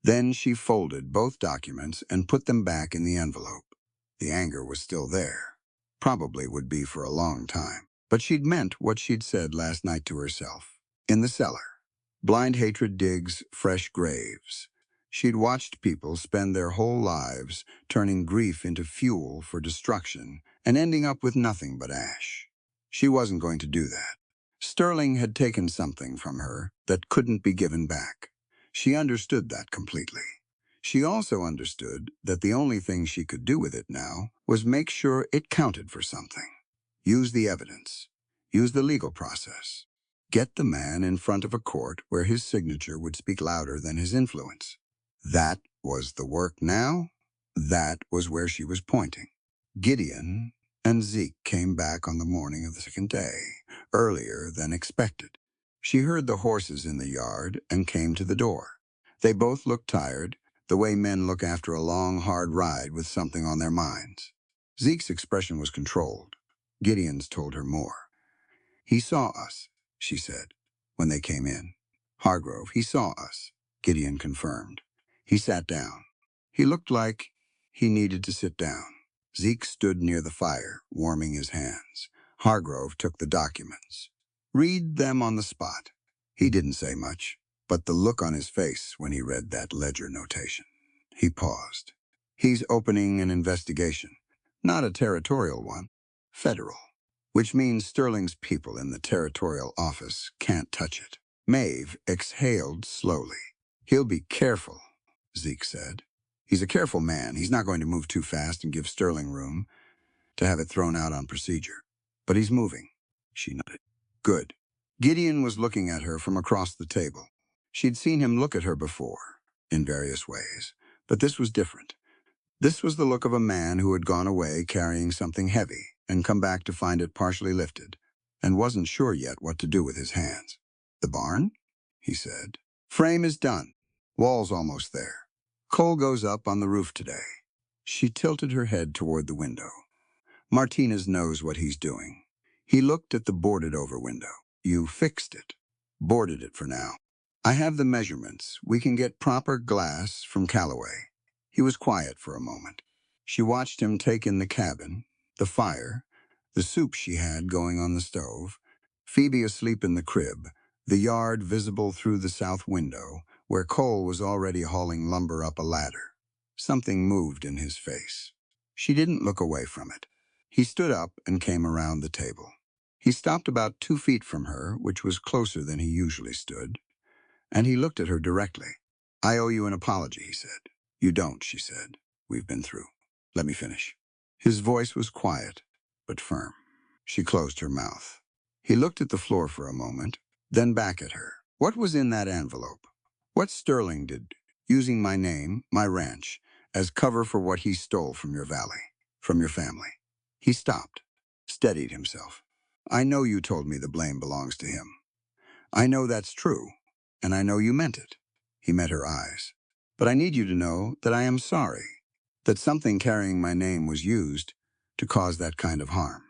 Then she folded both documents and put them back in the envelope. The anger was still there. Probably would be for a long time. But she'd meant what she'd said last night to herself. In the cellar. Blind hatred digs fresh graves. She'd watched people spend their whole lives turning grief into fuel for destruction and ending up with nothing but ash. She wasn't going to do that. Sterling had taken something from her that couldn't be given back. She understood that completely. She also understood that the only thing she could do with it now was make sure it counted for something. Use the evidence. Use the legal process. Get the man in front of a court where his signature would speak louder than his influence. That was the work now. That was where she was pointing. Gideon and Zeke came back on the morning of the second day, earlier than expected. She heard the horses in the yard and came to the door. They both looked tired, the way men look after a long, hard ride with something on their minds. Zeke's expression was controlled. Gideon's told her more. "He saw us," she said, when they came in. "Hargrove, he saw us," Gideon confirmed. He sat down. He looked like he needed to sit down. Zeke stood near the fire, warming his hands. Hargrove took the documents. "Read them on the spot." He didn't say much, but the look on his face when he read that ledger notation. He paused. "He's opening an investigation. Not a territorial one. Federal. Which means Sterling's people in the territorial office can't touch it." Maeve exhaled slowly. "He'll be careful," Zeke said. "He's a careful man. He's not going to move too fast and give Sterling room to have it thrown out on procedure. But he's moving." She nodded. "Good." Gideon was looking at her from across the table. She'd seen him look at her before, in various ways, but this was different. This was the look of a man who had gone away carrying something heavy and come back to find it partially lifted, and wasn't sure yet what to do with his hands. "The barn?" he said. "Frame is done. Wall's almost there. Coal goes up on the roof today." She tilted her head toward the window. "Martinez knows what he's doing." He looked at the boarded-over window. "You fixed it." "Boarded it for now. I have the measurements. We can get proper glass from Calloway." He was quiet for a moment. She watched him take in the cabin, the fire, the soup she had going on the stove, Phoebe asleep in the crib, the yard visible through the south window, where Cole was already hauling lumber up a ladder. Something moved in his face. She didn't look away from it. He stood up and came around the table. He stopped about 2 feet from her, which was closer than he usually stood, and he looked at her directly. "I owe you an apology," he said. "You don't," she said. "We've been through. Let me finish." His voice was quiet, but firm. She closed her mouth. He looked at the floor for a moment, then back at her. "What was in that envelope? What Sterling did, using my name, my ranch, as cover for what he stole from your valley, from your family?" He stopped, steadied himself. "I know you told me the blame belongs to him. I know that's true, and I know you meant it." He met her eyes. "But I need you to know that I am sorry, that something carrying my name was used to cause that kind of harm.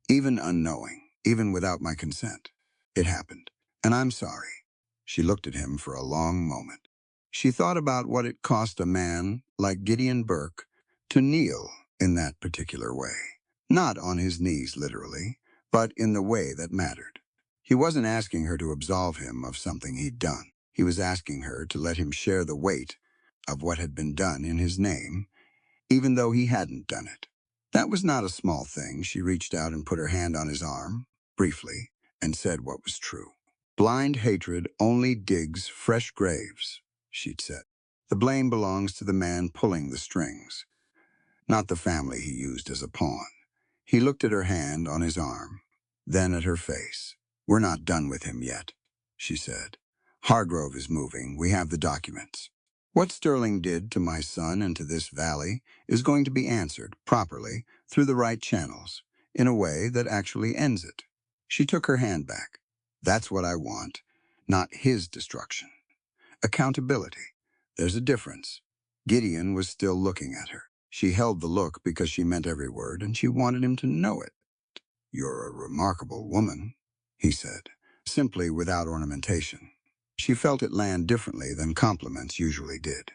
Even unknowing, even without my consent. It happened, and I'm sorry." She looked at him for a long moment. She thought about what it cost a man like Gideon Burke to kneel in that particular way. Not on his knees, literally, but in the way that mattered. He wasn't asking her to absolve him of something he'd done. He was asking her to let him share the weight of what had been done in his name, even though he hadn't done it. That was not a small thing. She reached out and put her hand on his arm, briefly, and said what was true. Blind hatred only digs fresh graves, she'd said. The blame belongs to the man pulling the strings, not the family he used as a pawn. He looked at her hand on his arm, then at her face. We're not done with him yet, she said. Hargrove is moving. We have the documents. What Sterling did to my son and to this valley is going to be answered properly through the right channels, in a way that actually ends it. She took her hand back. That's what I want, not his destruction. Accountability. There's a difference. Gideon was still looking at her. She held the look because she meant every word, and she wanted him to know it. You're a remarkable woman, he said, simply without ornamentation. She felt it land differently than compliments usually did.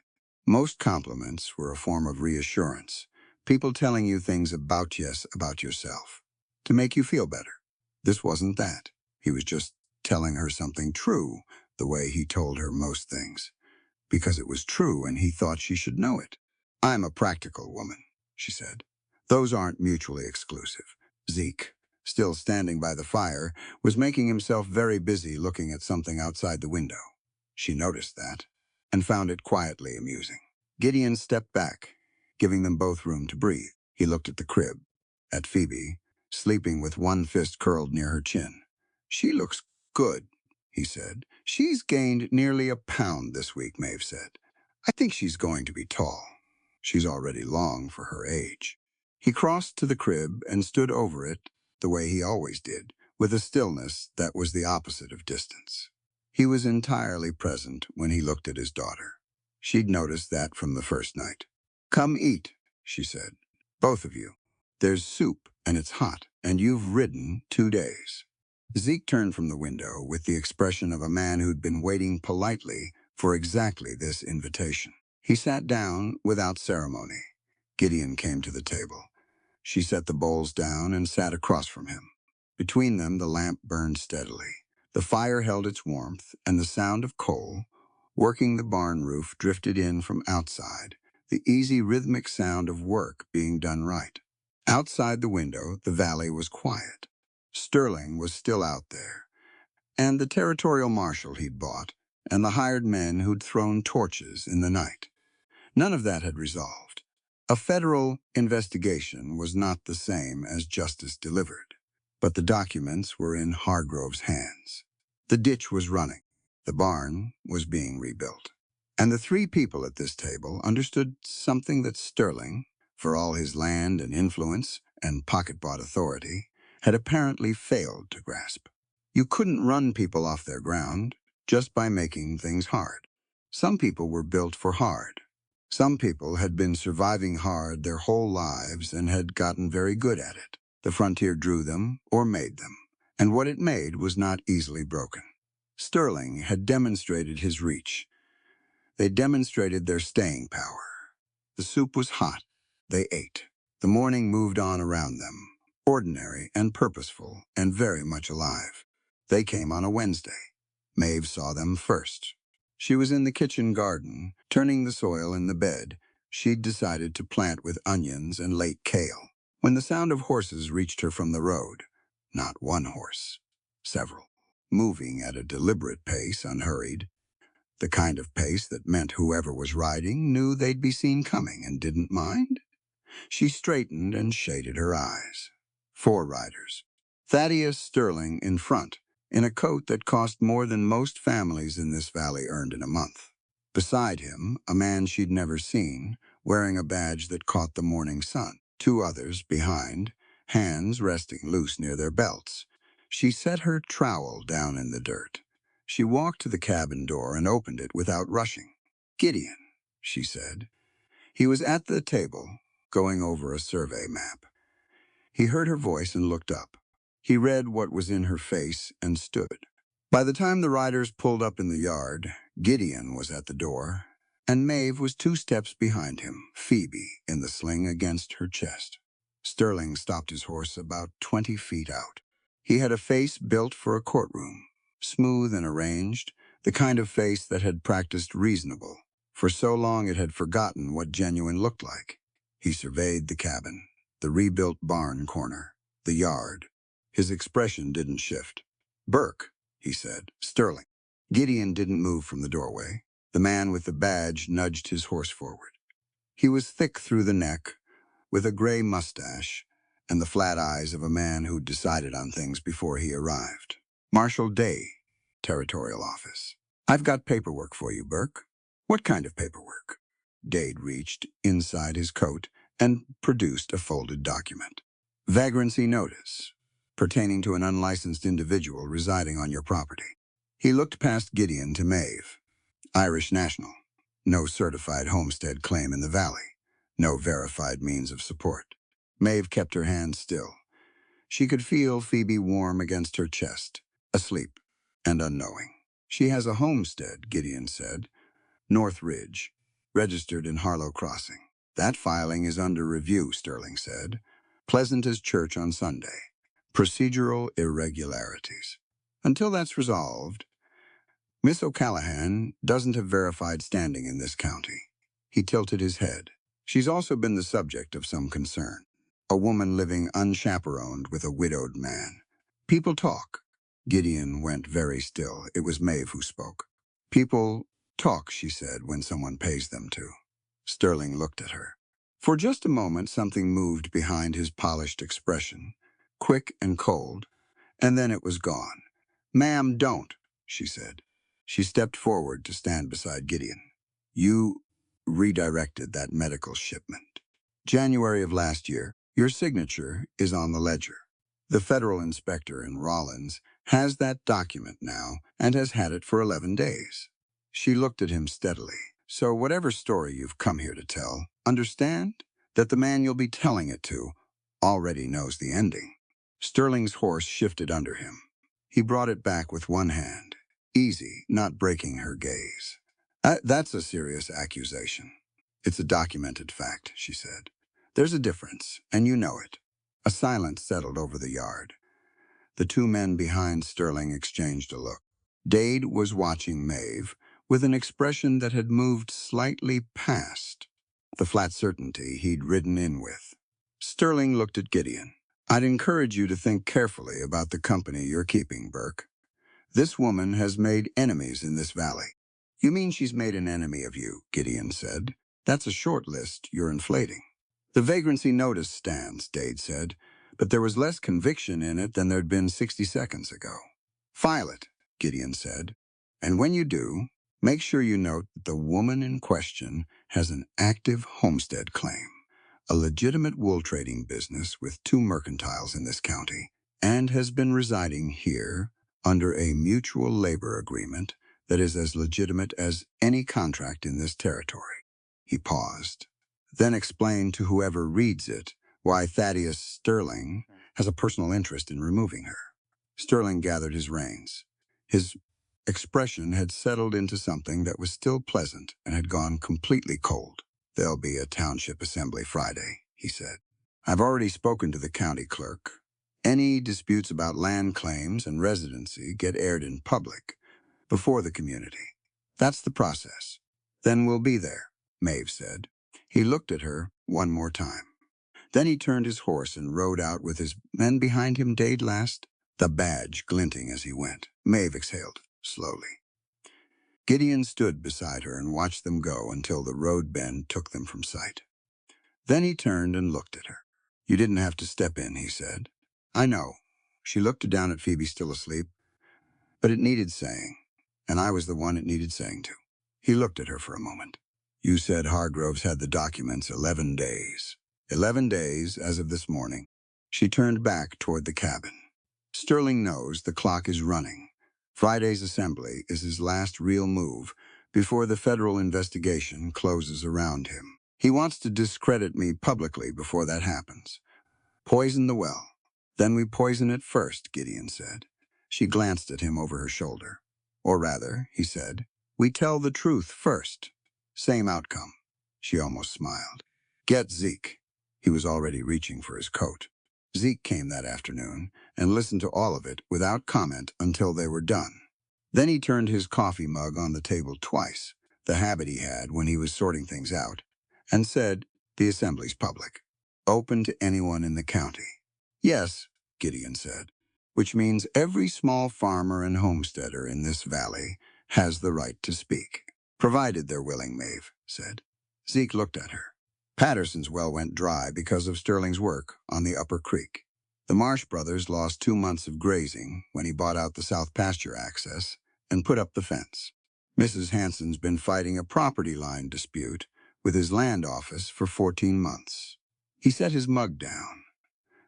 Most compliments were a form of reassurance, people telling you things about yourself, to make you feel better. This wasn't that. He was just telling her something true, the way he told her most things, because it was true and he thought she should know it. I'm a practical woman, she said. Those aren't mutually exclusive. Zeke, still standing by the fire, was making himself very busy looking at something outside the window. She noticed that, and found it quietly amusing. Gideon stepped back, giving them both room to breathe. He looked at the crib, at Phoebe, sleeping with one fist curled near her chin. She looks good, he said. She's gained nearly a pound this week, Maeve said. I think she's going to be tall. She's already long for her age. He crossed to the crib and stood over it the way he always did, with a stillness that was the opposite of distance. He was entirely present when he looked at his daughter. She'd noticed that from the first night. Come eat, she said. Both of you. There's soup, and it's hot, and you've ridden 2 days. Zeke turned from the window with the expression of a man who'd been waiting politely for exactly this invitation. He sat down without ceremony. Gideon came to the table. She set the bowls down and sat across from him. Between them, the lamp burned steadily. The fire held its warmth, and the sound of coal, working the barn roof, drifted in from outside, the easy rhythmic sound of work being done right. Outside the window, the valley was quiet. Sterling was still out there, and the territorial marshal he'd bought, and the hired men who'd thrown torches in the night. None of that had resolved. A federal investigation was not the same as justice delivered, but the documents were in Hargrove's hands. The ditch was running. The barn was being rebuilt. And the 3 people at this table understood something that Sterling, for all his land and influence and pocket-bought authority, had apparently failed to grasp. You couldn't run people off their ground just by making things hard. Some people were built for hard. Some people had been surviving hard their whole lives and had gotten very good at it. The frontier drew them or made them, and what it made was not easily broken. Sterling had demonstrated his reach. They demonstrated their staying power. The soup was hot. They ate. The morning moved on around them, ordinary and purposeful and very much alive. They came on a Wednesday. Maeve saw them first. She was in the kitchen garden, turning the soil in the bed she'd decided to plant with onions and late kale, when the sound of horses reached her from the road. Not one horse, several, moving at a deliberate pace, unhurried, the kind of pace that meant whoever was riding knew they'd be seen coming and didn't mind. She straightened and shaded her eyes. 4 riders. Thaddeus Sterling in front, in a coat that cost more than most families in this valley earned in a month. Beside him, a man she'd never seen, wearing a badge that caught the morning sun. 2 others behind, hands resting loose near their belts. She set her trowel down in the dirt. She walked to the cabin door and opened it without rushing. Gideon, she said. He was at the table, going over a survey map. He heard her voice and looked up. He read what was in her face and stood. By the time the riders pulled up in the yard, Gideon was at the door, and Maeve was 2 steps behind him, Phoebe in the sling against her chest. Sterling stopped his horse about 20 feet out. He had a face built for a courtroom, smooth and arranged, the kind of face that had practiced reasonable. For so long it had forgotten what genuine looked like. He surveyed the cabin, the rebuilt barn corner, the yard. His expression didn't shift. Burke, he said. Sterling. Gideon didn't move from the doorway. The man with the badge nudged his horse forward. He was thick through the neck, with a gray mustache and the flat eyes of a man who'd decided on things before he arrived. Marshal Day, Territorial Office. I've got paperwork for you, Burke. What kind of paperwork? Dade reached inside his coat and produced a folded document. Vagrancy notice, pertaining to an unlicensed individual residing on your property. He looked past Gideon to Maeve. Irish national. No certified homestead claim in the valley. No verified means of support. Maeve kept her hand still. She could feel Phoebe warm against her chest, asleep and unknowing. She has a homestead, Gideon said. North Ridge, registered in Harlow Crossing. That filing is under review, Sterling said. Pleasant as church on Sunday. Procedural irregularities. Until that's resolved, Miss O'Callahan doesn't have verified standing in this county. He tilted his head. She's also been the subject of some concern. A woman living unchaperoned with a widowed man. People talk. Gideon went very still. It was Maeve who spoke. People talk, she said, when someone pays them to. Sterling looked at her. For just a moment, something moved behind his polished expression, quick and cold, and then it was gone. Ma'am, don't, she said. She stepped forward to stand beside Gideon. You redirected that medical shipment. January of last year, your signature is on the ledger. The federal inspector in Rollins has that document now and has had it for 11 days. She looked at him steadily. So whatever story you've come here to tell, understand that the man you'll be telling it to already knows the ending. Sterling's horse shifted under him. He brought it back with one hand, easy, not breaking her gaze. That's a serious accusation. It's a documented fact, she said. There's a difference, and you know it. A silence settled over the yard. The two men behind Sterling exchanged a look. Dade was watching Maeve with an expression that had moved slightly past the flat certainty he'd ridden in with. Sterling looked at Gideon. I'd encourage you to think carefully about the company you're keeping, Burke. This woman has made enemies in this valley. You mean she's made an enemy of you, Gideon said. That's a short list you're inflating. The vagrancy notice stands, Dade said, but there was less conviction in it than there'd been 60 seconds ago. File it, Gideon said, and when you do, make sure you note that the woman in question has an active homestead claim, a legitimate wool trading business with 2 mercantiles in this county, and has been residing here under a mutual labor agreement that is as legitimate as any contract in this territory. He paused, then explained to whoever reads it why Thaddeus Sterling has a personal interest in removing her. Sterling gathered his reins. His expression had settled into something that was still pleasant and had gone completely cold. There'll be a township assembly Friday, he said. I've already spoken to the county clerk. Any disputes about land claims and residency get aired in public, before the community. That's the process. Then we'll be there, Maeve said. He looked at her one more time. Then he turned his horse and rode out with his men behind him, Dade last, the badge glinting as he went. Maeve exhaled, slowly. Gideon stood beside her and watched them go until the road bend took them from sight. Then he turned and looked at her. You didn't have to step in, he said. I know. She looked down at Phoebe still asleep, but it needed saying, and I was the one it needed saying to. He looked at her for a moment. You said Hargroves had the documents 11 days. 11 days as of this morning. She turned back toward the cabin. Sterling knows the clock is running. Friday's assembly is his last real move before the federal investigation closes around him. He wants to discredit me publicly before that happens. Poison the well. Then we poison it first, Gideon said. She glanced at him over her shoulder. Or rather, he said, we tell the truth first. Same outcome. She almost smiled. Get Zeke. He was already reaching for his coat. Zeke came that afternoon and listened to all of it without comment until they were done. Then he turned his coffee mug on the table twice, the habit he had when he was sorting things out, and said, the assembly's public. Open to anyone in the county. Yes, Gideon said. which means every small farmer and homesteader in this valley has the right to speak. Provided they're willing, Maeve said. Zeke looked at her. Patterson's well went dry because of Sterling's work on the upper creek. The Marsh brothers lost 2 months of grazing when he bought out the south pasture access and put up the fence. Mrs. Hanson's been fighting a property line dispute with his land office for 14 months. He set his mug down.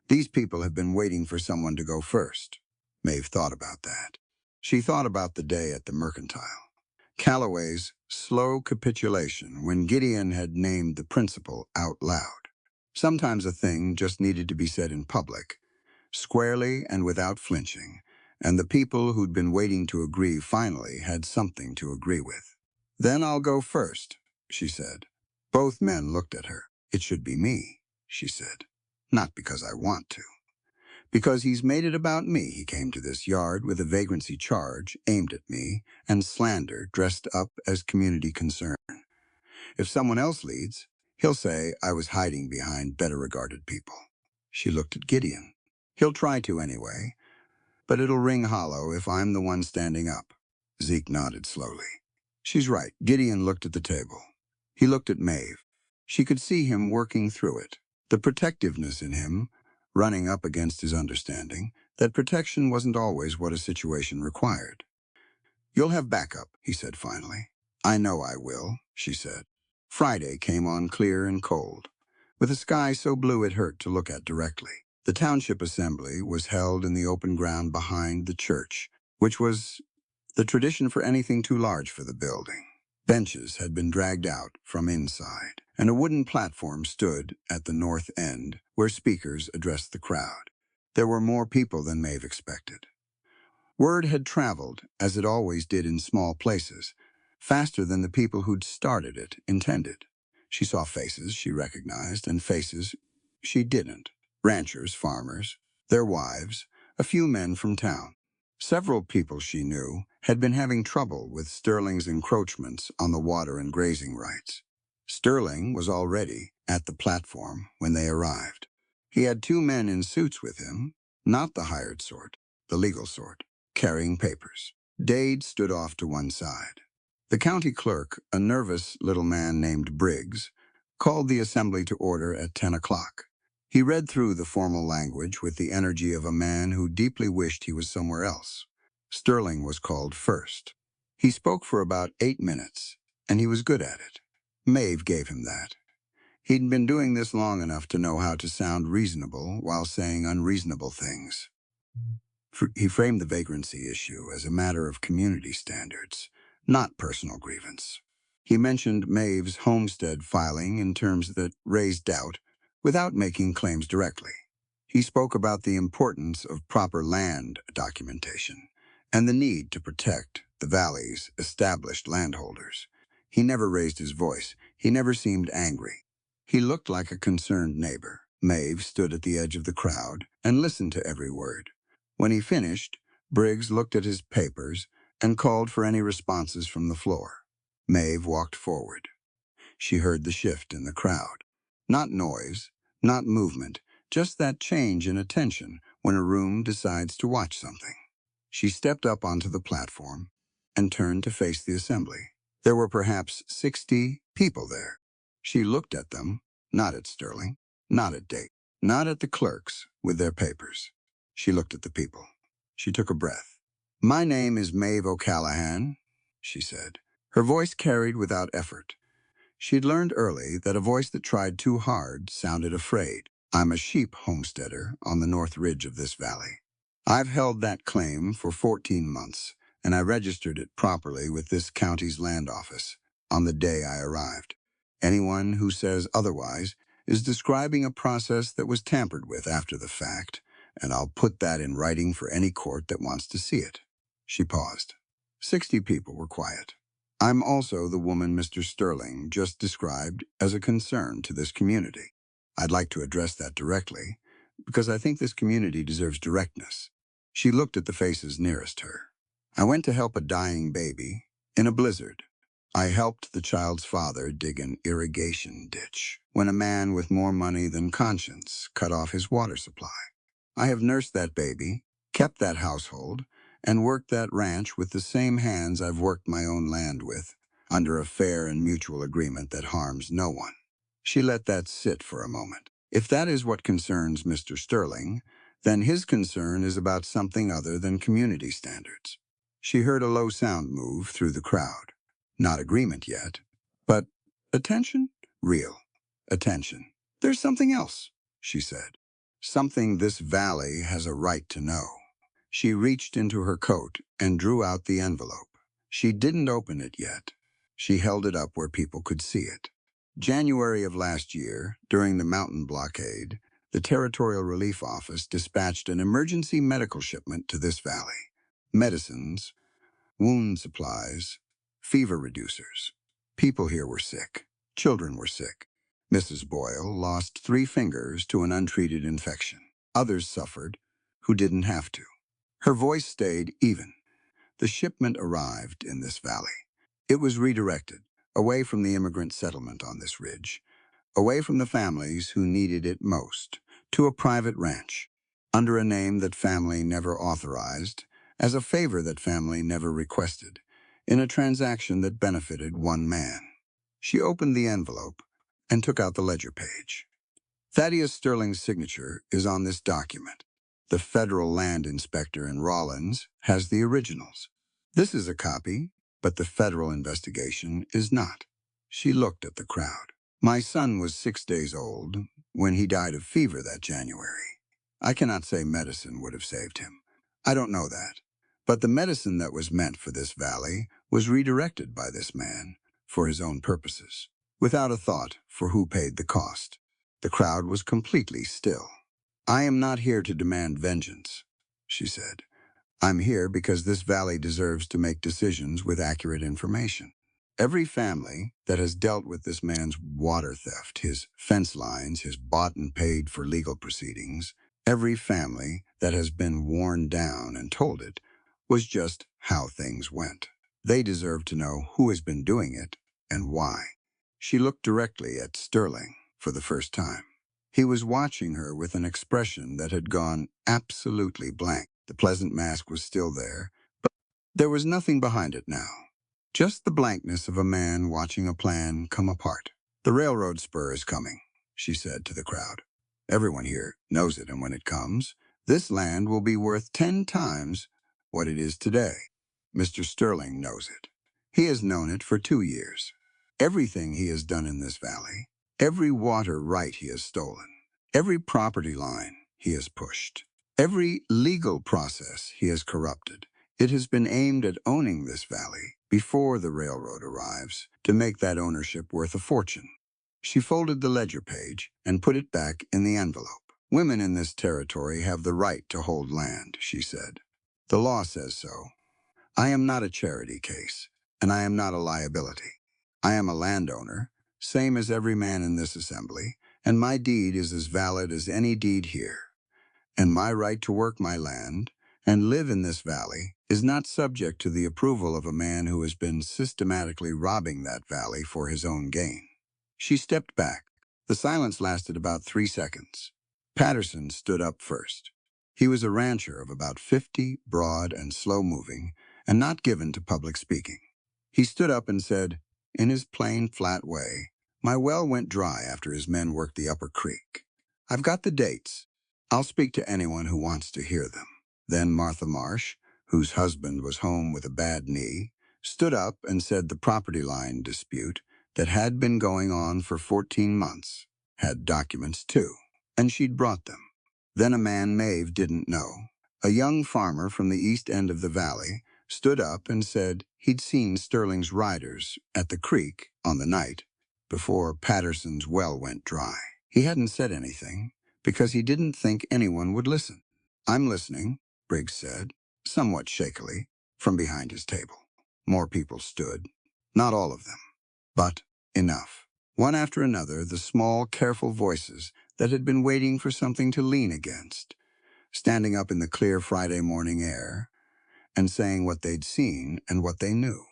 These people have been waiting for someone to go first. Maeve thought about that. She thought about the day at the Mercantile. Calloway's slow capitulation when Gideon had named the principal out loud. Sometimes a thing just needed to be said in public, squarely and without flinching, and the people who'd been waiting to agree finally had something to agree with. Then I'll go first, she said. Both men looked at her. It should be me, she said. Not because I want to. Because he's made it about me, he came to this yard with a vagrancy charge aimed at me and slander dressed up as community concern. If someone else leads, he'll say I was hiding behind better-regarded people. She looked at Gideon. He'll try to anyway, but it'll ring hollow if I'm the one standing up. Zeke nodded slowly. She's right. Gideon looked at the table. He looked at Maeve. She could see him working through it. The protectiveness in him, running up against his understanding, that protection wasn't always what a situation required. You'll have backup, he said finally. I know I will, she said. Friday came on clear and cold, with a sky so blue it hurt to look at directly. The township assembly was held in the open ground behind the church, which was the tradition for anything too large for the building. Benches had been dragged out from inside, and a wooden platform stood at the north end where speakers addressed the crowd. There were more people than Maeve expected. Word had traveled, as it always did in small places, faster than the people who'd started it intended. She saw faces she recognized and faces she didn't. Ranchers, farmers, their wives, a few men from town. Several people she knew had been having trouble with Sterling's encroachments on the water and grazing rights. Sterling was already at the platform when they arrived. He had 2 men in suits with him, not the hired sort, the legal sort, carrying papers. Dade stood off to one side. The county clerk, a nervous little man named Briggs, called the assembly to order at 10 o'clock. He read through the formal language with the energy of a man who deeply wished he was somewhere else. Sterling was called first. He spoke for about 8 minutes, and he was good at it. Maeve gave him that. He'd been doing this long enough to know how to sound reasonable while saying unreasonable things. He framed the vagrancy issue as a matter of community standards, not personal grievance. He mentioned Maeve's homestead filing in terms that raised doubt, without making claims directly. He spoke about the importance of proper land documentation and the need to protect the valley's established landholders. He never raised his voice. He never seemed angry. He looked like a concerned neighbor. Maeve stood at the edge of the crowd and listened to every word. When he finished, Briggs looked at his papers and called for any responses from the floor. Maeve walked forward. She heard the shift in the crowd. Not noise, not movement, just that change in attention when a room decides to watch something. She stepped up onto the platform and turned to face the assembly. There were perhaps 60 people there. She looked at them, not at Sterling, not at Dade, not at the clerks with their papers. She looked at the people. She took a breath. My name is Maeve O'Callahan, she said. Her voice carried without effort. She'd learned early that a voice that tried too hard sounded afraid. I'm a sheep homesteader on the north ridge of this valley. I've held that claim for 14 months, and I registered it properly with this county's land office on the day I arrived. Anyone who says otherwise is describing a process that was tampered with after the fact, and I'll put that in writing for any court that wants to see it. She paused. 60 people were quiet. I'm also the woman Mr. Sterling just described as a concern to this community. I'd like to address that directly, because I think this community deserves directness. She looked at the faces nearest her. I went to help a dying baby in a blizzard. I helped the child's father dig an irrigation ditch when a man with more money than conscience cut off his water supply. I have nursed that baby, kept that household, and worked that ranch with the same hands I've worked my own land with, under a fair and mutual agreement that harms no one. She let that sit for a moment. If that is what concerns Mr. Sterling, then his concern is about something other than community standards. She heard a low sound move through the crowd. Not agreement yet, but attention? Real attention. There's something else, she said. Something this valley has a right to know. She reached into her coat and drew out the envelope. She didn't open it yet. She held it up where people could see it. January of last year, during the mountain blockade, the Territorial Relief Office dispatched an emergency medical shipment to this valley. Medicines, wound supplies, fever reducers. People here were sick. Children were sick. Mrs. Boyle lost 3 fingers to an untreated infection. Others suffered who didn't have to. Her voice stayed even. The shipment arrived in this valley. It was redirected, away from the immigrant settlement on this ridge, away from the families who needed it most, to a private ranch, under a name that family never authorized, as a favor that family never requested, in a transaction that benefited one man. She opened the envelope and took out the ledger page. Thaddeus Sterling's signature is on this document. The federal land inspector in Rawlins has the originals. This is a copy, but the federal investigation is not. She looked at the crowd. My son was 6 days old when he died of fever that January. I cannot say medicine would have saved him. I don't know that. But the medicine that was meant for this valley was redirected by this man for his own purposes, without a thought for who paid the cost. The crowd was completely still. I am not here to demand vengeance, she said. I'm here because this valley deserves to make decisions with accurate information. Every family that has dealt with this man's water theft, his fence lines, his bought and paid for legal proceedings, every family that has been worn down and told it was just how things went. They deserve to know who has been doing it and why. She looked directly at Sterling for the first time. He was watching her with an expression that had gone absolutely blank. The pleasant mask was still there, but there was nothing behind it now. Just the blankness of a man watching a plan come apart. The railroad spur is coming, she said to the crowd. Everyone here knows it, and when it comes, this land will be worth 10 times what it is today. Mr. Sterling knows it. He has known it for 2 years. Everything he has done in this valley, every water right he has stolen, every property line he has pushed, every legal process he has corrupted, it has been aimed at owning this valley before the railroad arrives to make that ownership worth a fortune. She folded the ledger page and put it back in the envelope. Women in this territory have the right to hold land, she said. The law says so. I am not a charity case, and I am not a liability. I am a landowner, same as every man in this assembly, and my deed is as valid as any deed here. And my right to work my land and live in this valley is not subject to the approval of a man who has been systematically robbing that valley for his own gain. She stepped back. The silence lasted about 3 seconds. Patterson stood up first. He was a rancher of about 50, broad and slow-moving, and not given to public speaking. He stood up and said, in his plain, flat way, "My well went dry after his men worked the upper creek. I've got the dates. I'll speak to anyone who wants to hear them." Then Martha Marsh, whose husband was home with a bad knee, stood up and said the property line dispute that had been going on for 14 months had documents too, and she'd brought them. Then a man Maeve didn't know, a young farmer from the east end of the valley, stood up and said he'd seen Sterling's riders at the creek on the night before Patterson's well went dry. He hadn't said anything because he didn't think anyone would listen. "I'm listening," Briggs said, somewhat shakily, from behind his table. More people stood, not all of them, but enough. One after another, the small, careful voices that had been waiting for something to lean against, standing up in the clear Friday morning air and saying what they'd seen and what they knew.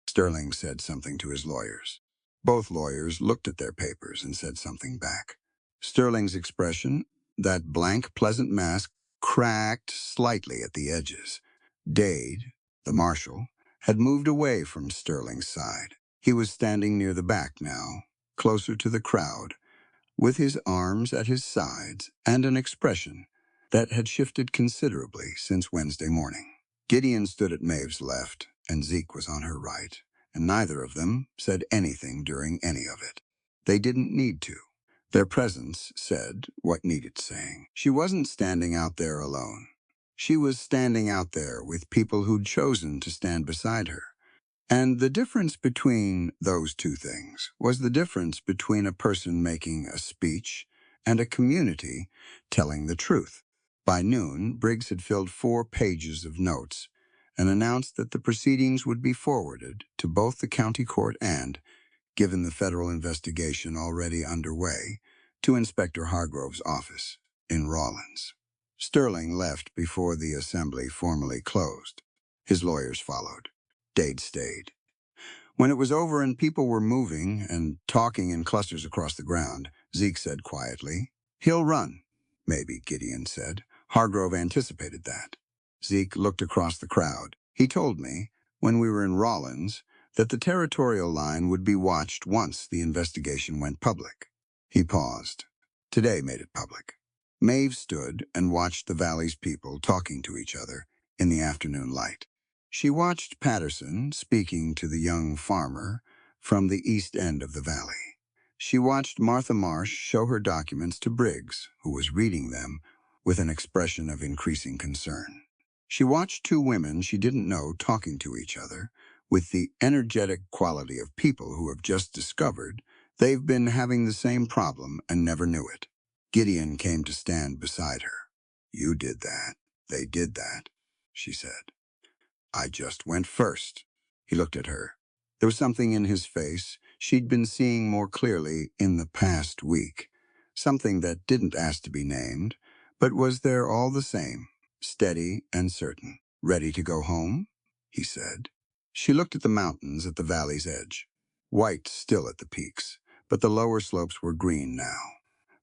Sterling said something to his lawyers. Both lawyers looked at their papers and said something back. Sterling's expression, that blank, pleasant mask, cracked slightly at the edges. Dade, the marshal, had moved away from Sterling's side. He was standing near the back now, closer to the crowd, with his arms at his sides and an expression that had shifted considerably since Wednesday morning. Gideon stood at Maeve's left, and Zeke was on her right, and neither of them said anything during any of it. They didn't need to. Their presence said what needed saying. She wasn't standing out there alone. She was standing out there with people who'd chosen to stand beside her. And the difference between those two things was the difference between a person making a speech and a community telling the truth. By noon, Briggs had filled 4 pages of notes and announced that the proceedings would be forwarded to both the county court and, given the federal investigation already underway, to Inspector Hargrove's office in Rawlins. Sterling left before the assembly formally closed. His lawyers followed. Dade stayed. When it was over and people were moving and talking in clusters across the ground, Zeke said quietly, "He'll run," maybe, Gideon said. Hargrove anticipated that. Zeke looked across the crowd. "He told me, when we were in Rawlins, that the territorial line would be watched once the investigation went public." He paused. Today made it public. Maeve stood and watched the valley's people talking to each other in the afternoon light. She watched Patterson speaking to the young farmer from the east end of the valley. She watched Martha Marsh show her documents to Briggs, who was reading them with an expression of increasing concern. She watched 2 women she didn't know talking to each other with the energetic quality of people who have just discovered they've been having the same problem and never knew it. Gideon came to stand beside her. "You did that. They did that," she said. "I just went first." He looked at her. There was something in his face she'd been seeing more clearly in the past week. Something that didn't ask to be named, but was there all the same, steady and certain. "Ready to go home?" he said. She looked at the mountains at the valley's edge. White still at the peaks, but the lower slopes were green now.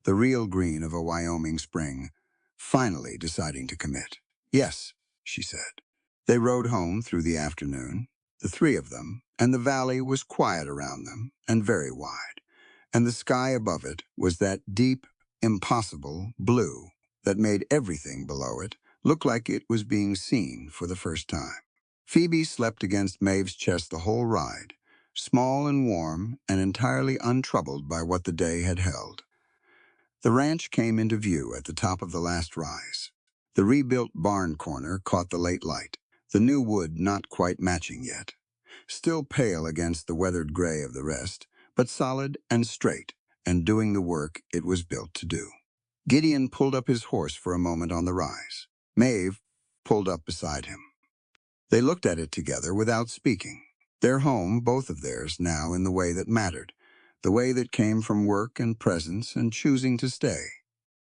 The real green of a Wyoming spring, finally deciding to commit. "Yes," she said. They rode home through the afternoon, the 3 of them, and the valley was quiet around them and very wide, and the sky above it was that deep, impossible blue that made everything below it look like it was being seen for the first time. Phoebe slept against Maeve's chest the whole ride, small and warm and entirely untroubled by what the day had held. The ranch came into view at the top of the last rise. The rebuilt barn corner caught the late light, the new wood not quite matching yet, still pale against the weathered gray of the rest, but solid and straight, and doing the work it was built to do. Gideon pulled up his horse for a moment on the rise. Maeve pulled up beside him. They looked at it together without speaking. Their home, both of theirs, now in the way that mattered, the way that came from work and presence and choosing to stay.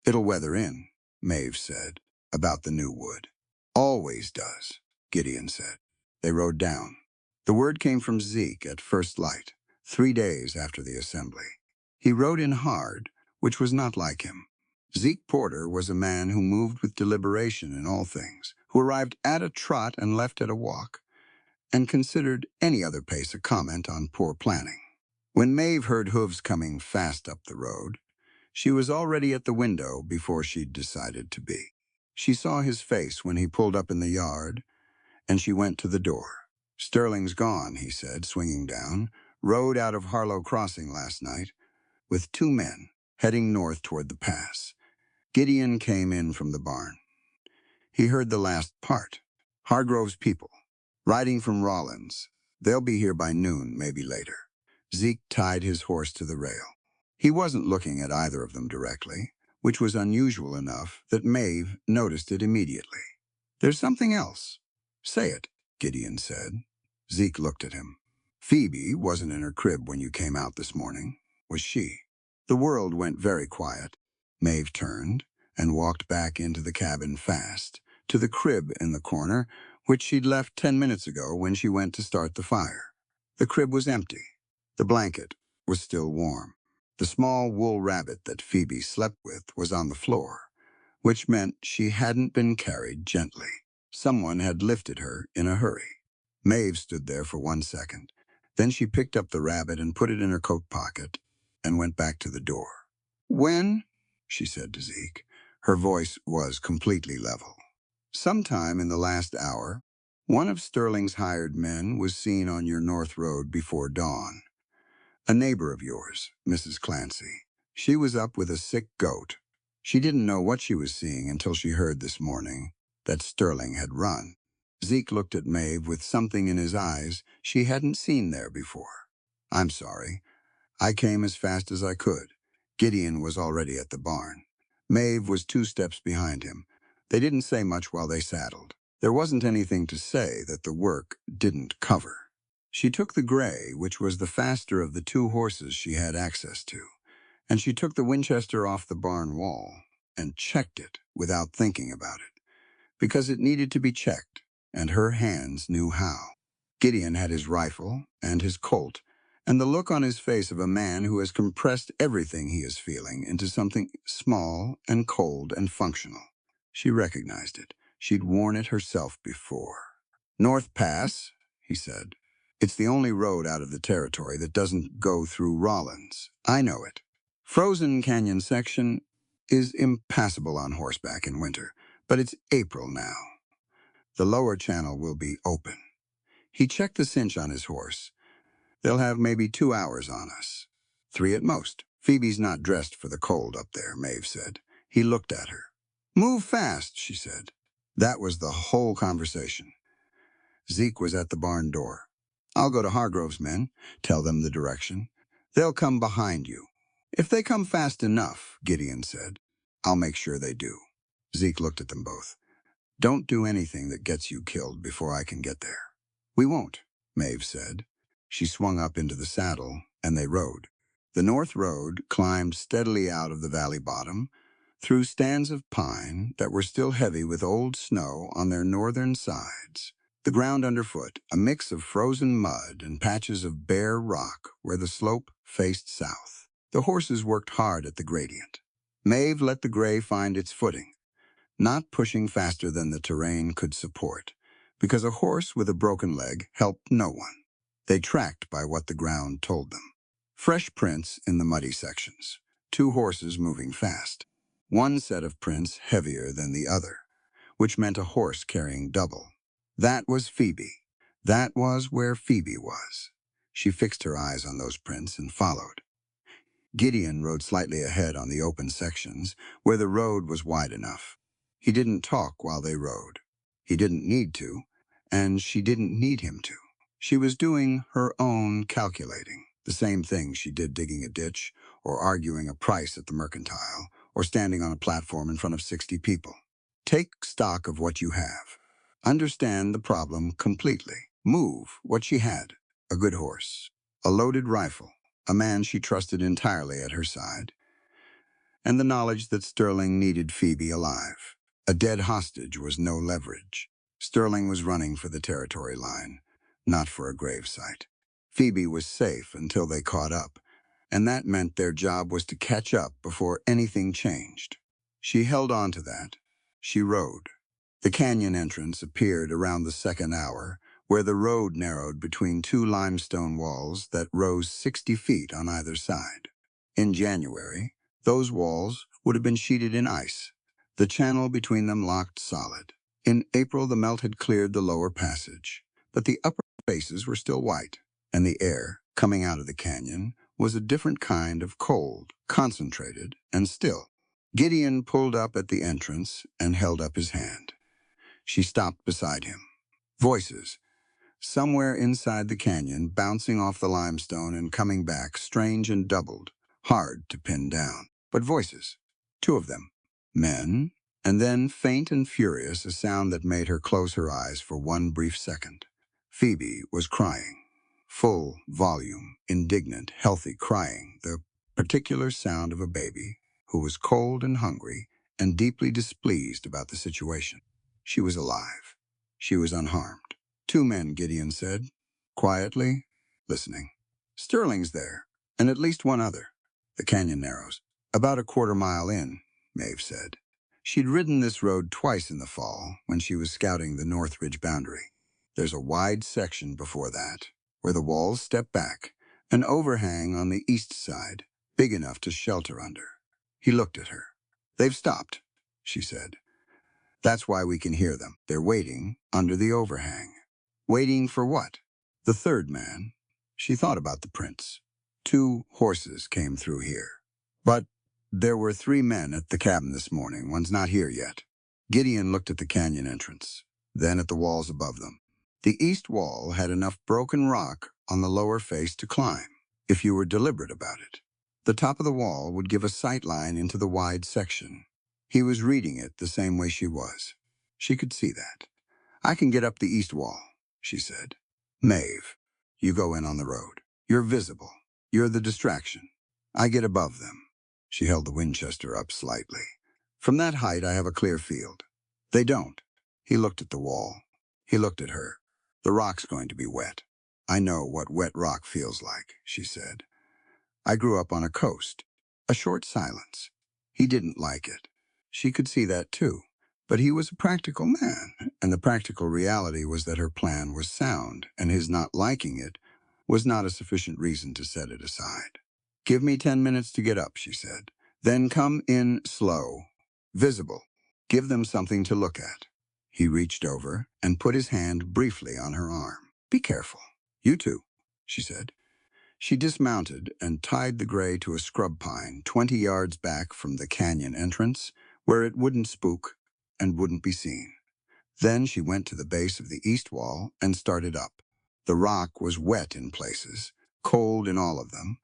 "It'll weather in," Maeve said, about the new wood. "Always does," Gideon said. They rode down. The word came from Zeke at first light, 3 days after the assembly. He rode in hard, which was not like him. Zeke Porter was a man who moved with deliberation in all things, who arrived at a trot and left at a walk, and considered any other pace a comment on poor planning. When Maeve heard hooves coming fast up the road, she was already at the window before she'd decided to be. She saw his face when he pulled up in the yard, and she went to the door. "Sterling's gone," he said, swinging down. "Rode out of Harlow Crossing last night with 2 men, heading north toward the pass." Gideon came in from the barn. He heard the last part. "Hargrove's people, riding from Rawlins. They'll be here by noon, maybe later." Zeke tied his horse to the rail. He wasn't looking at either of them directly, which was unusual enough that Maeve noticed it immediately. "There's something else." "Say it," Gideon said. Zeke looked at him. "Phoebe wasn't in her crib when you came out this morning, was she?" The world went very quiet. Maeve turned and walked back into the cabin fast, to the crib in the corner, which she'd left 10 minutes ago when she went to start the fire. The crib was empty. The blanket was still warm. The small wool rabbit that Phoebe slept with was on the floor, which meant she hadn't been carried gently. Someone had lifted her in a hurry. Maeve stood there for 1 second. Then she picked up the rabbit and put it in her coat pocket and went back to the door. "When?" she said to Zeke. Her voice was completely level. "Sometime in the last hour, one of Sterling's hired men was seen on your North Road before dawn. A neighbor of yours, Mrs. Clancy. She was up with a sick goat. She didn't know what she was seeing until she heard this morning that Sterling had run." Zeke looked at Maeve with something in his eyes she hadn't seen there before. "I'm sorry. I came as fast as I could." Gideon was already at the barn. Maeve was 2 steps behind him. They didn't say much while they saddled. There wasn't anything to say that the work didn't cover. She took the gray, which was the faster of the 2 horses she had access to, and she took the Winchester off the barn wall and checked it without thinking about it, because it needed to be checked, and her hands knew how. Gideon had his rifle and his Colt, and the look on his face of a man who has compressed everything he is feeling into something small and cold and functional. She recognized it. She'd worn it herself before. "North Pass," he said. "It's the only road out of the territory that doesn't go through Rollins. I know it. Frozen Canyon section is impassable on horseback in winter, but it's April now. The lower channel will be open." He checked the cinch on his horse. "They'll have maybe 2 hours on us. 3 at most. Phoebe's not dressed for the cold up there," Maeve said. He looked at her. "Move fast," she said. That was the whole conversation. Zeke was at the barn door. "I'll go to Hargrove's men, tell them the direction. They'll come behind you." "If they come fast enough," Gideon said. "I'll make sure they do." Zeke looked at them both. "Don't do anything that gets you killed before I can get there." "We won't," Maeve said. She swung up into the saddle, and they rode. The North Road climbed steadily out of the valley bottom, through stands of pine that were still heavy with old snow on their northern sides. The ground underfoot, a mix of frozen mud and patches of bare rock where the slope faced south. The horses worked hard at the gradient. Maeve let the gray find its footing, not pushing faster than the terrain could support, because a horse with a broken leg helped no one. They tracked by what the ground told them. Fresh prints in the muddy sections, 2 horses moving fast. One set of prints heavier than the other, which meant a horse carrying double. That was Phoebe. That was where Phoebe was. She fixed her eyes on those prints and followed. Gideon rode slightly ahead on the open sections, where the road was wide enough. He didn't talk while they rode. He didn't need to, and she didn't need him to. She was doing her own calculating, the same thing she did digging a ditch, or arguing a price at the mercantile, or standing on a platform in front of 60 people. Take stock of what you have. Understand the problem completely. Move what she had: a good horse, a loaded rifle, a man she trusted entirely at her side, and the knowledge that Sterling needed Phoebe alive. A dead hostage was no leverage. Sterling was running for the territory line, not for a gravesite. Phoebe was safe until they caught up, and that meant their job was to catch up before anything changed. She held on to that. She rode. The canyon entrance appeared around the 2nd hour, where the road narrowed between 2 limestone walls that rose 60 feet on either side. In January, those walls would have been sheeted in ice, the channel between them locked solid. In April, the melt had cleared the lower passage, but the upper faces were still white, and the air, coming out of the canyon, was a different kind of cold, concentrated, and still. Gideon pulled up at the entrance and held up his hand. She stopped beside him. Voices, somewhere inside the canyon, bouncing off the limestone and coming back, strange and doubled, hard to pin down. But voices, 2 of them, men, and then, faint and furious, a sound that made her close her eyes for 1 brief second. Phoebe was crying. Full volume, indignant, healthy crying, the particular sound of a baby who was cold and hungry and deeply displeased about the situation. She was alive. She was unharmed. 2 men, Gideon said, quietly, listening. "Sterling's there, and at least 1 other. The canyon narrows. About a 1/4 mile in," Maeve said. She'd ridden this road twice in the fall when she was scouting the Northridge boundary. There's a wide section before that, where the walls step back, an overhang on the east side, big enough to shelter under. He looked at her. "They've stopped," she said. "That's why we can hear them. They're waiting under the overhang." Waiting for what? The third man. She thought about the prints. 2 horses came through here. But there were 3 men at the cabin this morning. One's not here yet. Gideon looked at the canyon entrance, then at the walls above them. The east wall had enough broken rock on the lower face to climb, if you were deliberate about it. The top of the wall would give a sight line into the wide section. He was reading it the same way she was. She could see that. "I can get up the east wall," she said. "Maeve, you go in on the road. You're visible. You're the distraction. I get above them." She held the Winchester up slightly. "From that height, I have a clear field. They don't." He looked at the wall. He looked at her. "The rock's going to be wet." "I know what wet rock feels like," she said. "I grew up on a coast." A short silence. He didn't like it. She could see that too. But he was a practical man, and the practical reality was that her plan was sound, and his not liking it was not a sufficient reason to set it aside. "Give me 10 minutes to get up," she said. "Then come in slow, visible. Give them something to look at." He reached over and put his hand briefly on her arm. "Be careful." "You too," she said. She dismounted and tied the gray to a scrub pine 20 yards back from the canyon entrance, where it wouldn't spook and wouldn't be seen. Then she went to the base of the east wall and started up. The rock was wet in places, cold in all of them,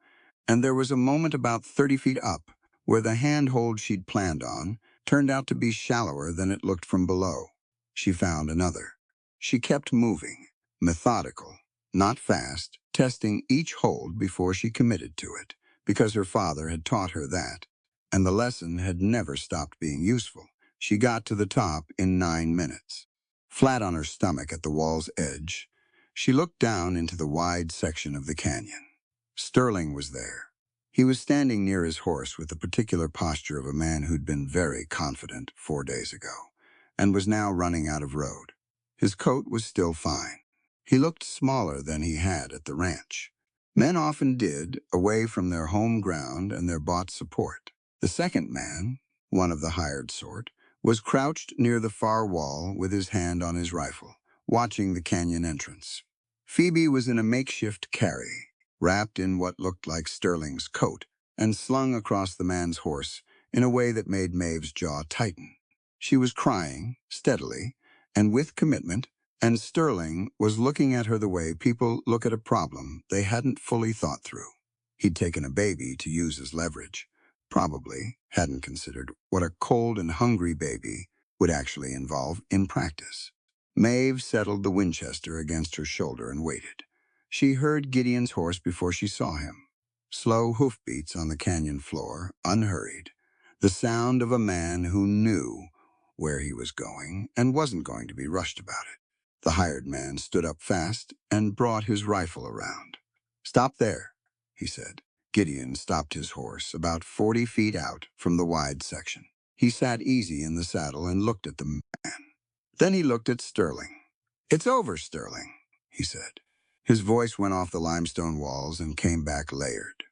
and there was a moment about 30 feet up where the handhold she'd planned on turned out to be shallower than it looked from below. She found another. She kept moving, methodical, not fast, testing each hold before she committed to it, because her father had taught her that, and the lesson had never stopped being useful. She got to the top in 9 minutes. Flat on her stomach at the wall's edge, she looked down into the wide section of the canyon. Sterling was there. He was standing near his horse with the particular posture of a man who'd been very confident 4 days ago, and was now running out of road. His coat was still fine. He looked smaller than he had at the ranch. Men often did, away from their home ground and their bought support. The second man, one of the hired sort, was crouched near the far wall with his hand on his rifle, watching the canyon entrance. Phoebe was in a makeshift carry, wrapped in what looked like Sterling's coat, and slung across the man's horse in a way that made Maeve's jaw tighten. She was crying, steadily, and with commitment, and Sterling was looking at her the way people look at a problem they hadn't fully thought through. He'd taken a baby to use as leverage. Probably hadn't considered what a cold and hungry baby would actually involve in practice. Maeve settled the Winchester against her shoulder and waited. She heard Gideon's horse before she saw him. Slow hoofbeats on the canyon floor, unhurried. The sound of a man who knew where he was going and wasn't going to be rushed about it. The hired man stood up fast and brought his rifle around. "Stop there," he said. Gideon stopped his horse about 40 feet out from the wide section. He sat easy in the saddle and looked at the man. Then he looked at Sterling. "It's over, Sterling," he said. His voice went off the limestone walls and came back layered.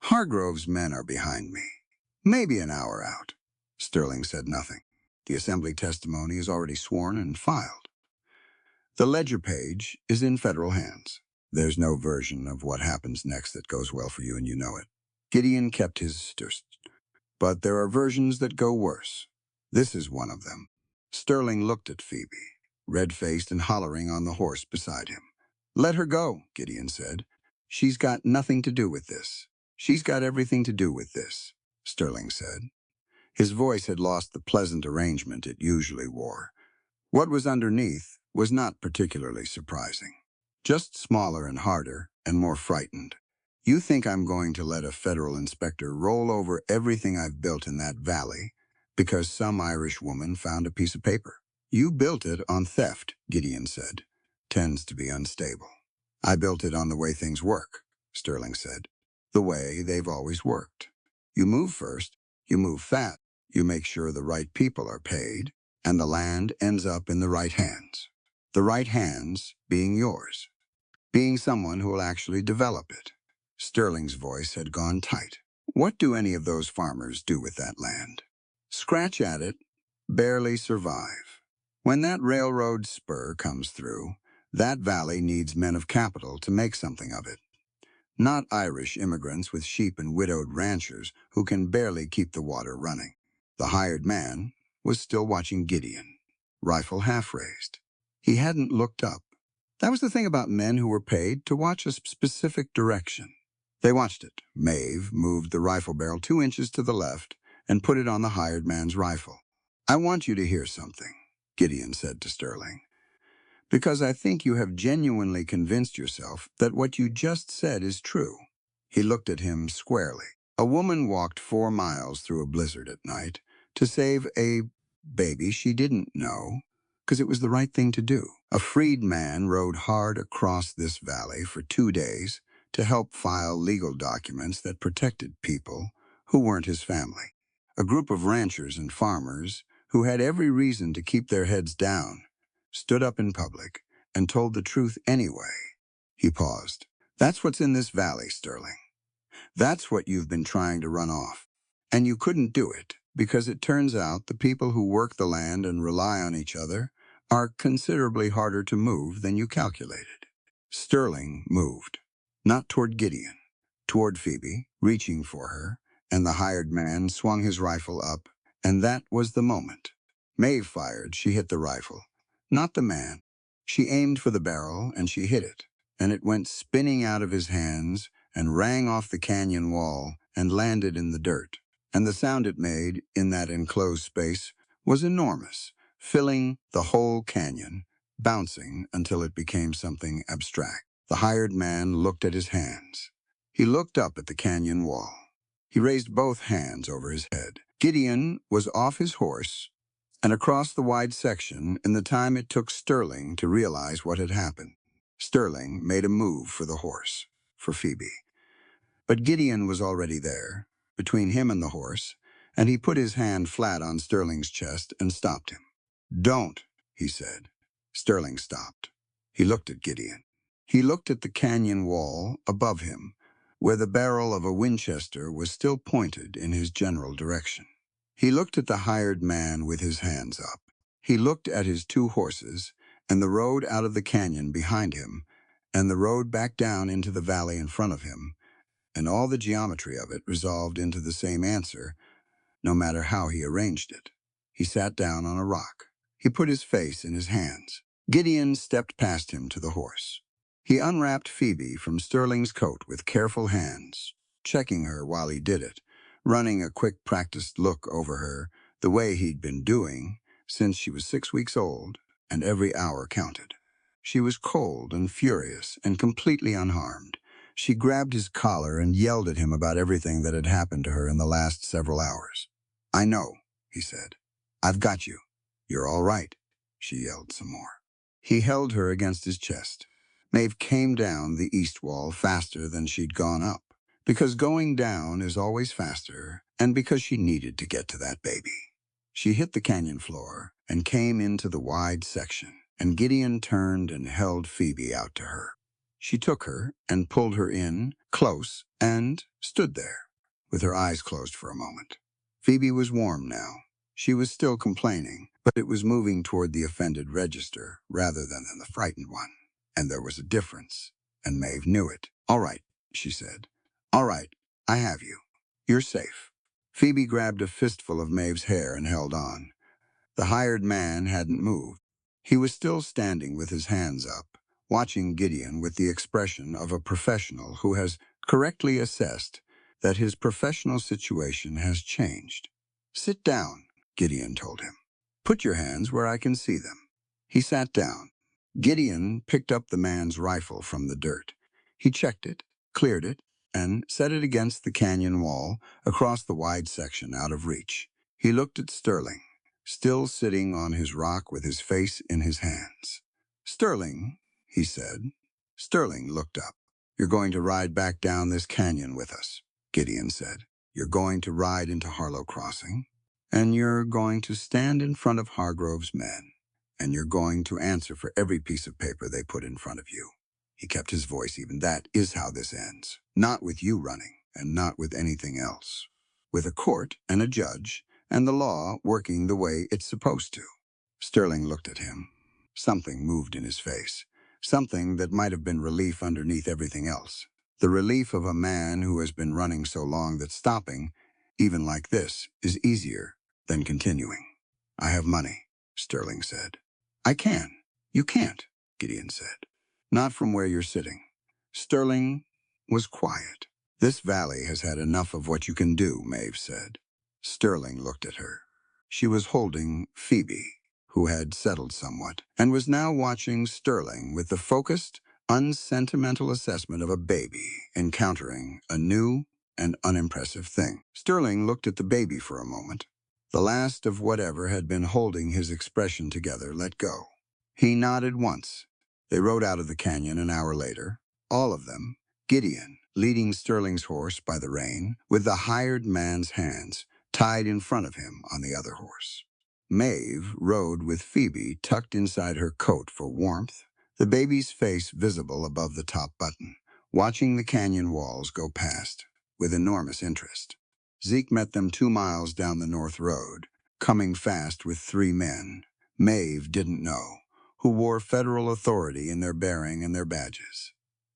"Hargrove's men are behind me. Maybe an hour out." Sterling said nothing. "The assembly testimony is already sworn and filed. The ledger page is in federal hands. There's no version of what happens next that goes well for you, and you know it." Gideon kept his sturs. "But there are versions that go worse. This is one of them." Sterling looked at Phoebe, red-faced and hollering on the horse beside him. "Let her go," Gideon said. "She's got nothing to do with this." "She's got everything to do with this," Sterling said. His voice had lost the pleasant arrangement it usually wore. What was underneath was not particularly surprising, just smaller and harder and more frightened. "You think I'm going to let a federal inspector roll over everything I've built in that valley because some Irish woman found a piece of paper?" "You built it on theft," Gideon said. "Tends to be unstable." "I built it on the way things work," Sterling said. "The way they've always worked. You move first, you move fast, You make sure the right people are paid, and the land ends up in the right hands. The right hands being yours, being someone who will actually develop it. Sterling's voice had gone tight. What do any of those farmers do with that land? Scratch at it, barely survive. When that railroad spur comes through, that valley needs men of capital to make something of it. Not Irish immigrants with sheep and widowed ranchers who can barely keep the water running. The hired man was still watching Gideon, rifle half raised. He hadn't looked up. That was the thing about men who were paid to watch a specific direction. They watched it. Maeve moved the rifle barrel 2 inches to the left and put it on the hired man's rifle. I want you to hear something, Gideon said to Sterling, because I think you have genuinely convinced yourself that what you just said is true. He looked at him squarely. A woman walked 4 miles through a blizzard at night to save a baby she didn't know, because it was the right thing to do. A freed man rode hard across this valley for 2 days to help file legal documents that protected people who weren't his family. A group of ranchers and farmers who had every reason to keep their heads down stood up in public and told the truth anyway. He paused. That's what's in this valley, Sterling. That's what you've been trying to run off. And you couldn't do it because it turns out the people who work the land and rely on each other are considerably harder to move than you calculated. Sterling moved, not toward Gideon, toward Phoebe, reaching for her, and the hired man swung his rifle up, and that was the moment. Maeve fired, she hit the rifle, not the man. She aimed for the barrel, and she hit it, and it went spinning out of his hands and rang off the canyon wall and landed in the dirt. And the sound it made in that enclosed space was enormous, filling the whole canyon, bouncing until it became something abstract. The hired man looked at his hands. He looked up at the canyon wall. He raised both hands over his head. Gideon was off his horse and across the wide section in the time it took Sterling to realize what had happened. Sterling made a move for the horse, for Phoebe. But Gideon was already there, between him and the horse, and he put his hand flat on Sterling's chest and stopped him. Don't, he said. Sterling stopped. He looked at Gideon. He looked at the canyon wall above him, where the barrel of a Winchester was still pointed in his general direction. He looked at the hired man with his hands up. He looked at his 2 horses and the road out of the canyon behind him and the road back down into the valley in front of him, and all the geometry of it resolved into the same answer, no matter how he arranged it. He sat down on a rock. He put his face in his hands. Gideon stepped past him to the horse. He unwrapped Phoebe from Sterling's coat with careful hands, checking her while he did it, running a quick practiced look over her, the way he'd been doing since she was 6 weeks old, and every hour counted. She was cold and furious and completely unharmed. She grabbed his collar and yelled at him about everything that had happened to her in the last several hours. I know, he said. I've got you. You're all right, she yelled some more. He held her against his chest. Maeve came down the east wall faster than she'd gone up, because going down is always faster, and because she needed to get to that baby. She hit the canyon floor and came into the wide section, and Gideon turned and held Phoebe out to her. She took her and pulled her in, close, and stood there, with her eyes closed for a moment. Phoebe was warm now. She was still complaining, but it was moving toward the offended register rather than the frightened one. And there was a difference, and Maeve knew it. All right, she said. All right, I have you. You're safe. Phoebe grabbed a fistful of Maeve's hair and held on. The hired man hadn't moved. He was still standing with his hands up, watching Gideon with the expression of a professional who has correctly assessed that his professional situation has changed. Sit down, Gideon told him. Put your hands where I can see them. He sat down. Gideon picked up the man's rifle from the dirt. He checked it, cleared it, and set it against the canyon wall across the wide section out of reach. He looked at Sterling, still sitting on his rock with his face in his hands. Sterling, he said. Sterling looked up. You're going to ride back down this canyon with us, Gideon said. You're going to ride into Harlow Crossing. And you're going to stand in front of Hargrove's men, and you're going to answer for every piece of paper they put in front of you. He kept his voice even. That is how this ends. Not with you running, and not with anything else. With a court and a judge, and the law working the way it's supposed to. Sterling looked at him. Something moved in his face. Something that might have been relief underneath everything else. The relief of a man who has been running so long that stopping, even like this, is easier than continuing. I have money, Sterling said. I can. You can't, Gideon said. Not from where you're sitting. Sterling was quiet. This valley has had enough of what you can do, Maeve said. Sterling looked at her. She was holding Phoebe, who had settled somewhat, and was now watching Sterling with the focused, unsentimental assessment of a baby encountering a new and unimpressive thing. Sterling looked at the baby for a moment. The last of whatever had been holding his expression together let go. He nodded once. They rode out of the canyon an hour later, all of them, Gideon leading Sterling's horse by the rein, with the hired man's hands tied in front of him on the other horse. Maeve rode with Phoebe tucked inside her coat for warmth, the baby's face visible above the top button, watching the canyon walls go past with enormous interest. Zeke met them 2 miles down the north road, coming fast with 3 men, Maeve didn't know, who wore federal authority in their bearing and their badges.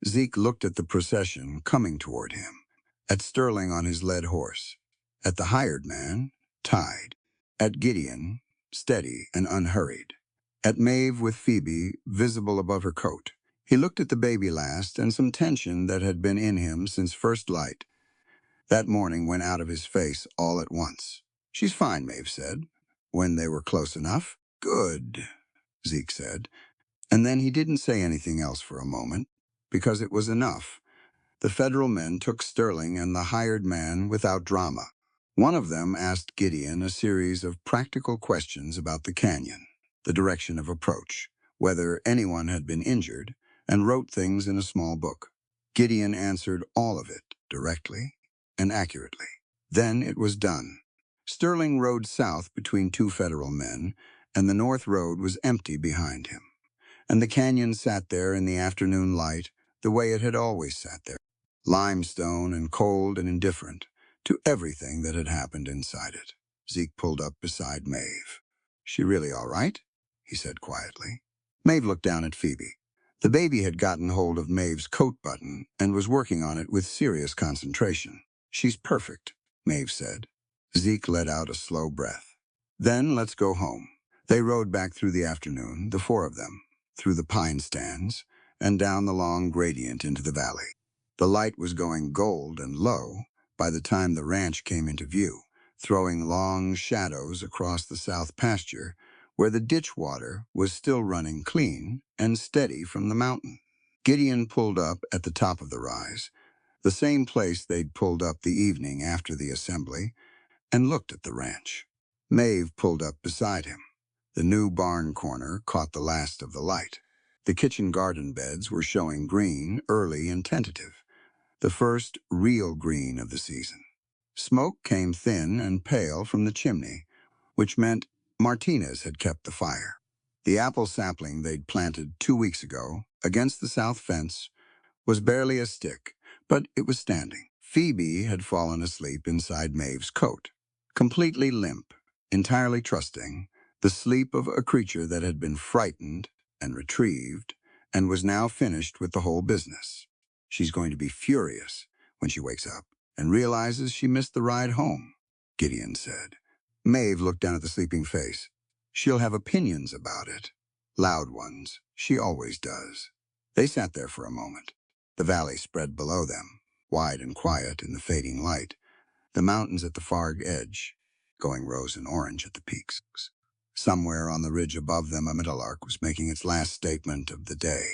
Zeke looked at the procession coming toward him, at Sterling on his led horse, at the hired man, tied, at Gideon, steady and unhurried, at Maeve with Phoebe visible above her coat. He looked at the baby last, and some tension that had been in him since first light that morning went out of his face all at once. She's fine, Maeve said, when they were close enough. Good, Zeke said. And then he didn't say anything else for a moment, because it was enough. The federal men took Sterling and the hired man without drama. One of them asked Gideon a series of practical questions about the canyon, the direction of approach, whether anyone had been injured, and wrote things in a small book. Gideon answered all of it directly and accurately. Then it was done. Sterling rode south between 2 federal men, and the north road was empty behind him. And the canyon sat there in the afternoon light the way it had always sat there, limestone and cold and indifferent to everything that had happened inside it. Zeke pulled up beside Maeve. She really all right? He said quietly. Maeve looked down at Phoebe. The baby had gotten hold of Maeve's coat button and was working on it with serious concentration. She's perfect, Maeve said. Zeke let out a slow breath. Then let's go home. They rode back through the afternoon, the 4 of them, through the pine stands, and down the long gradient into the valley. The light was going gold and low by the time the ranch came into view, throwing long shadows across the south pasture, where the ditch water was still running clean and steady from the mountain. Gideon pulled up at the top of the rise, the same place they'd pulled up the evening after the assembly, and looked at the ranch. Maeve pulled up beside him. The new barn corner caught the last of the light. The kitchen garden beds were showing green, early and tentative, the first real green of the season. Smoke came thin and pale from the chimney, which meant Martinez had kept the fire. The apple sapling they'd planted 2 weeks ago, against the south fence, was barely a stick, but it was standing. Phoebe had fallen asleep inside Maeve's coat, completely limp, entirely trusting, the sleep of a creature that had been frightened and retrieved and was now finished with the whole business. She's going to be furious when she wakes up and realizes she missed the ride home, Gideon said. Maeve looked down at the sleeping face. She'll have opinions about it. Loud ones. She always does. They sat there for a moment. The valley spread below them, wide and quiet in the fading light. The mountains at the far edge, going rose and orange at the peaks. Somewhere on the ridge above them, a meadowlark was making its last statement of the day.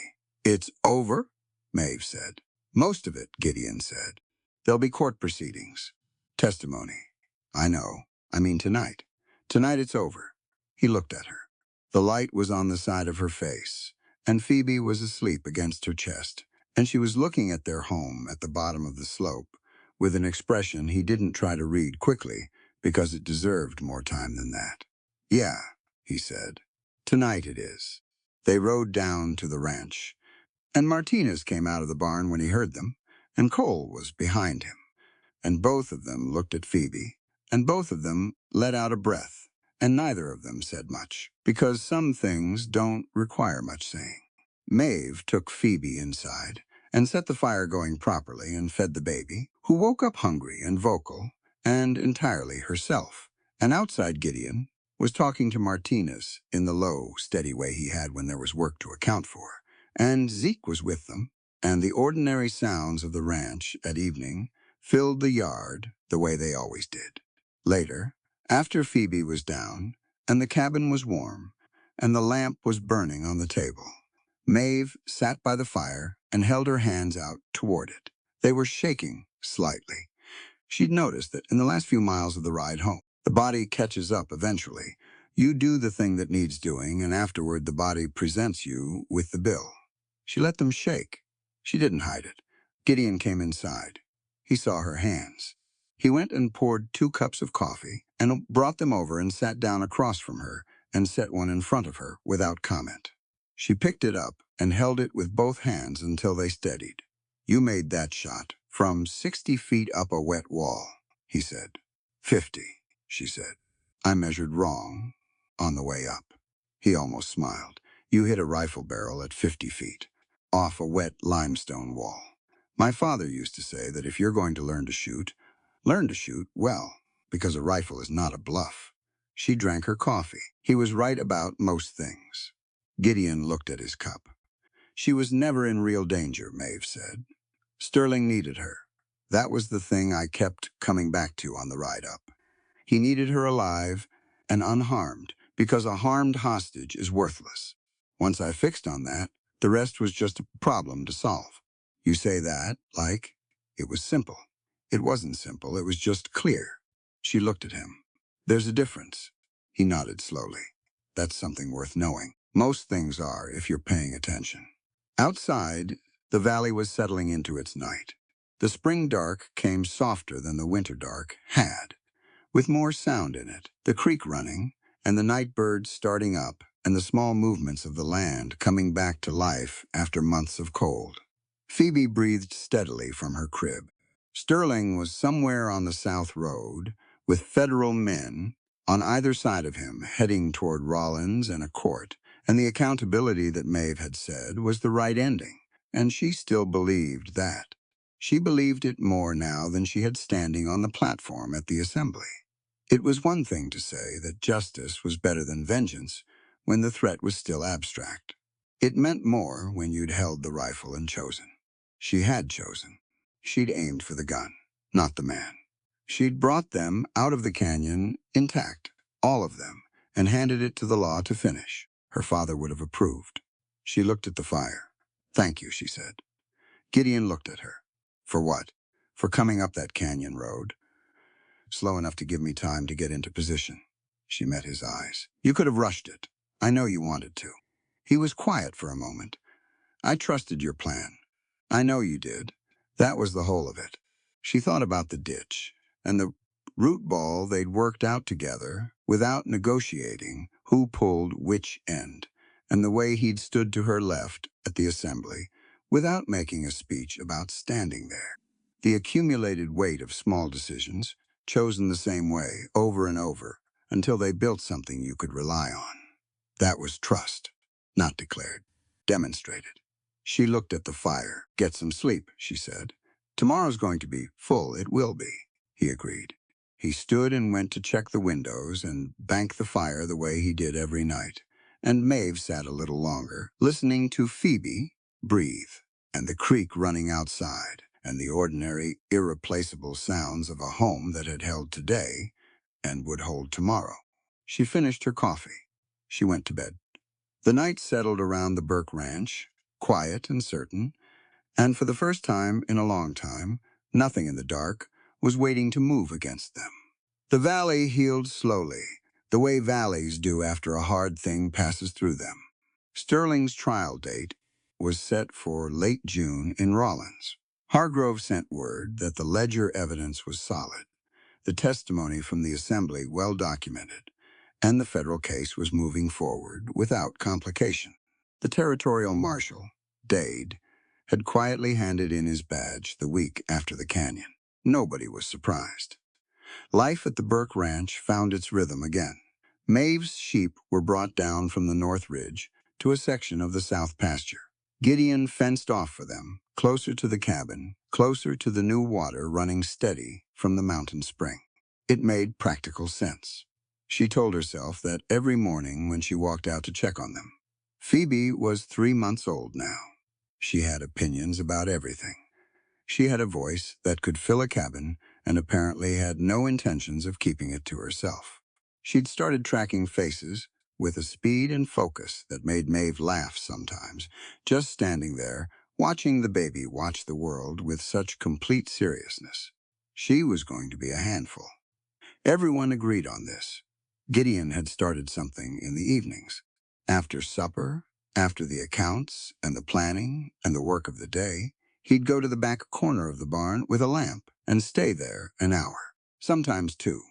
It's over, Maeve said. Most of it, Gideon said. There'll be court proceedings. Testimony. I know. I mean tonight. Tonight it's over. He looked at her. The light was on the side of her face, and Phoebe was asleep against her chest, and she was looking at their home at the bottom of the slope with an expression he didn't try to read quickly because it deserved more time than that. Yeah, he said. Tonight it is. They rode down to the ranch, and Martinez came out of the barn when he heard them, and Cole was behind him. And both of them looked at Phoebe, and both of them let out a breath, and neither of them said much, because some things don't require much saying. Maeve took Phoebe inside and set the fire going properly and fed the baby, who woke up hungry and vocal and entirely herself. And outside Gideon was talking to Martinez in the low, steady way he had when there was work to account for. And Zeke was with them, and the ordinary sounds of the ranch at evening filled the yard the way they always did. Later, after Phoebe was down, and the cabin was warm, and the lamp was burning on the table, Maeve sat by the fire and held her hands out toward it. They were shaking slightly. She'd noticed that in the last few miles of the ride home, the body catches up eventually. You do the thing that needs doing, and afterward the body presents you with the bill. She let them shake. She didn't hide it. Gideon came inside. He saw her hands. He went and poured 2 cups of coffee and brought them over and sat down across from her and set one in front of her without comment. She picked it up and held it with both hands until they steadied. You made that shot from 60 feet up a wet wall, he said. 50, she said. I measured wrong on the way up. He almost smiled. You hit a rifle barrel at 50 feet, off a wet limestone wall. My father used to say that if you're going to learn to shoot well, because a rifle is not a bluff. She drank her coffee. He was right about most things. Gideon looked at his cup. She was never in real danger, Maeve said. Sterling needed her. That was the thing I kept coming back to on the ride up. He needed her alive and unharmed, because a harmed hostage is worthless. Once I fixed on that, the rest was just a problem to solve. You say that like it was simple. It wasn't simple, it was just clear. She looked at him. There's a difference. He nodded slowly. That's something worth knowing. Most things are, if you're paying attention. Outside, the valley was settling into its night. The spring dark came softer than the winter dark had, with more sound in it, the creek running, and the night birds starting up, and the small movements of the land coming back to life after months of cold. Phoebe breathed steadily from her crib. Sterling was somewhere on the South Road, with federal men on either side of him, heading toward Rollins and a court, and the accountability that Maeve had said was the right ending, and she still believed that. She believed it more now than she had standing on the platform at the assembly. It was one thing to say that justice was better than vengeance when the threat was still abstract. It meant more when you'd held the rifle and chosen. She had chosen. She'd aimed for the gun, not the man. She'd brought them out of the canyon intact, all of them, and handed it to the law to finish. Her father would have approved. She looked at the fire. Thank you, she said. Gideon looked at her. For what? For coming up that canyon road. Slow enough to give me time to get into position. She met his eyes. You could have rushed it. I know you wanted to. He was quiet for a moment. I trusted your plan. I know you did. That was the whole of it. She thought about the ditch and the root ball they'd worked out together without negotiating who pulled which end, and the way he'd stood to her left at the assembly without making a speech about standing there. The accumulated weight of small decisions, chosen the same way over and over until they built something you could rely on. That was trust, not declared, demonstrated. She looked at the fire. Get some sleep, she said. Tomorrow's going to be full. It will be, he agreed. He stood and went to check the windows and bank the fire the way he did every night. And Maeve sat a little longer, listening to Phoebe breathe, and the creek running outside, and the ordinary, irreplaceable sounds of a home that had held today and would hold tomorrow. She finished her coffee. She went to bed. The night settled around the Burke Ranch, quiet and certain, and for the first time in a long time, nothing in the dark was waiting to move against them. The valley healed slowly, the way valleys do after a hard thing passes through them. Sterling's trial date was set for late June in Rollins. Hargrove sent word that the ledger evidence was solid, the testimony from the assembly well documented, and the federal case was moving forward without complication. The territorial marshal, Dade, had quietly handed in his badge the week after the canyon. Nobody was surprised. Life at the Burke Ranch found its rhythm again. Maeve's sheep were brought down from the North Ridge to a section of the South pasture. Gideon fenced off for them, closer to the cabin, closer to the new water running steady from the mountain spring. It made practical sense. She told herself that every morning when she walked out to check on them. Phoebe was 3 months old now. She had opinions about everything. She had a voice that could fill a cabin and apparently had no intentions of keeping it to herself. She'd started tracking faces with a speed and focus that made Maeve laugh sometimes, just standing there, watching the baby watch the world with such complete seriousness. She was going to be a handful. Everyone agreed on this. Gideon had started something in the evenings. After supper, after the accounts and the planning and the work of the day, he'd go to the back corner of the barn with a lamp and stay there an hour, sometimes 2.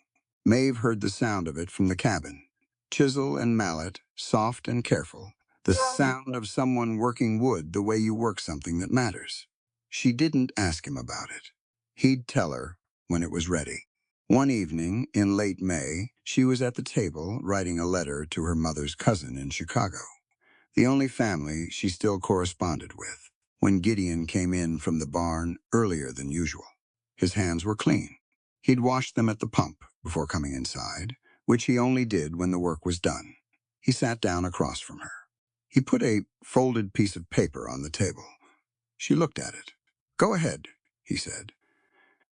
Maeve heard the sound of it from the cabin. Chisel and mallet, soft and careful. The sound of someone working wood the way you work something that matters. She didn't ask him about it. He'd tell her when it was ready. One evening, in late May, she was at the table writing a letter to her mother's cousin in Chicago, the only family she still corresponded with, when Gideon came in from the barn earlier than usual. His hands were clean. He'd washed them at the pump before coming inside, which he only did when the work was done. He sat down across from her. He put a folded piece of paper on the table. She looked at it. "Go ahead," he said.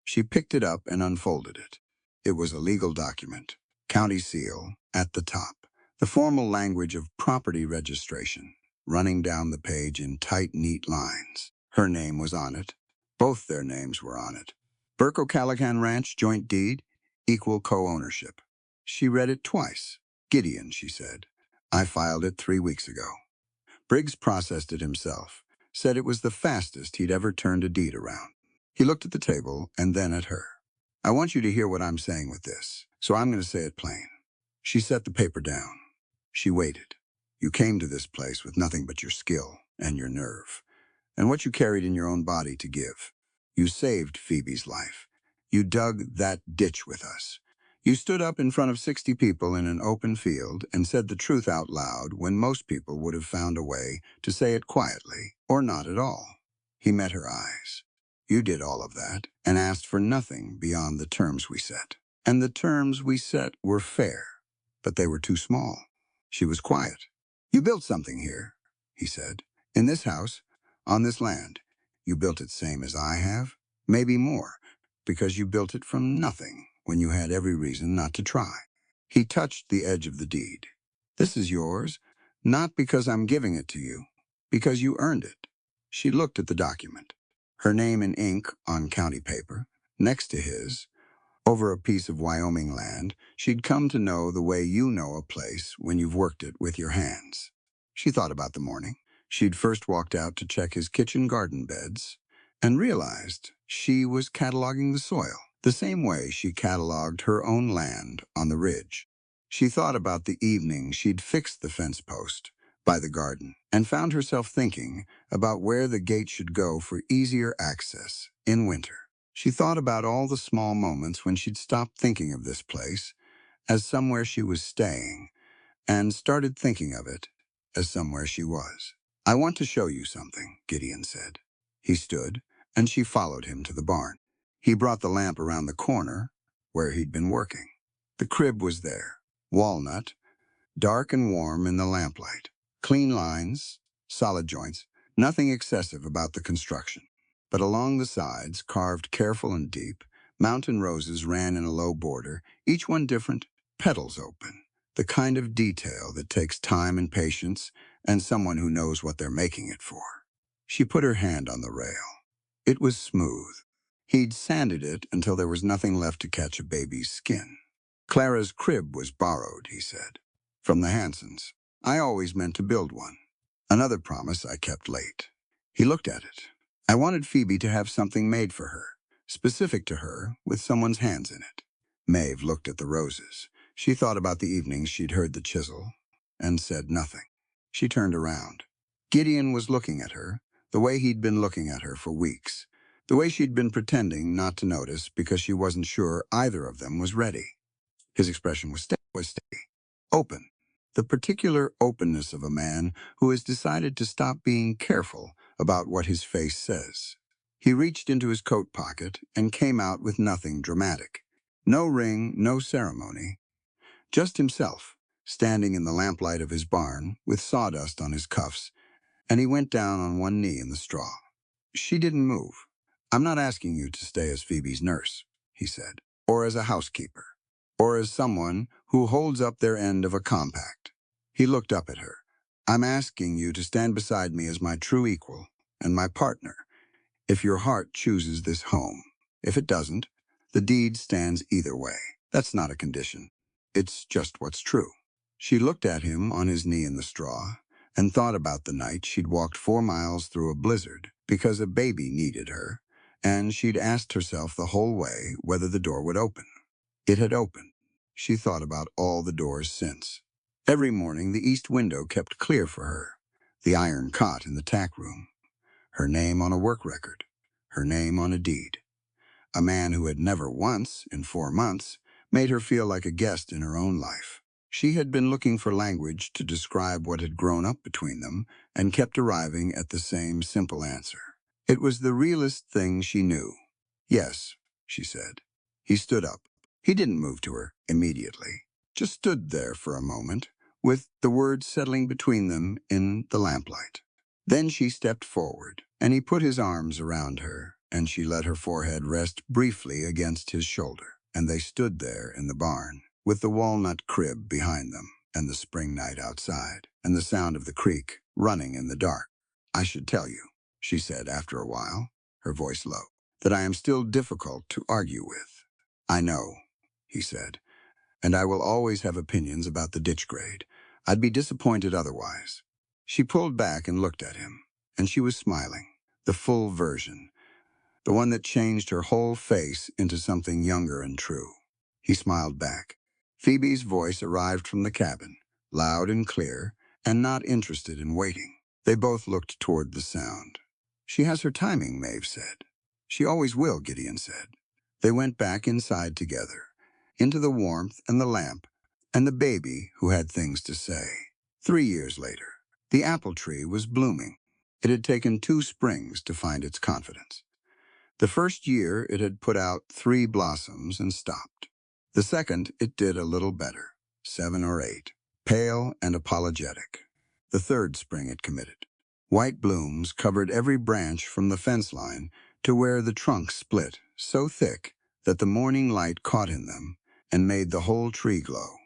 She picked it up and unfolded it. It was a legal document, county seal, at the top, the formal language of property registration, running down the page in tight, neat lines. Her name was on it. Both their names were on it. Burke O'Callaghan Ranch Joint Deed, equal co-ownership. She read it twice. "Gideon," she said. "I filed it 3 weeks ago." Briggs processed it himself, said it was the fastest he'd ever turned a deed around. He looked at the table and then at her. "I want you to hear what I'm saying with this, so I'm going to say it plain." She set the paper down. She waited. "You came to this place with nothing but your skill and your nerve, and what you carried in your own body to give. You saved Phoebe's life. You dug that ditch with us. You stood up in front of 60 people in an open field and said the truth out loud when most people would have found a way to say it quietly or not at all." He met her eyes. "You did all of that and asked for nothing beyond the terms we set. And the terms we set were fair, but they were too small." She was quiet. "You built something here," he said. "In this house, on this land. You built it same as I have, maybe more, because you built it from nothing when you had every reason not to try." He touched the edge of the deed. "This is yours, not because I'm giving it to you, because you earned it." She looked at the document. Her name in ink on county paper, next to his, over a piece of Wyoming land she'd come to know the way you know a place when you've worked it with your hands. She thought about the morning. She'd first walked out to check his kitchen garden beds and realized she was cataloging the soil, the same way she cataloged her own land on the ridge. She thought about the evening she'd fixed the fence post by the garden and found herself thinking about where the gate should go for easier access in winter. She thought about all the small moments when she'd stopped thinking of this place as somewhere she was staying and started thinking of it as somewhere she was. "I want to show you something," Gideon said. He stood, and she followed him to the barn. He brought the lamp around the corner where he'd been working. The crib was there, walnut, dark and warm in the lamplight. Clean lines, solid joints, nothing excessive about the construction. But along the sides, carved careful and deep, mountain roses ran in a low border, each one different, petals open. The kind of detail that takes time and patience and someone who knows what they're making it for. She put her hand on the rail. It was smooth. He'd sanded it until there was nothing left to catch a baby's skin. "Clara's crib was borrowed," he said, "from the Hansons. I always meant to build one. Another promise I kept late." He looked at it. "I wanted Phoebe to have something made for her, specific to her, with someone's hands in it. Maeve looked at the roses. She thought about the evenings she'd heard the chisel and said nothing. She turned around. Gideon was looking at her, the way he'd been looking at her for weeks, the way she'd been pretending not to notice because she wasn't sure either of them was ready. His expression was steady, open, the particular openness of a man who has decided to stop being careful about what his face says. He reached into his coat pocket and came out with nothing dramatic. No ring, no ceremony, just himself, standing in the lamplight of his barn with sawdust on his cuffs, and he went down on one knee in the straw. She didn't move. "I'm not asking you to stay as Phoebe's nurse," he said, "or as a housekeeper, or as someone who holds up their end of a compact." He looked up at her. "I'm asking you to stand beside me as my true equal and my partner, if your heart chooses this home. If it doesn't, the deed stands either way. That's not a condition. It's just what's true." She looked at him on his knee in the straw and thought about the night she'd walked 4 miles through a blizzard because a baby needed her, and she'd asked herself the whole way whether the door would open. It had opened. She thought about all the doors since. Every morning the east window kept clear for her, the iron cot in the tack room, her name on a work record, her name on a deed. A man who had never once, in 4 months, made her feel like a guest in her own life. She had been looking for language to describe what had grown up between them and kept arriving at the same simple answer. It was the realest thing she knew. "Yes," she said. He stood up. He didn't move to her immediately, just stood there for a moment, with the words settling between them in the lamplight. Then she stepped forward, and he put his arms around her, and she let her forehead rest briefly against his shoulder, and they stood there in the barn, with the walnut crib behind them, and the spring night outside, and the sound of the creek running in the dark. "I should tell you," she said after a while, her voice low, "that I am still difficult to argue with." "I know," he said, "and I will always have opinions about the ditch grade. I'd be disappointed otherwise." She pulled back and looked at him, and she was smiling, the full version, the one that changed her whole face into something younger and true. He smiled back. Phoebe's voice arrived from the cabin, loud and clear, and not interested in waiting. They both looked toward the sound. "She has her timing," Maeve said. "She always will," Gideon said. They went back inside together, into the warmth and the lamp, and the baby who had things to say. 3 years later, the apple tree was blooming. It had taken 2 springs to find its confidence. The first year it had put out 3 blossoms and stopped. The second it did a little better, 7 or 8, pale and apologetic. The third spring it committed. White blooms covered every branch from the fence line to where the trunk split so thick that the morning light caught in them and made the whole tree glow.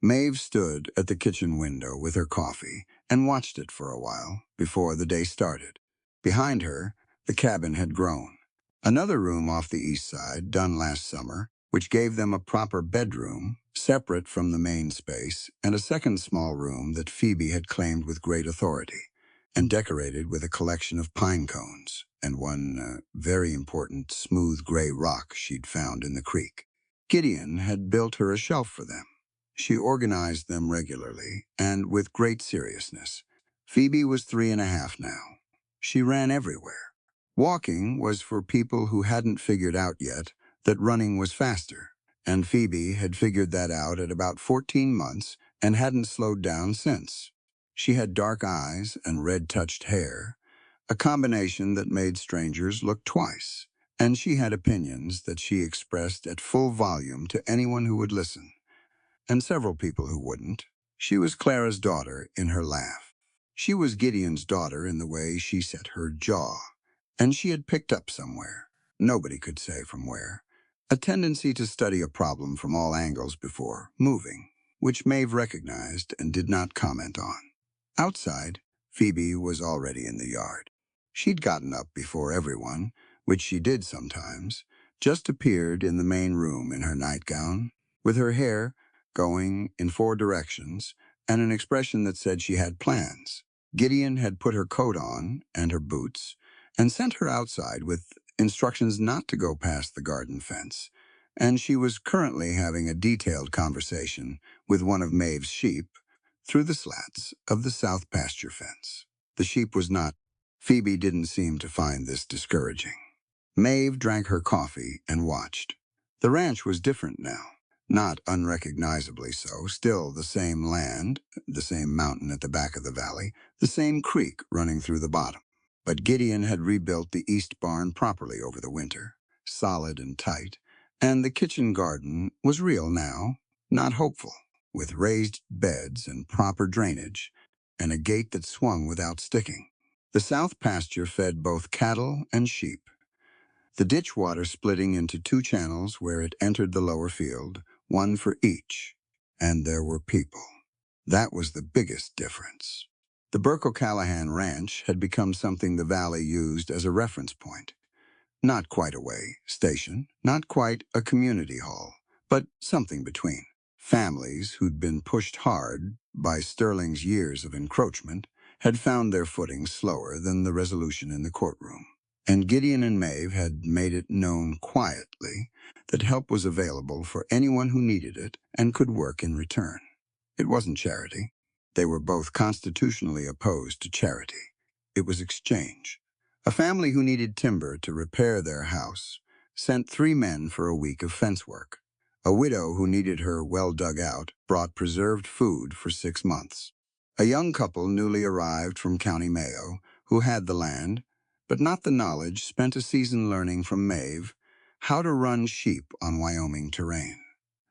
Maeve stood at the kitchen window with her coffee and watched it for a while before the day started. Behind her, the cabin had grown. Another room off the east side, done last summer, which gave them a proper bedroom, separate from the main space, and a second small room that Phoebe had claimed with great authority, and decorated with a collection of pine cones and one very important smooth gray rock she'd found in the creek. Gideon had built her a shelf for them. She organized them regularly and with great seriousness. Phoebe was 3.5 now. She ran everywhere. Walking was for people who hadn't figured out yet that running was faster, and Phoebe had figured that out at about 14 months and hadn't slowed down since. She had dark eyes and red-touched hair, a combination that made strangers look twice, and she had opinions that she expressed at full volume to anyone who would listen, and several people who wouldn't. She was Clara's daughter in her laugh. She was Gideon's daughter in the way she set her jaw. And she had picked up somewhere, nobody could say from where, a tendency to study a problem from all angles before moving, which Maeve recognized and did not comment on. Outside, Phoebe was already in the yard. She'd gotten up before everyone, which she did sometimes, just appeared in the main room in her nightgown, with her hair going in 4 directions and an expression that said she had plans. Gideon had put her coat on and her boots, and sent her outside with instructions not to go past the garden fence, and she was currently having a detailed conversation with one of Maeve's sheep through the slats of the south pasture fence. The sheep was not. Phoebe didn't seem to find this discouraging. Maeve drank her coffee and watched. The ranch was different now, not unrecognizably so, still the same land, the same mountain at the back of the valley, the same creek running through the bottom. But Gideon had rebuilt the east barn properly over the winter, solid and tight, and the kitchen garden was real now, not hopeful, with raised beds and proper drainage, and a gate that swung without sticking. The south pasture fed both cattle and sheep, the ditch water splitting into two channels where it entered the lower field, one for each, and there were people. That was the biggest difference. The Burke O'Callahan Ranch had become something the valley used as a reference point. Not quite a way station, not quite a community hall, but something between. Families who'd been pushed hard by Sterling's years of encroachment had found their footing slower than the resolution in the courtroom. And Gideon and Maeve had made it known quietly that help was available for anyone who needed it and could work in return. It wasn't charity. They were both constitutionally opposed to charity. It was exchange. A family who needed timber to repair their house sent 3 men for a week of fence work. A widow who needed her well dug out brought preserved food for 6 months. A young couple newly arrived from County Mayo who had the land, but not the knowledge, spent a season learning from Maeve how to run sheep on Wyoming terrain.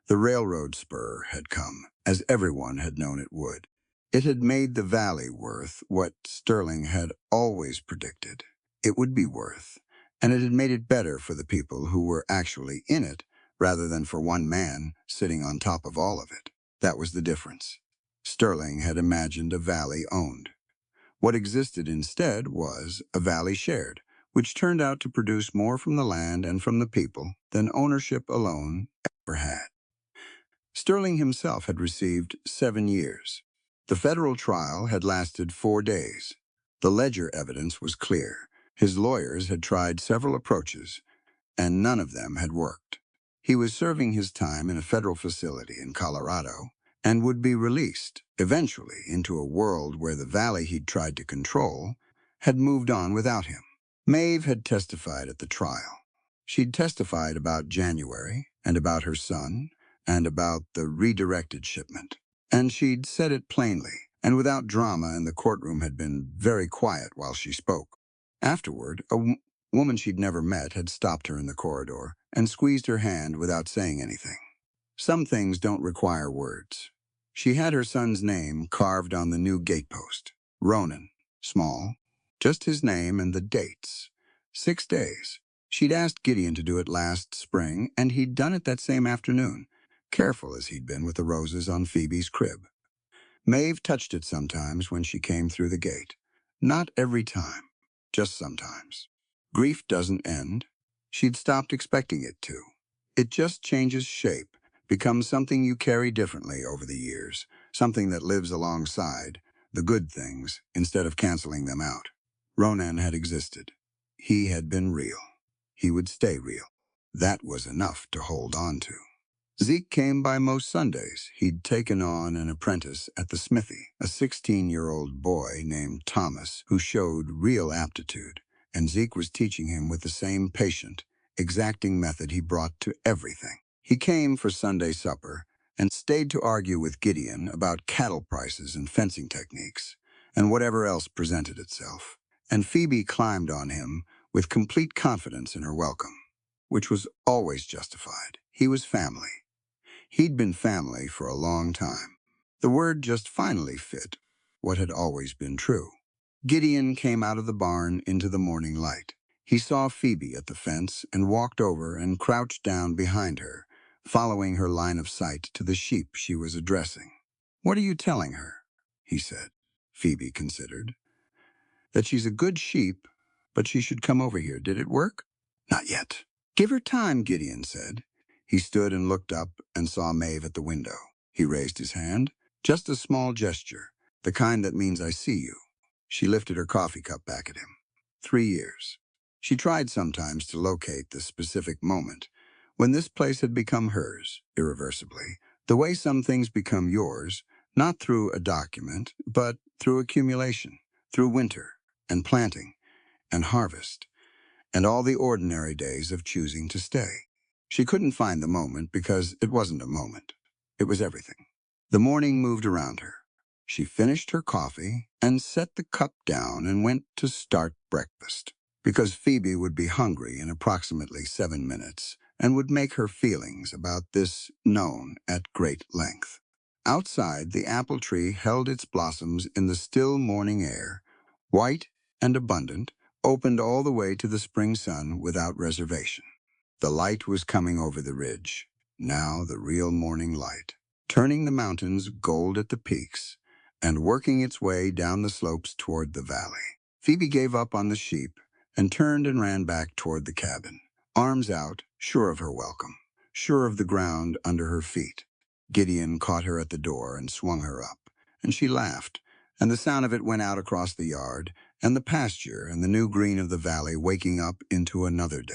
The railroad spur had come, as everyone had known it would. It had made the valley worth what Sterling had always predicted it would be worth, and it had made it better for the people who were actually in it, rather than for one man sitting on top of all of it. That was the difference. Sterling had imagined a valley owned. What existed instead was a valley shared, which turned out to produce more from the land and from the people than ownership alone ever had. Sterling himself had received 7 years. The federal trial had lasted 4 days. The ledger evidence was clear. His lawyers had tried several approaches, and none of them had worked. He was serving his time in a federal facility in Colorado and would be released, eventually, into a world where the valley he'd tried to control had moved on without him. Maeve had testified at the trial. She'd testified about January, and about her son, and about the redirected shipment. And she'd said it plainly, and without drama, and the courtroom had been very quiet while she spoke. Afterward, a woman she'd never met had stopped her in the corridor and squeezed her hand without saying anything. Some things don't require words. She had her son's name carved on the new gatepost. Ronan, small, just his name and the dates. 6 days. She'd asked Gideon to do it last spring, and he'd done it that same afternoon, careful as he'd been with the roses on Phoebe's crib. Maeve touched it sometimes when she came through the gate. Not every time, just sometimes. Grief doesn't end. She'd stopped expecting it to. It just changes shape, becomes something you carry differently over the years, something that lives alongside the good things instead of canceling them out. Ronan had existed. He had been real. He would stay real. That was enough to hold on to. Zeke came by most Sundays. He'd taken on an apprentice at the smithy, a 16-year-old boy named Thomas who showed real aptitude, and Zeke was teaching him with the same patient, exacting method he brought to everything. He came for Sunday supper and stayed to argue with Gideon about cattle prices and fencing techniques, and whatever else presented itself. And Phoebe climbed on him with complete confidence in her welcome, which was always justified. He was family. He'd been family for a long time. The word just finally fit what had always been true. Gideon came out of the barn into the morning light. He saw Phoebe at the fence and walked over and crouched down behind her, following her line of sight to the sheep she was addressing. "What are you telling her?" he said. Phoebe considered. "That she's a good sheep, but she should come over here. Did it work?" "Not yet." "Give her time," Gideon said. He stood and looked up and saw Maeve at the window. He raised his hand. Just a small gesture, the kind that means I see you. She lifted her coffee cup back at him. 3 years. She tried sometimes to locate the specific moment, When this place had become hers, irreversibly, the way some things become yours, not through a document, but through accumulation, through winter, and planting, and harvest, and all the ordinary days of choosing to stay. She couldn't find the moment because it wasn't a moment. It was everything. The morning moved around her. She finished her coffee and set the cup down and went to start breakfast, because Phoebe would be hungry in approximately 7 minutes and would make her feelings about this known at great length. Outside, the apple tree held its blossoms in the still morning air, white and abundant, opened all the way to the spring sun without reservation. The light was coming over the ridge, now the real morning light, turning the mountains gold at the peaks and working its way down the slopes toward the valley. Phoebe gave up on the sheep and turned and ran back toward the cabin, arms out, sure of her welcome, sure of the ground under her feet. Gideon caught her at the door and swung her up, and she laughed, and the sound of it went out across the yard, and the pasture and the new green of the valley waking up into another day.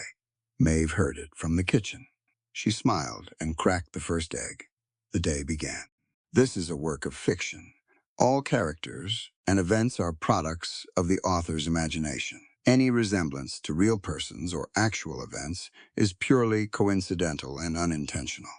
Maeve heard it from the kitchen. She smiled and cracked the first egg. The day began. This is a work of fiction. All characters and events are products of the author's imagination. Any resemblance to real persons or actual events is purely coincidental and unintentional.